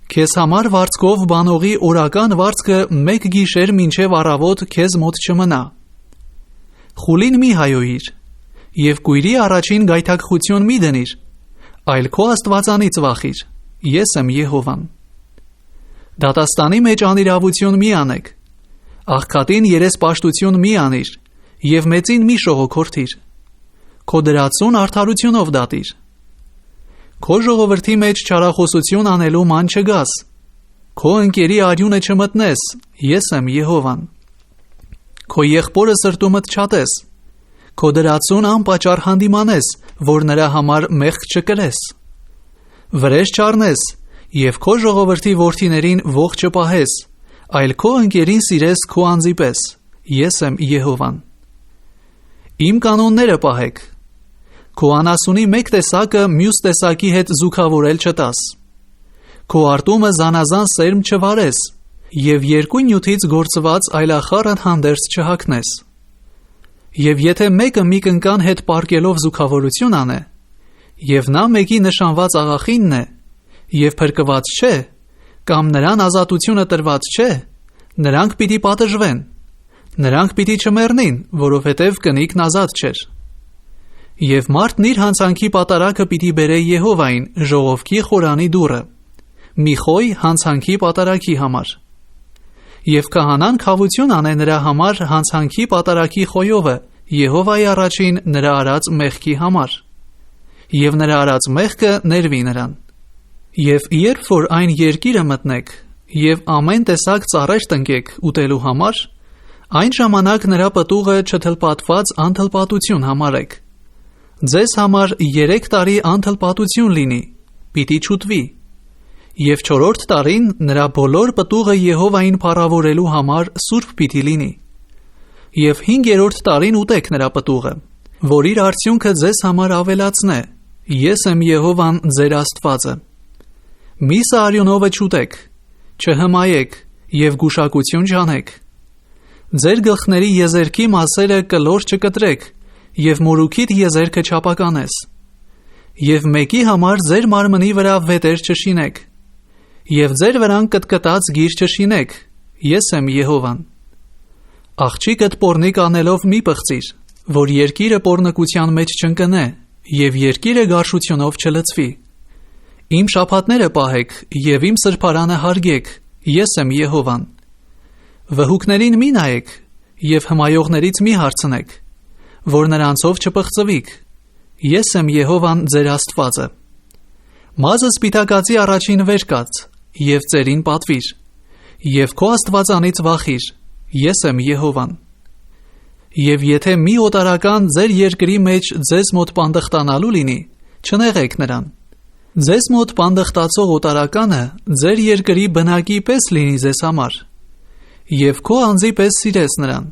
քեզ համար վարձքով բանողի օրական վարձքը մեկ գիշեր մինչև առավոտ քեզ մոտ չմնա։ Խուլին մի հայոյիր, և կույրի առաջին գայթակղություն մի դնիր, այլ քո Աստվածանից վախիր, ես եմ Եհովան։ Դատաստանի մեջ անիրավություն մի անեք, աղքատին երեսպաշտություն մի անիր, և մեծին մի շողոքորթիր, քո դրացուն արդարությունով դատիր։ Քո ժողովրդի մեջ չարախոսություն անելու ման չգաս, քո ընկերի արյունը չմտնես, ես եմ Եհովան։ Քո եղբորը սրտումդ չատես, քո դրացուն անպատճառ հանդիմանես, որ նրա համար մեղք չկրես։ Վրեժ չառնես, և քո ժողովրդի որդիներին ող չպահես, այլ քո ընկերին սիրես քո անձի պես, ես եմ Եհովան։ Իմ կանոնները պահեք, Քո անասունի մեկ տեսակը մյուս տեսակի հետ զուգավորել չտաս։ Քո արտումը զանազան սերմ չվարես, և երկու նյութից գործված այլախառն հանդերձ չհագնես։ Եվ եթե մեկը մի կնկան հետ պարկելով զուգավորություն անե, և նա մեկի նշանված աղախինն է, և փրկված չէ, կամ նրան ազատությունը տրված չէ, նրանք պիտի պատժվեն, նրանք պիտի չմեռնին, որովհետև կնիկն ազատ չէր։ Եվ մարդն իր հանցանքի պատարագը պիտի բերե Եհովային ժողովքի խորանի դուռը, մի խոյ հանցանքի պատարագի համար։ Եվ քահանան քավություն անե նրա համար հանցանքի պատարագի խոյովը Եհովայի առաջին նրա արած մեղքի համար, և նրա արած մեղքը ներվի նրան։ Եվ երբ որ այն երկիրը մտնեք, և ամեն տեսակ ծառեր տնկեք ուտելու համար, այն ժամանակ նրա պտուղը չթլպատված անթլպատություն համարեք։ Ձեզ համար 3 տարի անթլպատություն լինի, պիտի չուտվի, և 4-րդ տարին նրա բոլոր պտուղը Եհովային փառավորելու համար սուրբ պիտի լինի, և 5-րդ տարին ուտեք նրա պտուղը, որ իր արդյունքը ձեզ համար ավելացնե, ես եմ Եհովան ձեր Աստվածը։ Միսը արյունովը չուտեք, չհմայեք և գուշակություն չանեք։ Ձեր գլխների եզերքի մասերը կլոր չկտրեք և մորուքիդ եզերքը չապականես, և մեկի համար ձեր մարմնի վրա վետեր չշինեք, և ձեր վրան կտկտած գիր չշինեք, ես եմ Եհովան։ Աղջիկդ պոռնիկ անելով մի պղծիր, որ երկիրը պոռնկության մեջ չընկնե, և երկիրը գարշությունով չլցվի։ Իմ շաբաթները պահեք և իմ սրբարանը հարգեք, ես եմ Եհովան։ Վհուկներին մի նայեք և հմայողներից մի հարցնեք, որ նրանցով չպղծվիք, ես եմ Եհովան ձեր Աստվածը։ Մազը սպիտակածի առաջին վեր կաց և ծերին պատվիր, և քո Աստվածանից վախիր, ես եմ Եհովան։ Եվ եթե մի օտարական ձեր երկրի մեջ ձեզ մոտ պանդխտանալու լինի, չնեղեք նրան։ Ձեզ մոտ պանդխտացող օտարականը ձեր երկրի բնակի պես լինի ձեզ համար, և քո անձի պես սիրես նրան,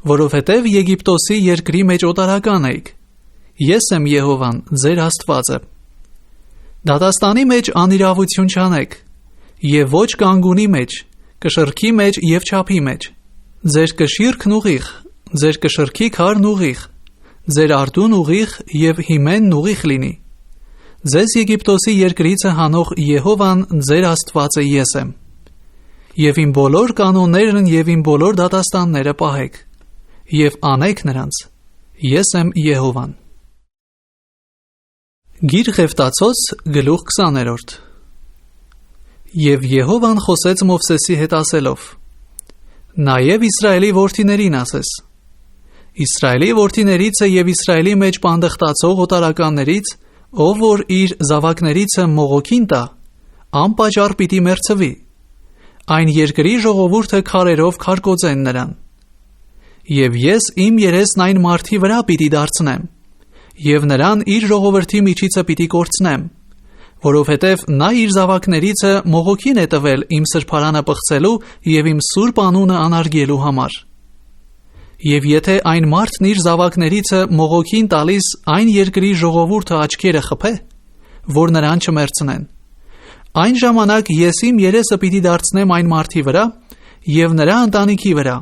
որովհետև Եգիպտոսի երկրի մեջ օտարական էիք, ես եմ Եհովան ձեր Աստվածը։ Դատաստանի մեջ անիրավություն չանեք, և ոչ կանգունի մեջ, կշռքի մեջ և չափի մեջ, ձեր կշիռքն ուղիղ, ձեր կշռքի քարն ուղիղ, ձեր արտուն ուղիղ և հիմենն ուղիղ լինի։ Ձեզ Եգիպտոսի երկրիցը հանող Եհովան ձեր Աստվածը ես եմ։ Եվ իմ բոլոր կանոններն և իմ բոլոր դատաստանները պահեք, և անեք նրանց, ես եմ Եհովան։ Գիր Ղևտացոց գլուխ 20։ Եվ Եհովան խոսեց Մովսեսի հետ ասելով. Նաև Իսրայելի որդիներին ասես. Իսրայելի որդիներիցը և Իսրայելի մեջ պանդխտացող օտարականներից, ով որ իր զավակներիցը մողոքին տա, անպատճառ պիտի մեռցվի, այն երկրի ժողովուրդը քարերով քարկոծեն նրան։ Եվ ես իմ երեսն այն մարդի վրա պիտի դարձնեմ, և նրան իր ժողովրդի միջիցը պիտի կորցնեմ, որովհետև նա իր զավակներիցը մողոքին է տվել իմ սրբարանը պղծելու և իմ սուրբ անունը անարգելու համար։ Եվ եթե այն մարդն իր զավակներիցը մողոքին տալիս այն երկրի ժողովուրդը աչքերը խփե, որ նրան չմեռցնեն, այն ժամանակ ես իմ երեսը պիտի դարձնեմ այն մարդի վրա և նրա ընտանիքի վրա,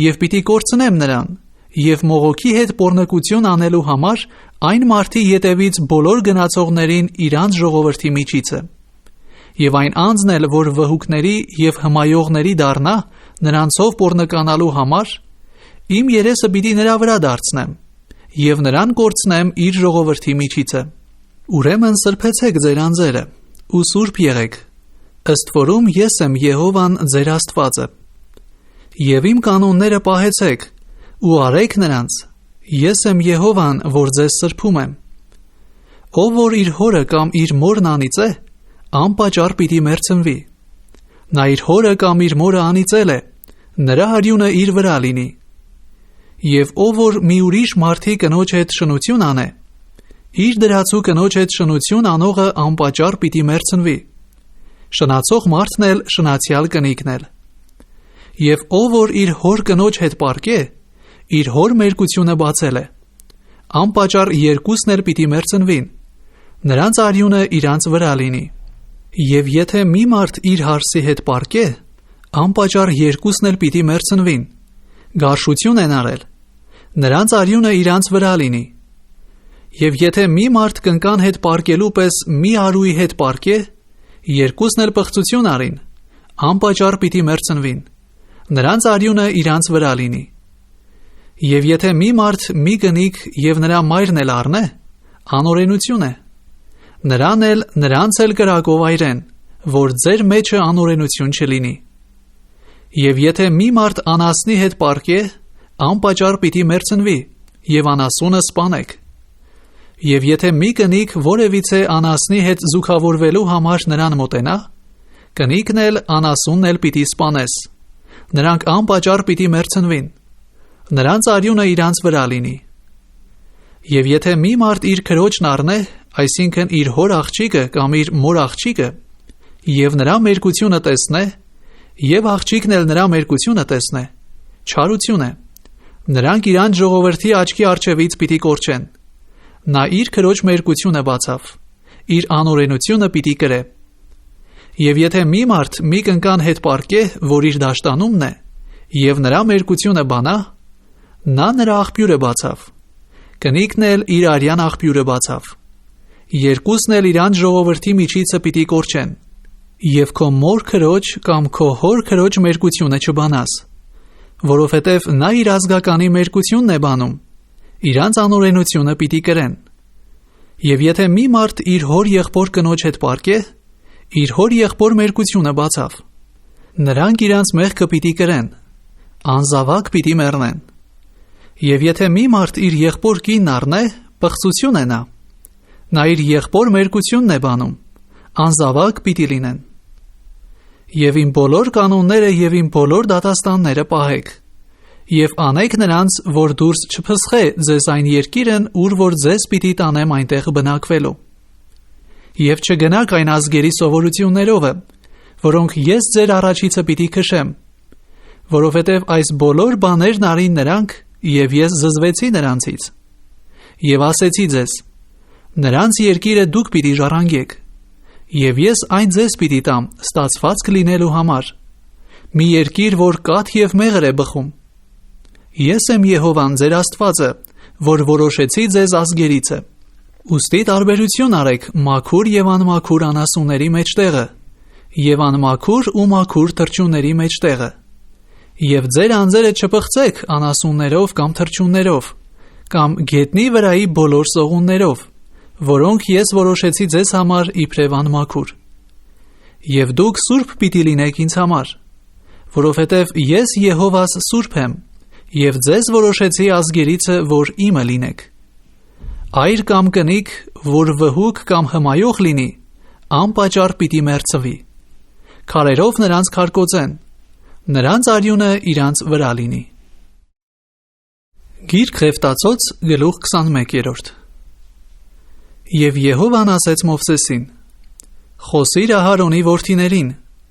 և պիտի կորցնեմ նրան, և մողոքի հետ պոռնկություն անելու համար այն մարդի ետևից բոլոր գնացողներին իրանց ժողովրդի միջիցը։ Եվ այն անձն էլ, որ վհուկների և հմայողների դառնա, նրանցով պոռնկանալու համար, իմ երեսը պիտի նրա վրա դարձնեմ, և նրան կորցնեմ իր ժողովրդի միջիցը։ Ուրեմն սրբեցեք ձեր անձերը, ու սուրբ եղեք, ըստ որում ես եմ Եհովան ձեր Աստվածը։ Եվ իմ կանոնները պահեցեք, ու արեք նրանց, ես եմ Եհովան, որ ձեզ սրբում եմ։ Ով որ իր հորը կամ իր մորն անիծե, անպատճառ պիտի մեռցնվի։ Նա իր հորը կամ իր մորը անիծել է, նրա արյունը իր վրա լինի։ Եվ ով որ մի ուրիշ մարդի կնոջ հետ շնություն անե, իր դրացու կնոջ հետ շնություն անողը անպատճառ պիտի մեռցնվի։ Շնացող մարդն էլ շնացյալ կնիկն էլ։ Եվ ով որ իր հոր կնոջ հետ պարկե, իր հոր մերկությունը բացել է, անպատճառ երկուսն էլ պիտի մերձնվին, նրանց արյունը իրանց վրա լինի։ Եվ եթե մի մարդ իր հարսի հետ պարկե, անպատճառ երկուսն էլ պիտի մերձնվին, գարշություն են արել, նրանց արյունը իրանց վրա լինի։ Եվ եթե մի մարդ կնկան հետ պարկելու պես մի արուի հետ պարկե, երկուսն էլ պղծություն արին, անպատճառ պիտի մերձնվին, նրանց արյունը իրանց վրա լինի։ Եվ եթե մի մարդ մի կնիկ և նրա մայրն էլ առնե, անօրենություն է, նրանց էլ կրակով այրեն, որ ձեր մեջը անօրենություն չլինի։ Եվ եթե մի մարդ անասնի հետ պարկե, անպատճառ պիտի մերձնվի և անասունը սպանեք։ Եվ եթե մի կնիկ որևիցե անասնի հետ զուգավորվելու համար նրան մոտենա, կնիկն էլ անասունն էլ պիտի սպանես, նրանք անպատճառ պիտի մերձնվին, նրանց արյունը իրանց վրա լինի։ Եվ եթե մի մարդ իր քրոջն առնե, այսինքն իր հոր աղջիկը կամ իր մոր աղջիկը, և նրա մերկությունը տեսնե, և աղջիկն էլ նրա մերկությունը տեսնե, չարություն է, նրանք իրանց ժողովրդի աչքի առջևից պիտի կորչեն, նա իր քրոջ մերկությունը բացավ, իր անօրենությունը պիտի կրե։ Եվ եթե մի մարդ մի կնկան հետ պարկե, որ իր դաշտանումն է, և նրա մերկությունը բանա, նա նրա աղբյուրը բացավ, կնիկն էլ իր արյան աղբյուրը բացավ, երկուսն էլ իրանց ժողովրդի միջիցը պիտի կորչեն, և քո մոր քրոջ կամ քո հոր քրոջ մերկությունը չբանաս, որովհետև նա իր ազգականի մերկությունն է բանում, իրանց անօրենությունը պիտի կրեն։ Եվ եթե մի մարդ իր հոր եղբոր կնոջ հետ պարկե, իր հոր եղբոր մերկությունը բացավ, նրանք իրանց մեղքը պիտի կրեն, անզավակ պիտի մեռնեն։ Եվ եթե մի մարդ իր եղբոր կինն առնե, պղծություն է նա իր եղբոր մերկությունն է բանում, անզավակ պիտի լինեն։ Եվ իմ բոլոր կանոնները և իմ բոլոր դատաստանները պահեք, և անեք նրանց, որ դուրս չփսխե ձեզ այն երկիրն, ուր որ ձեզ պիտի տանեմ այնտեղ բնակվելու։ Եվ չգնաք այն ազգերի սովորություններովը, որոնք ես ձեր առաջիցը պիտի քշեմ, որովհետև այս բոլոր բաներն արին նրանք, և ես զզվեցի նրանցից։ Եվ ասեցի ձեզ, նրանց երկիրը դուք պիտի ժառանգեք, և ես այն ձեզ պիտի տամ ստացվածք լինելու համար, մի երկիր, որ կաթ և մեղր է բխում։ Ես եմ Եհովան ձեր Աստվածը, որ որոշեցի ձեզ ազգերիցը։ Ուստի տարբերություն արեք մաքուր և անմաքուր անասունների մեջտեղը, և անմաքուր ու մաքուր թռչունների մեջտեղը։ Եվ ձեր անձերը չպղծեք անասուններով կամ թռչուններով, կամ գետնի վրայի բոլոր սողուններով, որոնք ես որոշեցի ձեզ համար իբրև անմաքուր։ Եվ դուք սուրբ պիտի լինեք ինձ համար, որովհետև ես Եհովաս սուրբ եմ, և ձեզ որոշեցի ազգերիցը, որ իմը լինեք։ Այր կամ կնիկ, որ վհուկ կամ հմայող լինի, անպատճառ պիտի մերձվի, քարերով նրանց քարկոծեն, նրանց արյունը իրանց վրա լինի։ Գիրք Ղևտացոց գլուխ 21։ Եվ Եհովան ասեց Մովսեսին. խոսիր Ահարոնի որդիներին,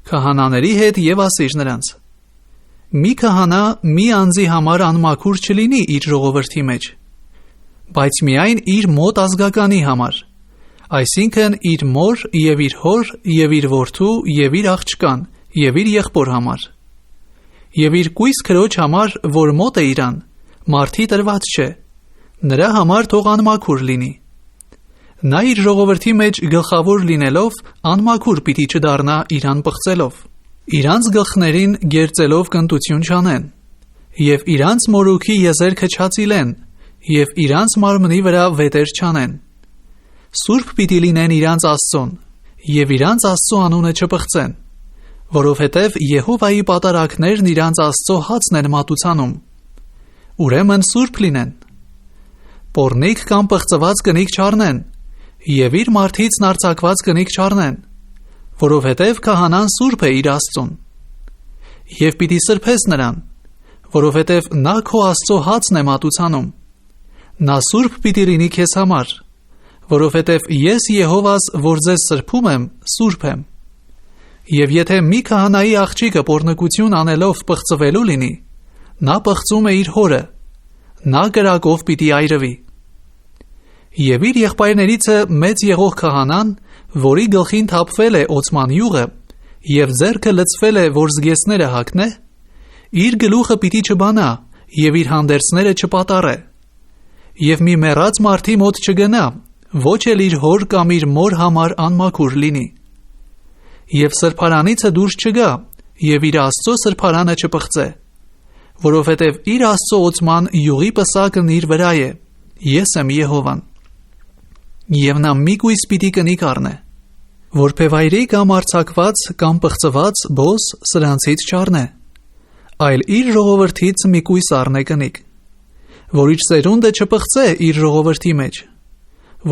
քահանաների հետ և ասիր նրանց. մի քահանա մի անձի համար անմաքուր չլինի իր ժողովրդի մեջ, բայց միայն իր մոտ ազգականի համար, այսինքն իր մոր և իր հոր և իր որդու և իր աղջկան և իր եղբոր համար, և իր կույս քրոջ համար, որ մոտ է իրան, մարդի տրված չէ, նրա համար թող անմաքուր լինի։ Նա իր ժողովրդի մեջ գլխավոր լինելով անմաքուր պիտի չդառնա իրան պղծելով, իրանց գլխներին գերծելով կնտություն չանեն, և իրանց մորուքի եզերքը չածիլեն, և իրանց մարմնի վրա վետեր չանեն։ Սուրբ պիտի լինեն իրանց Աստծուն, և իրանց Աստծո անունը չպղծեն, որովհետև Եհովայի պատարագներն իրանց Աստծո հացն են մատուցանում։ Ուրեմն սուրբ լինեն։ Պոռնիկ կամ պղծված կնիկ չառնեն, և իր մարդից նարձակված կնիկ չառնեն, որովհետև քահանան սուրբ է իր Աստծուն։ Եվ պիտի սրբես նրան, որովհետև նա քո Աստծո հացն է մատուցանում։ Նա սուրբ պիտի լինի քեզ համար, որովհետև ես Եհովաս, որ ձեզ սրբում եմ, սուրբ եմ։ Եվ եթե մի քահանայի աղջիկը պոռնկություն անելով պղծվելու լինի, նա պղծում է իր հորը, նա կրակով պիտի այրվի։ Եվ իր եղբայրներիցը մեծ եղող քահանան, որի գլխին թափվել է օծման յուղը, եւ ձեռքը լցվել է, որ զգեստները հագնե, իր գլուխը պիտի չբանա եւ իր հանդերձները չպատառե, եւ մի մեռած մարդի մոտ չգնա, ոչ էլ իր հոր կամ իր մոր համար անմաքուր լինի, եւ սրբարանիցը դուրս չգա եւ իր Աստծո սրբարանը չպղծե, որովհետեւ իր Աստծո օծման յուղի պսակն իր վրա է, ես եմ Եհովան։ Եվ նա մի կույս պիտի կնիկ առնե, որբևայրի կամ արձակված կամ պղծված բոս սրանցից չառնե, այլ իր ժողովրդից մի կույս առնե կնիկ, որ իր սերունդը չպղծե իր ժողովրդի մեջ,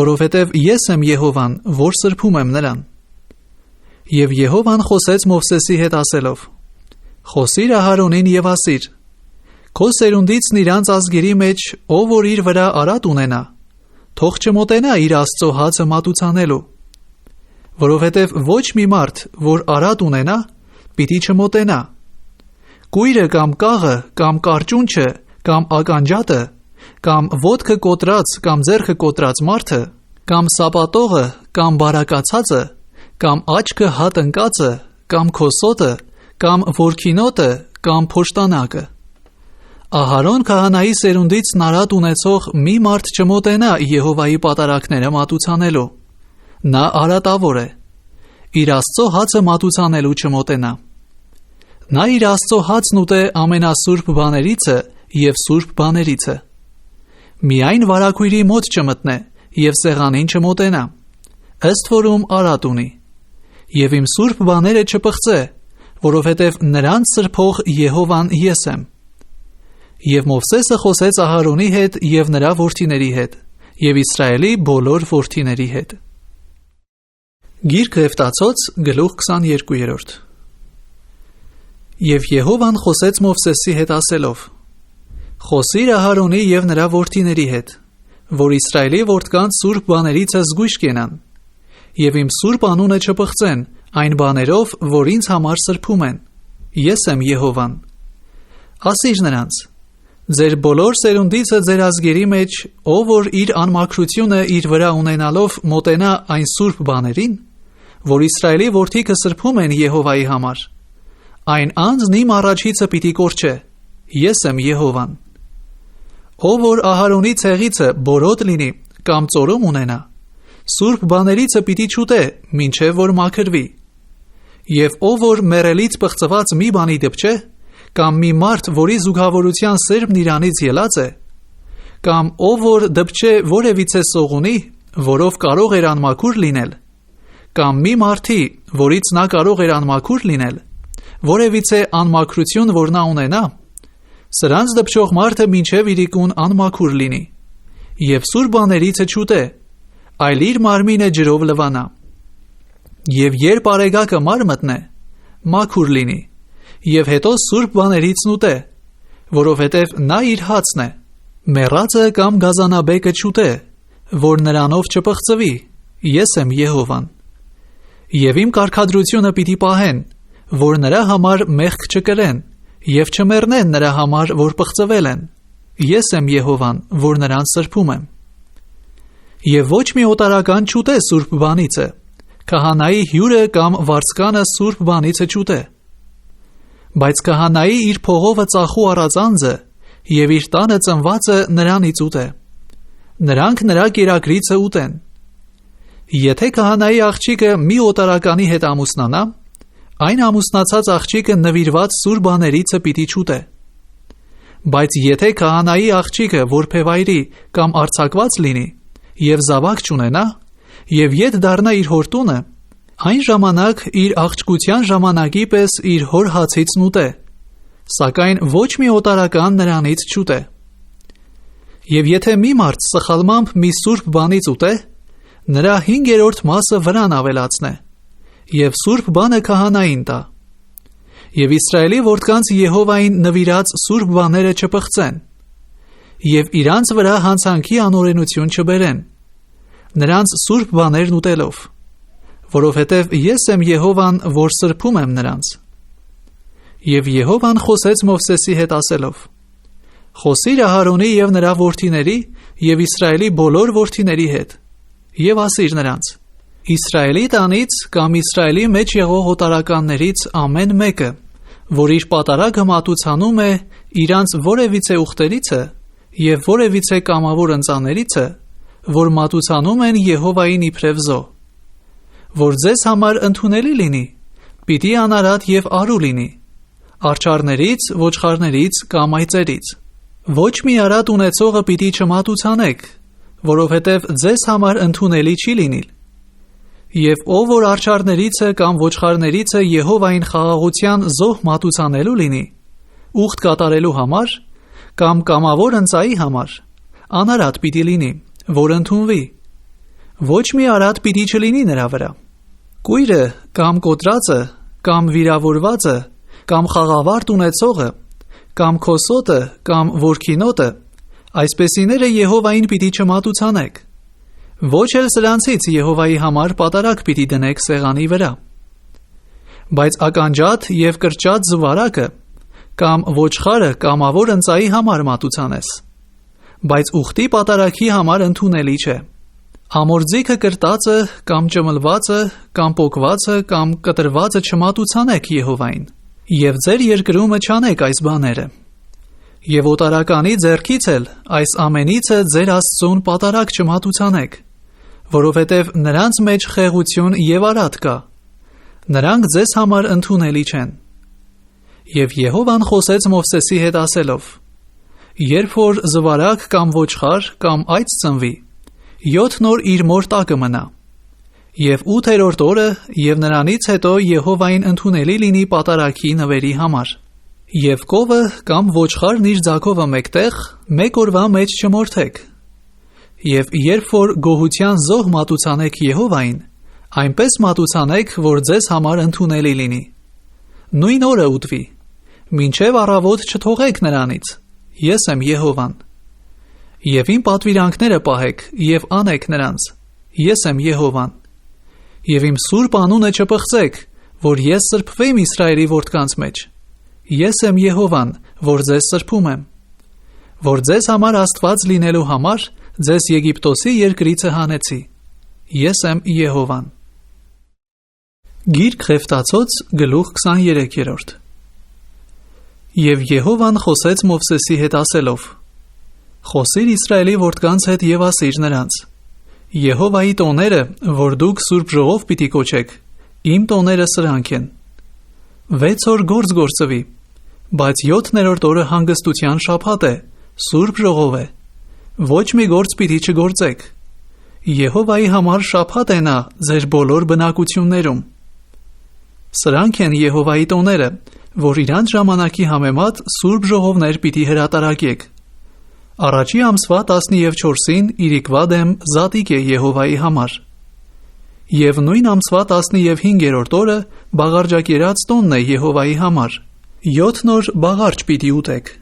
որովհետև ես եմ Եհովան, որ սրբում եմ նրան։ Եվ Եհովան խոսեց Մովսեսի հետ ասելով. «Խոսիր Ահարոնին եւ ասիր. Քո սերունդից իրանց ազգերի մեջ, ով որ իր վրա արատ ունենա, թող չմոտենա իր Աստծո հացը մատուցանելու, որովհետև ոչ մի մարդ, որ արատ ունենա, պիտի չմոտենա։ Կույրը կամ կաղը կամ կարճունչը կամ ականջատը կամ ոտքը կոտրած կամ ձեռքը կոտրած մարդը կամ սապատողը կամ բարակացածը կամ աչքը հատ ընկածը կամ քոսոտը կամ որքինոտը կամ փոշտանակը։ Ահարոն քահանայի սերունդից նարատ ունեցող մի մարդ չմոտենա Եհովայի պատարակները մատուցանելու, նա արատավոր է, իր Աստծո հացը մատուցանելու չմոտենա։ Նա իր Աստծո հացն ուտե ամենասուրբ բաներիցը եւ սուրբ բաներիցը։ Միայն վարագույրի մոտ չմտնե եւ սեղանին չմոտենա, ըստ որում արատ ունի, եւ իմ սուրբ բաները չպղծե, որովհետեւ նրանց սրբող Եհովան ես եմ։ Եվ Մովսեսը խոսեց Ահարոնի հետ եւ նրա որդիների հետ եւ Իսրայելի բոլոր որդիների հետ։ Գիրք Եվտացոց գլուխ 22։ Եվ Եհովան խոսեց Մովսեսի հետ ասելով. Խոսիր Ահարոնի եւ նրա որդիների հետ, որ Իսրայելի որդկանց սուրբ բաներիցը զգույշ կենան, եւ իմ սուրբ անունը չպղծեն այն բաներով, որ ինձ համար սրբում են, ես եմ Եհովան։ Ասիր նրանց. ձեր բոլոր սերունդիցը ձեր ազգերի մեջ, ով որ իր անմաքրությունը իր վրա ունենալով մոտենա այն սուրբ բաներին, որ Իսրայելի որդիքը սրբում են Եհովայի համար, այն անձն իմ առաջիցը պիտի կորչե, ես եմ Եհովան։ Ով որ Ահարոնի ցեղիցը բորոտ լինի կամ ծորում ունենա, սուրբ բաներիցը պիտի չուտե, մինչև որ մաքրվի։ Եվ ով որ մեռելից պղծված մի բանի դպչե, կամ մի մարդ, որի զուգավորության սերմն իրանից ելած է, կամ ով որ դպչե որևիցե սողունի, որով կարող էր անմաքուր լինել, կամ մի մարդի, որից նա կարող էր անմաքուր լինել, որևիցե անմաքրություն, որ նա ունենա, սրանց դպչող մարդը մինչև իրիկուն անմաքուր լինի, եւ սուրբ բաներիցը չուտե, այլ իր մարմինը ջրով լվանա։ Եվ երբ արեգակը մար մտնե, մաքուր լինի, եւ հետո սուրբ բաներից ուտե, որովհետև նա իր հացն է, մեռածը կամ գազանաբեկը չուտե, որ նրանով չպղծվի, ես եմ Եհովան։ Եվ իմ կարգադրությունը պիտի պահեն, որ նրա համար մեղք չկրեն, եւ չմեռնեն նրա համար, որ պղծվել են, ես եմ Եհովան, որ նրանց սրբում եմ։ Եվ ոչ մի օտարական չուտե սուրբ բանիցը, քահանայի հյուրը կամ վարձկանը սուրբ բանիցը չուտե։ Բայց քահանայի իր փողովը ծախու առածանձը եւ իր տանը ծնվածը նրանից ուտե։ Նրանք նրա կերակրիցը ուտեն։ Եթե քահանայի աղջիկը մի օտարականի հետ ամուսնանա, այն ամուսնացած աղջիկը նվիրված սուրբ բաներիցը պիտի չուտե։ Բայց եթե քահանայի աղջիկը որբևայրի կամ արձակված լինի եւ զավակ չունենա եւ ետ դառնա իր հոր տունը, այն ժամանակ իր աղջկության ժամանակի պես իր հոր հացից ուտե, սակայն ոչ մի օտարական նրանից չուտե։ Եվ եթե մի մարդ սխալմամբ մի սուրբ բանից ուտե, նրա 5-րդ մասը վրան ավելացնե, եւ սուրբ բանը քահանային տա։ Եվ Իսրայելի որդկանց Եհովային նվիրած սուրբ բաները չպղծեն, եւ իրանց վրա հանցանքի անօրենություն չբերեն, նրանց սուրբ բաներն ուտելով, որովհետև ես եմ Եհովան, որ սրբում եմ նրանց։ Եվ Եհովան խոսեց Մովսեսի հետ ասելով. Խոսիր Ահարոնի եւ նրա որդիների և Իսրայելի բոլոր որդիների հետ, և ասիր նրանց. Իսրայելի տանից կամ Իսրայելի մեջ եղող օտարականներից ամեն մեկը, որ իր պատարագը մատուցանում է իրանց որևիցե ուխտերիցը և որևիցե կամավոր ընծաներիցը, որ մատուցանում են Եհովային իբրև զոհ, որ ձեզ համար ընդունելի լինի, պիտի անարատ և արու լինի, արջառներից, ոչխարներից կամ այծերից։ Ոչ մի արատ ունեցողը պիտի չմատուցանեք, որովհետև ձեզ համար ընդունելի չի լինիլ։ Եվ ով որ արջառներից է կամ ոչխարներից է Եհովային խաղաղության զոհ մատուցանելու լինի, ուխտ կատարելու համար, կամ կամավոր ընծայի համար, անարատ պիտի լինի, որ ընդունվի։ Ոչ մի արատ պիտի չլինի նրա վրա։ Կույրը կամ կոտրածը, կամ վիրավորվածը, կամ խաղավարտ ունեցողը, կամ քոսոտը, կամ որքինոտը, այսպեսիները Եհովային պիտի չմատուցանեք։ Ոչ էլ սրանցից Եհովայի համար պատարագ պիտի դնեք սեղանի վրա։ Բայց ականջատ և կրճատ զուարակը, կամ ոչխարը կամավոր ընծայի համար մատուցանես, բայց ուխտի պատարագի համար ընդունելի չէ։ Ամորձիքը կրտածը, կամ ճմլվածը, կամ պոկվածը, կամ կտրվածը չմատուցանեք Եհովային, և ձեր երկրումը չանեք այս բաները։ Եվ օտարականի ձեռքից էլ այս ամենիցը ձեր Աստծուն պատարագ չմատուցանեք, որովհետև նրանց մեջ խեղություն և արատ կա, նրանք ձեզ համար ընդունելի չեն։ Եվ Եհովան խոսեց Մովսեսի հետ ասելով. Երբ որ զվարակ կամ ոչխար կամ այծ ծնվի, 7 օր իր մոր տակը մնա, և 8-րդ օրը և նրանից հետո Եհովային ընդունելի լինի պատարագի նվերի համար։ Եվ կովը կամ ոչխարն իր ձագովը մեկտեղ մեկ օրվա մեջ չմորթեք։ Եվ երբ որ գոհության զոհ մատուցանեք Եհովային, այնպես մատուցանեք, որ ձեզ համար ընդունելի լինի։ Նույն օրը ուտվի, մինչև առավոտ չթողեք նրանից, ես եմ Եհովան։ Եվ իմ պատվիրանքները պահեք և անեք նրանց, ես եմ Եհովան։ Եվ իմ սուրբ անունը չպղծեք, որ ես սրբվեմ Իսրայելի որդկանց մեջ, ես եմ Եհովան, որ ձեզ սրբում եմ, որ ձեզ համար Աստված լինելու համար ձեզ Եգիպտոսի երկրիցը հանեցի, ես եմ Եհովան։ Գիրք Խեֆտացոց գլուխ 23։ Եվ Եհովան խոսեց Մովսեսի հետ ասելով. Խոսիր Իսրայելի որդկանց հետ և ասիր նրանց. Եհովայի տոները, որ դուք սուրբ ժողով պիտի կոչեք, իմ տոները սրանք են։ 6 օր գործ գործվի, բայց 7-րդ օրը հանգստության շաբաթ է, սուրբ ժողով է, ոչ մի գործ պիտի չգործեք։ Եհովայի համար շաբաթ է նա ձեր բոլոր բնակություններում։ Սրանք են Եհովայի տոները, որ իրանց ժամանակի համեմատ սուրբ ժողովներ պիտի հրատարակեք։ Առաջի ամսվա 14-ին իրիկվա դեմ զատիկ է Եհովայի համար։ Եվ նույն ամսվա 15-րդ օրը բաղարջակերած տոնն է Եհովայի համար։ 7 օր բաղարջ պիտի ուտեք։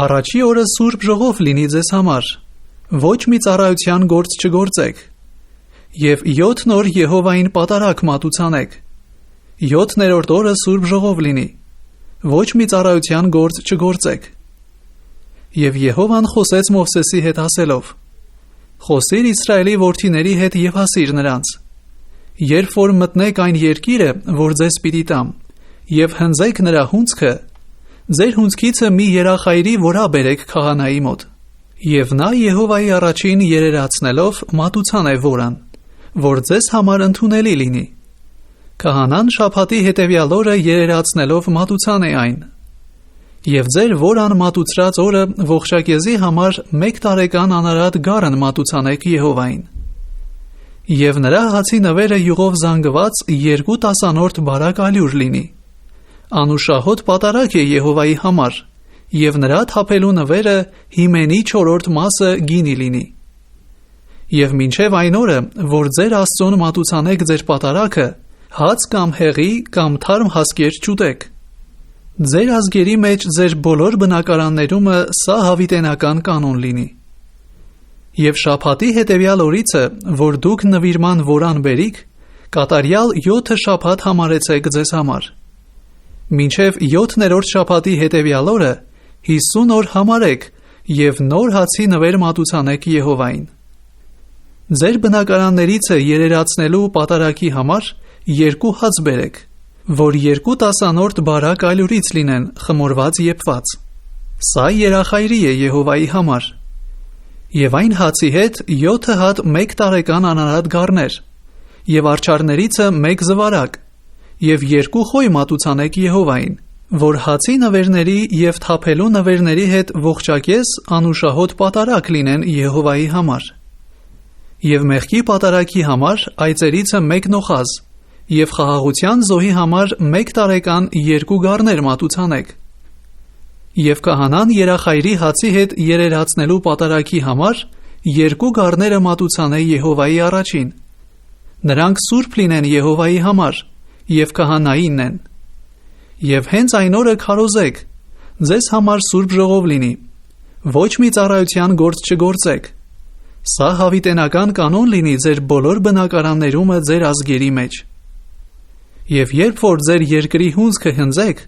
Առաջի օրը սուրբ ժողով լինի ձեզ համար, ոչ մի ծառայության գործ չգործեք։ Եվ 7 օր Եհովային պատարագ մատուցանեք։ 7-րդ օրը սուրբ ժողով լինի, ոչ մի ծառայության գործ չգործեք։ Եվ Եհովան խոսեց Մովսեսի հետ ասելով. Խոսիր Իսրայելի որդիների հետ և ասիր նրանց. Երբ որ մտնեք այն երկիրը, որ ձեզ պիտի տամ, և հնձեք նրա հունձքը, ձեր հունձքիցը մի երախայրի որա բերեք քահանայի մոտ։ Եվ նա Եհովայի առաջին երերացնելով մատուցան է որան, որ ձեզ համար ընդունելի լինի։ Քահանան շաբաթի հետևյալ օրը երերացնելով մատուցան է այն։ Եվ ձեր որան մատուցրած օրը ողջակեզի համար 1 տարեկան անարատ գարն մատուցանեք Եհովային։ Եվ նրա հացի նվերը յուղով զանգված 2 տասանորդ բարակ ալյուր լինի։ Անուշահոտ պատարագ է Եհովայի համար, և նրա թափելու նվերը հիմենի 4-րդ մասը գինի լինի։ Եվ մինչև այն օրը, որ ձեր Աստծուն մատուցանեք ձեր պատարագը, հաց կամ հեղի կամ թարմ հասկեր չուտեք։ Ձեր ազգերի մեջ ձեր բոլոր բնակարաններումը սա հավիտենական կանոն լինի։ Եվ շաբաթի հետևյալ օրիցը, որ դուք նվիրման որան բերիք, կատարյալ 7 շաբաթ համարեցեք ձեզ համար։ Մինչև 7-րդ շաբաթի հետևյալ օրը 50 օր համարեք և նոր հացի նվեր մատուցանեք Եհովային։ Ձեր բնակարաններից երերացնելու պատարագի համար 2 հաց բերեք, որ 2 տասանորդ բարակ այլուրից լինեն խմորված եփված։ Սա երախայրի է Եհովայի համար։ Եվ այն հացի հետ 7 հատ 1 տարեկան անարատ գառներ, և արջառներիցը 1 զվարակ, և 2 խոյ մատուցանեք Եհովային, որ հացի նվերների և թափելու նվերների հետ ողջակես անուշահոտ պատարագ լինեն Եհովայի համար։ Եվ մեղքի պատարագի համար այծերիցը 1 նոխազ, և խաղաղության զոհի համար 1 տարեկան 2 գառներ մատուցանեք։ Եվ կահանան երախայրի հացի հետ երերացնելու պատարագի համար 2 գառները մատուցանե Եհովայի առաջին։ Նրանք սուրբ լինեն Եհովայի համար, և կահանայինն են։ Եվ հենց այն օրը քարոզեք, ձեզ համար սուրբ ժողով լինի, ոչ մի ծառայության գործ չգործեք։ Սա հավիտենական կանոն լինի ձեր բոլոր բնակարաններումը ձեր ազգերի մեջ։ Եվ երբ որ ձեր երկրի հունձքը հնձեք,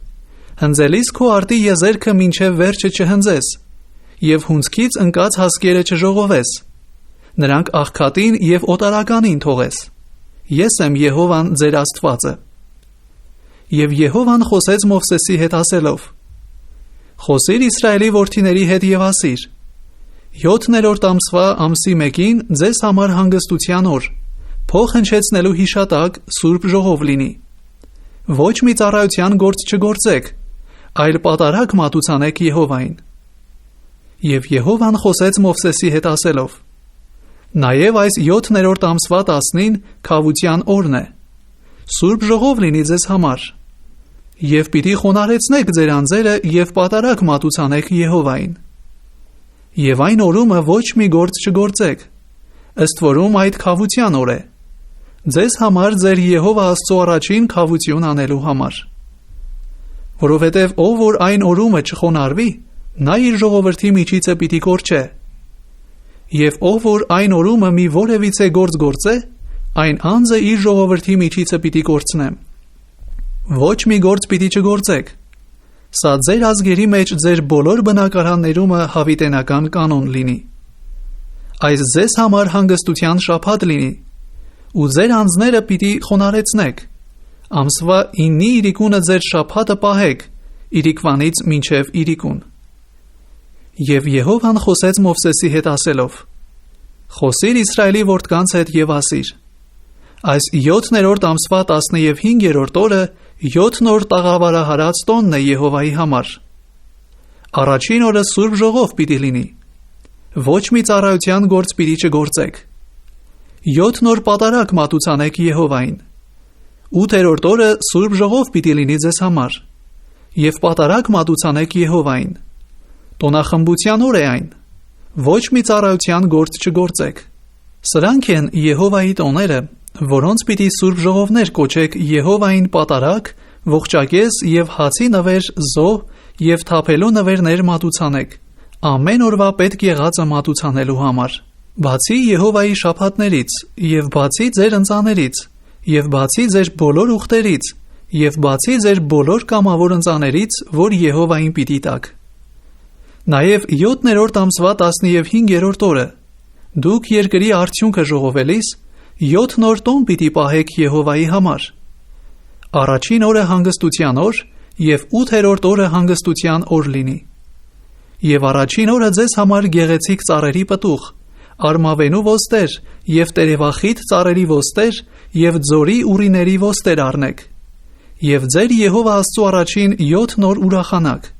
հնձելիս քո արտի եզերքը մինչև վերջը չհնձես, և հունձքից ընկած հասկերը չժողովես, նրանք աղքատին և օտարականին թողես։ Ես եմ Եհովան ձեր Աստվածը։ Եվ Եհովան խոսեց Մովսեսի հետ ասելով. «Խոսիր Իսրայելի որդիների հետ և ասիր. 7-րդ ամսվա ամսի 1-ին ձեզ համար հանգստության օր, փող հնչեցնելու հիշատակ սուրբ ժողով լինի։ Ոչ մի ծառայության գործ չգործեք, այլ պատարագ մատուցանեք Եհովային»։ Եվ Եհովան խոսեց Մովսեսի հետ ասելով. «Նաև այս 7-րդ ամսվա 10-ին քավության օրն է, սուրբ ժողով լինի ձեզ համար, և պիտի խոնարհեցնեք ձեր անձերը և պատարագ մատուցանեք Եհովային։ Եվ այն օրումը ոչ մի գործ չգործեք, ըստ որում այդ քավության օր է, ձեզ համար ձեր Եհովա Աստծո առաջին քավություն անելու համար։ Որովհետև ով որ այն օրումը չխոնարհվի, նա իր ժողովրդի միջիցը պիտի կորչե։ Եվ ով որ այն օրումը մի որևիցե գործ գործե, այն անձը իր ժողովրդի միջիցը պիտի կորցնեմ։ Ոչ մի գործ պիտի չգործեք։ Սա ձեր ազգերի մեջ ձեր բոլոր բնակարաններումը հավիտենական կանոն լինի։ Այս ձեզ համար հանգստության շաբաթ լինի, ու ձեր անձները պիտի խոնարհեցնեք։ Ամսվա 9-ի իրիկունը ձեր շաբաթը պահեք, իրիկվանից մինչև իրիկուն։ Եվ Եհովան խոսեց Մովսեսի հետ ասելով. «Խոսիր Իսրայելի որդկանց հետ և ասիր. այս 7-րդ ամսվա 15-րդ օրը 7 նոր տաղավարահարած տոնն է Եհովայի համար։ Առաջին օրը սուրբ ժողով պիտի լինի, ոչ մի ծառայության գործ պիտի չգործեք։ 7 նոր պատարագ մատուցանեք Եհովային։ 8-րդ օրը սուրբ ժողով պիտի լինի ձեզ համար, և պատարագ մատուցանեք Եհովային։ Տոնախմբության օր է այն, ոչ մի ծառայության գործ չգործեք։ Սրանք են Եհովայի տոները, որոնց պիտի սուրբ ժողովներ կոչեք Եհովային պատարագ, ողջակես և հացի նվեր, զոհ և թափելու նվերներ մատուցանեք, ամեն օրվա պետք եղածը մատուցանելու համար։ Բացի Եհովայի շաբաթներից, և բացի ձեր ընծաներից, և բացի ձեր բոլոր ուխտերից, և բացի ձեր բոլոր կամավոր ընծաներից, որ Եհովային պիտի տաք։ Նաև 7-րդ ամսվա 15-րդ օրը, դուք երկրի արդյունքը ժողովելիս, 7 նոր տոն պիտի պահեք Եհովայի համար։ Առաջին օրը հանգստության օր, և 8-րդ օրը հանգստության օր լինի։ Եվ առաջին օրը ձեզ համար գեղեցիկ ծառերի պտուղ, արմավենու ոստեր և տերևախիտ ծառերի ոստեր և ձորի ուռիների ոստեր առնեք, և ձեր Եհովա Աստծո առաջին 7 նոր ուրախանաք։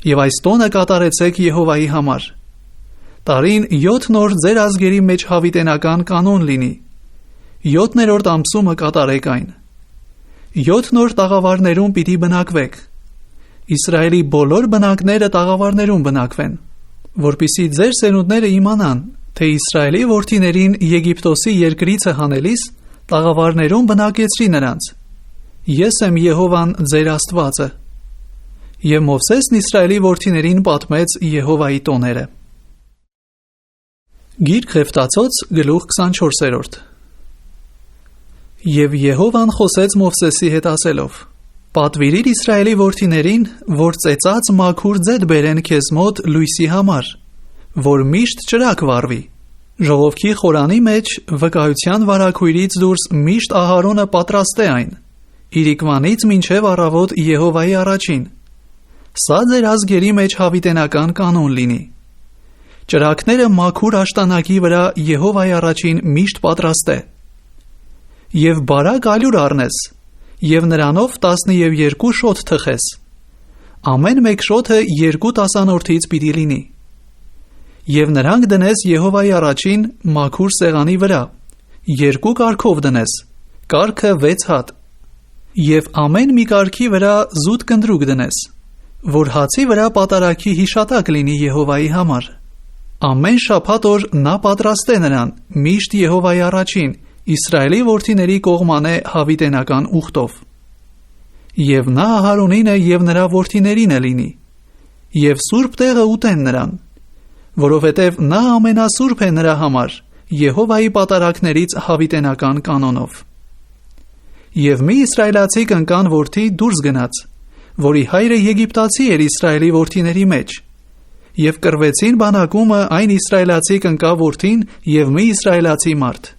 Եվ այս տոնը կատարեցեք Եհովայի համար։ Տարին 7 նոր ձեր ազգերի մեջ հավիտենական կանոն լինի։ 7-րդ ամսումը կատարեք այն։ 7 նոր տաղավարներում պիտի բնակվեք։ Իսրայելի բոլոր բնակները տաղավարներում բնակվեն, որպեսզի ձեր սերունդները իմանան, թե Իսրայելի որդիներին Եգիպտոսի երկրիցը հանելիս տաղավարներում բնակեցրի նրանց։ Ես եմ Եհովան ձեր Աստվածը։ Եվ Մովսեսն Իսրայելի որդիներին պատմեց Եհովայի տոները։ Գիրք Ղևտացոց գլուխ 24։ Եվ Եհովան խոսեց Մովսեսի հետ ասելով. Պատվիրիր Իսրայելի որդիներին, որ ծեծած մաքուր ձետ բերեն քեզ մոտ լույսի համար, որ միշտ ճրակ վառվի։ Ժողովքի խորանի մեջ վկայության վարագույրից դուրս միշտ Ահարոնը պատրաստե այն, իրիկվանից մինչև առավոտ Եհովայի առաջին։ Սա ձեր ազգերի մեջ հավիտենական կանոն լինի։ Ճրակները մաքուր աշտանակի վրա Եհովայի առաջին միշտ պատրաստե։ Եվ բարակ ալյուր առնես, և նրանով 12 շոթ թխես։ Ամեն մեկ շոթը 2 տասանորդից պիտի լինի։ Եվ նրանք դնես Եհովայի առաջին մաքուր սեղանի վրա, 2 կարգով դնես, կարգը 6 հատ։ Եվ ամեն մի կարգի վրա զուտ կնդրուկ դնես, որ հացի վրա պատարագի հիշատակ լինի Եհովայի համար։ Ամեն շաբաթ օր նա պատրաստե նրան միշտ Եհովայի առաջին, Իսրայելի որդիների կողմանե հավիտենական ուխտով։ Եվ նա Ահարոնինը և նրա որդիներինը լինի, և սուրբ տեղը ուտեն նրան, որովհետև նա ամենասուրբ է նրա համար, Եհովայի պատարագներից հավիտենական կանոնով։ Եվ մի իսրայելացի կնկան որդի դուրս գնաց, որի հայրը եգիպտացի էր Իսրայելի որդիների մեջ, և կռվեցին բանակումը այն իսրայելացի կնկա որդին և մի իսրայելացի մարդ։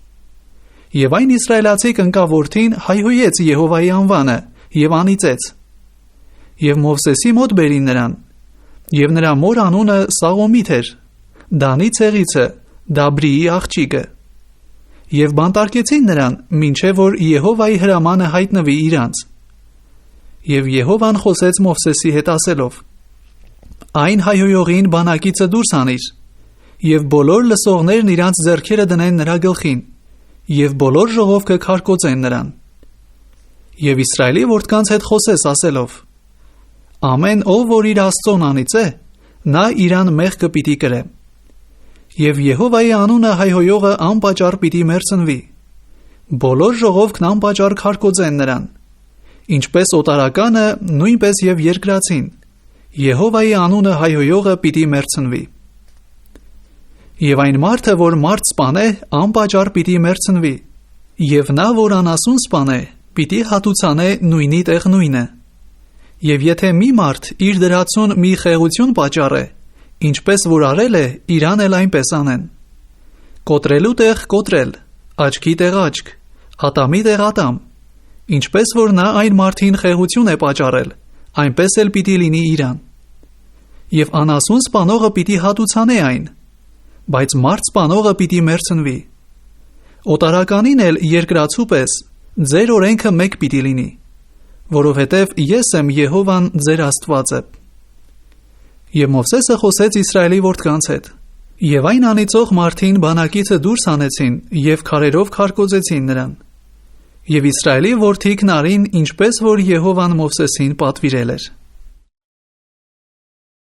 Եվ այն իսրայելացի կնկա որդին հայհոյեց Եհովայի անվանը և անիծեց։ Եվ Մովսեսի մոտ բերին նրան, և նրա մոր անունը Սաղոմիթ էր, Դանի ցեղիցը, Դաբրիի աղջիկը։ Եվ բանտարկեցին նրան, մինչև որ Եհովայի հրամանը հայտնվի իրանց։ Եվ Եհովան խոսեց Մովսեսի հետ ասելով. Այն հայհոյողին բանակիցը դուրս անիր, և բոլոր լսողներն իրանց ձեռքերը դնեն նրա գլխին, և բոլոր ժողովքը քարկոծեն նրան։ Եվ Իսրայելի որդկանց հետ խոսես ասելով. Ամեն ով որ իր Աստծուն անիծե, նա իրան մեղքը պիտի կրե։ Եվ Եհովայի անունը հայհոյողը անպատճառ պիտի մեռցնվի։ Բոլոր ժողովքն անպատճառ քարկոծեն նրան, ինչպես օտարականը, նույնպես և երկրածին, Եհովայի անունը հայհոյողը պիտի մեռցնվի։ Եվ այն մարդը, որ մարդ սպանե, անպատճառ պիտի մեռցնվի, և նա, որ անասուն սպանե, պիտի հատուցանե նույնի տեղ նույնը։ Եվ եթե մի մարդ իր դրածուն մի խեղություն պատճառե, ինչպես որ արել է, իրան էլ այնպես անեն։ Կոտրելու տեղ կոտրել, աչքի տեղ աչք, ատամի տեղ ատամ, ինչպես որ նա այն մարդին խեղություն է պատճառել, այնպես էլ պիտի լինի իրան։ Եվ անասուն սպանողը պիտի հատուցանե այն, բայց մարդ սպանողը պիտի մեռցնվի։ Օտարականին էլ երկրացու պես ձեր օրենքը մեկ պիտի լինի, որովհետև ես եմ Եհովան ձեր Աստվածը։ Եվ Մովսեսը խոսեց Իսրայելի որդկանց հետ, և այն անիծող մարդին բանակիցը դուրս հանեցին և քարերով քարկոծեցին նրան։ Եվ Իսրայելի որդիքն արին, ինչպես որ Եհովան Մովսեսին պատվիրել էր։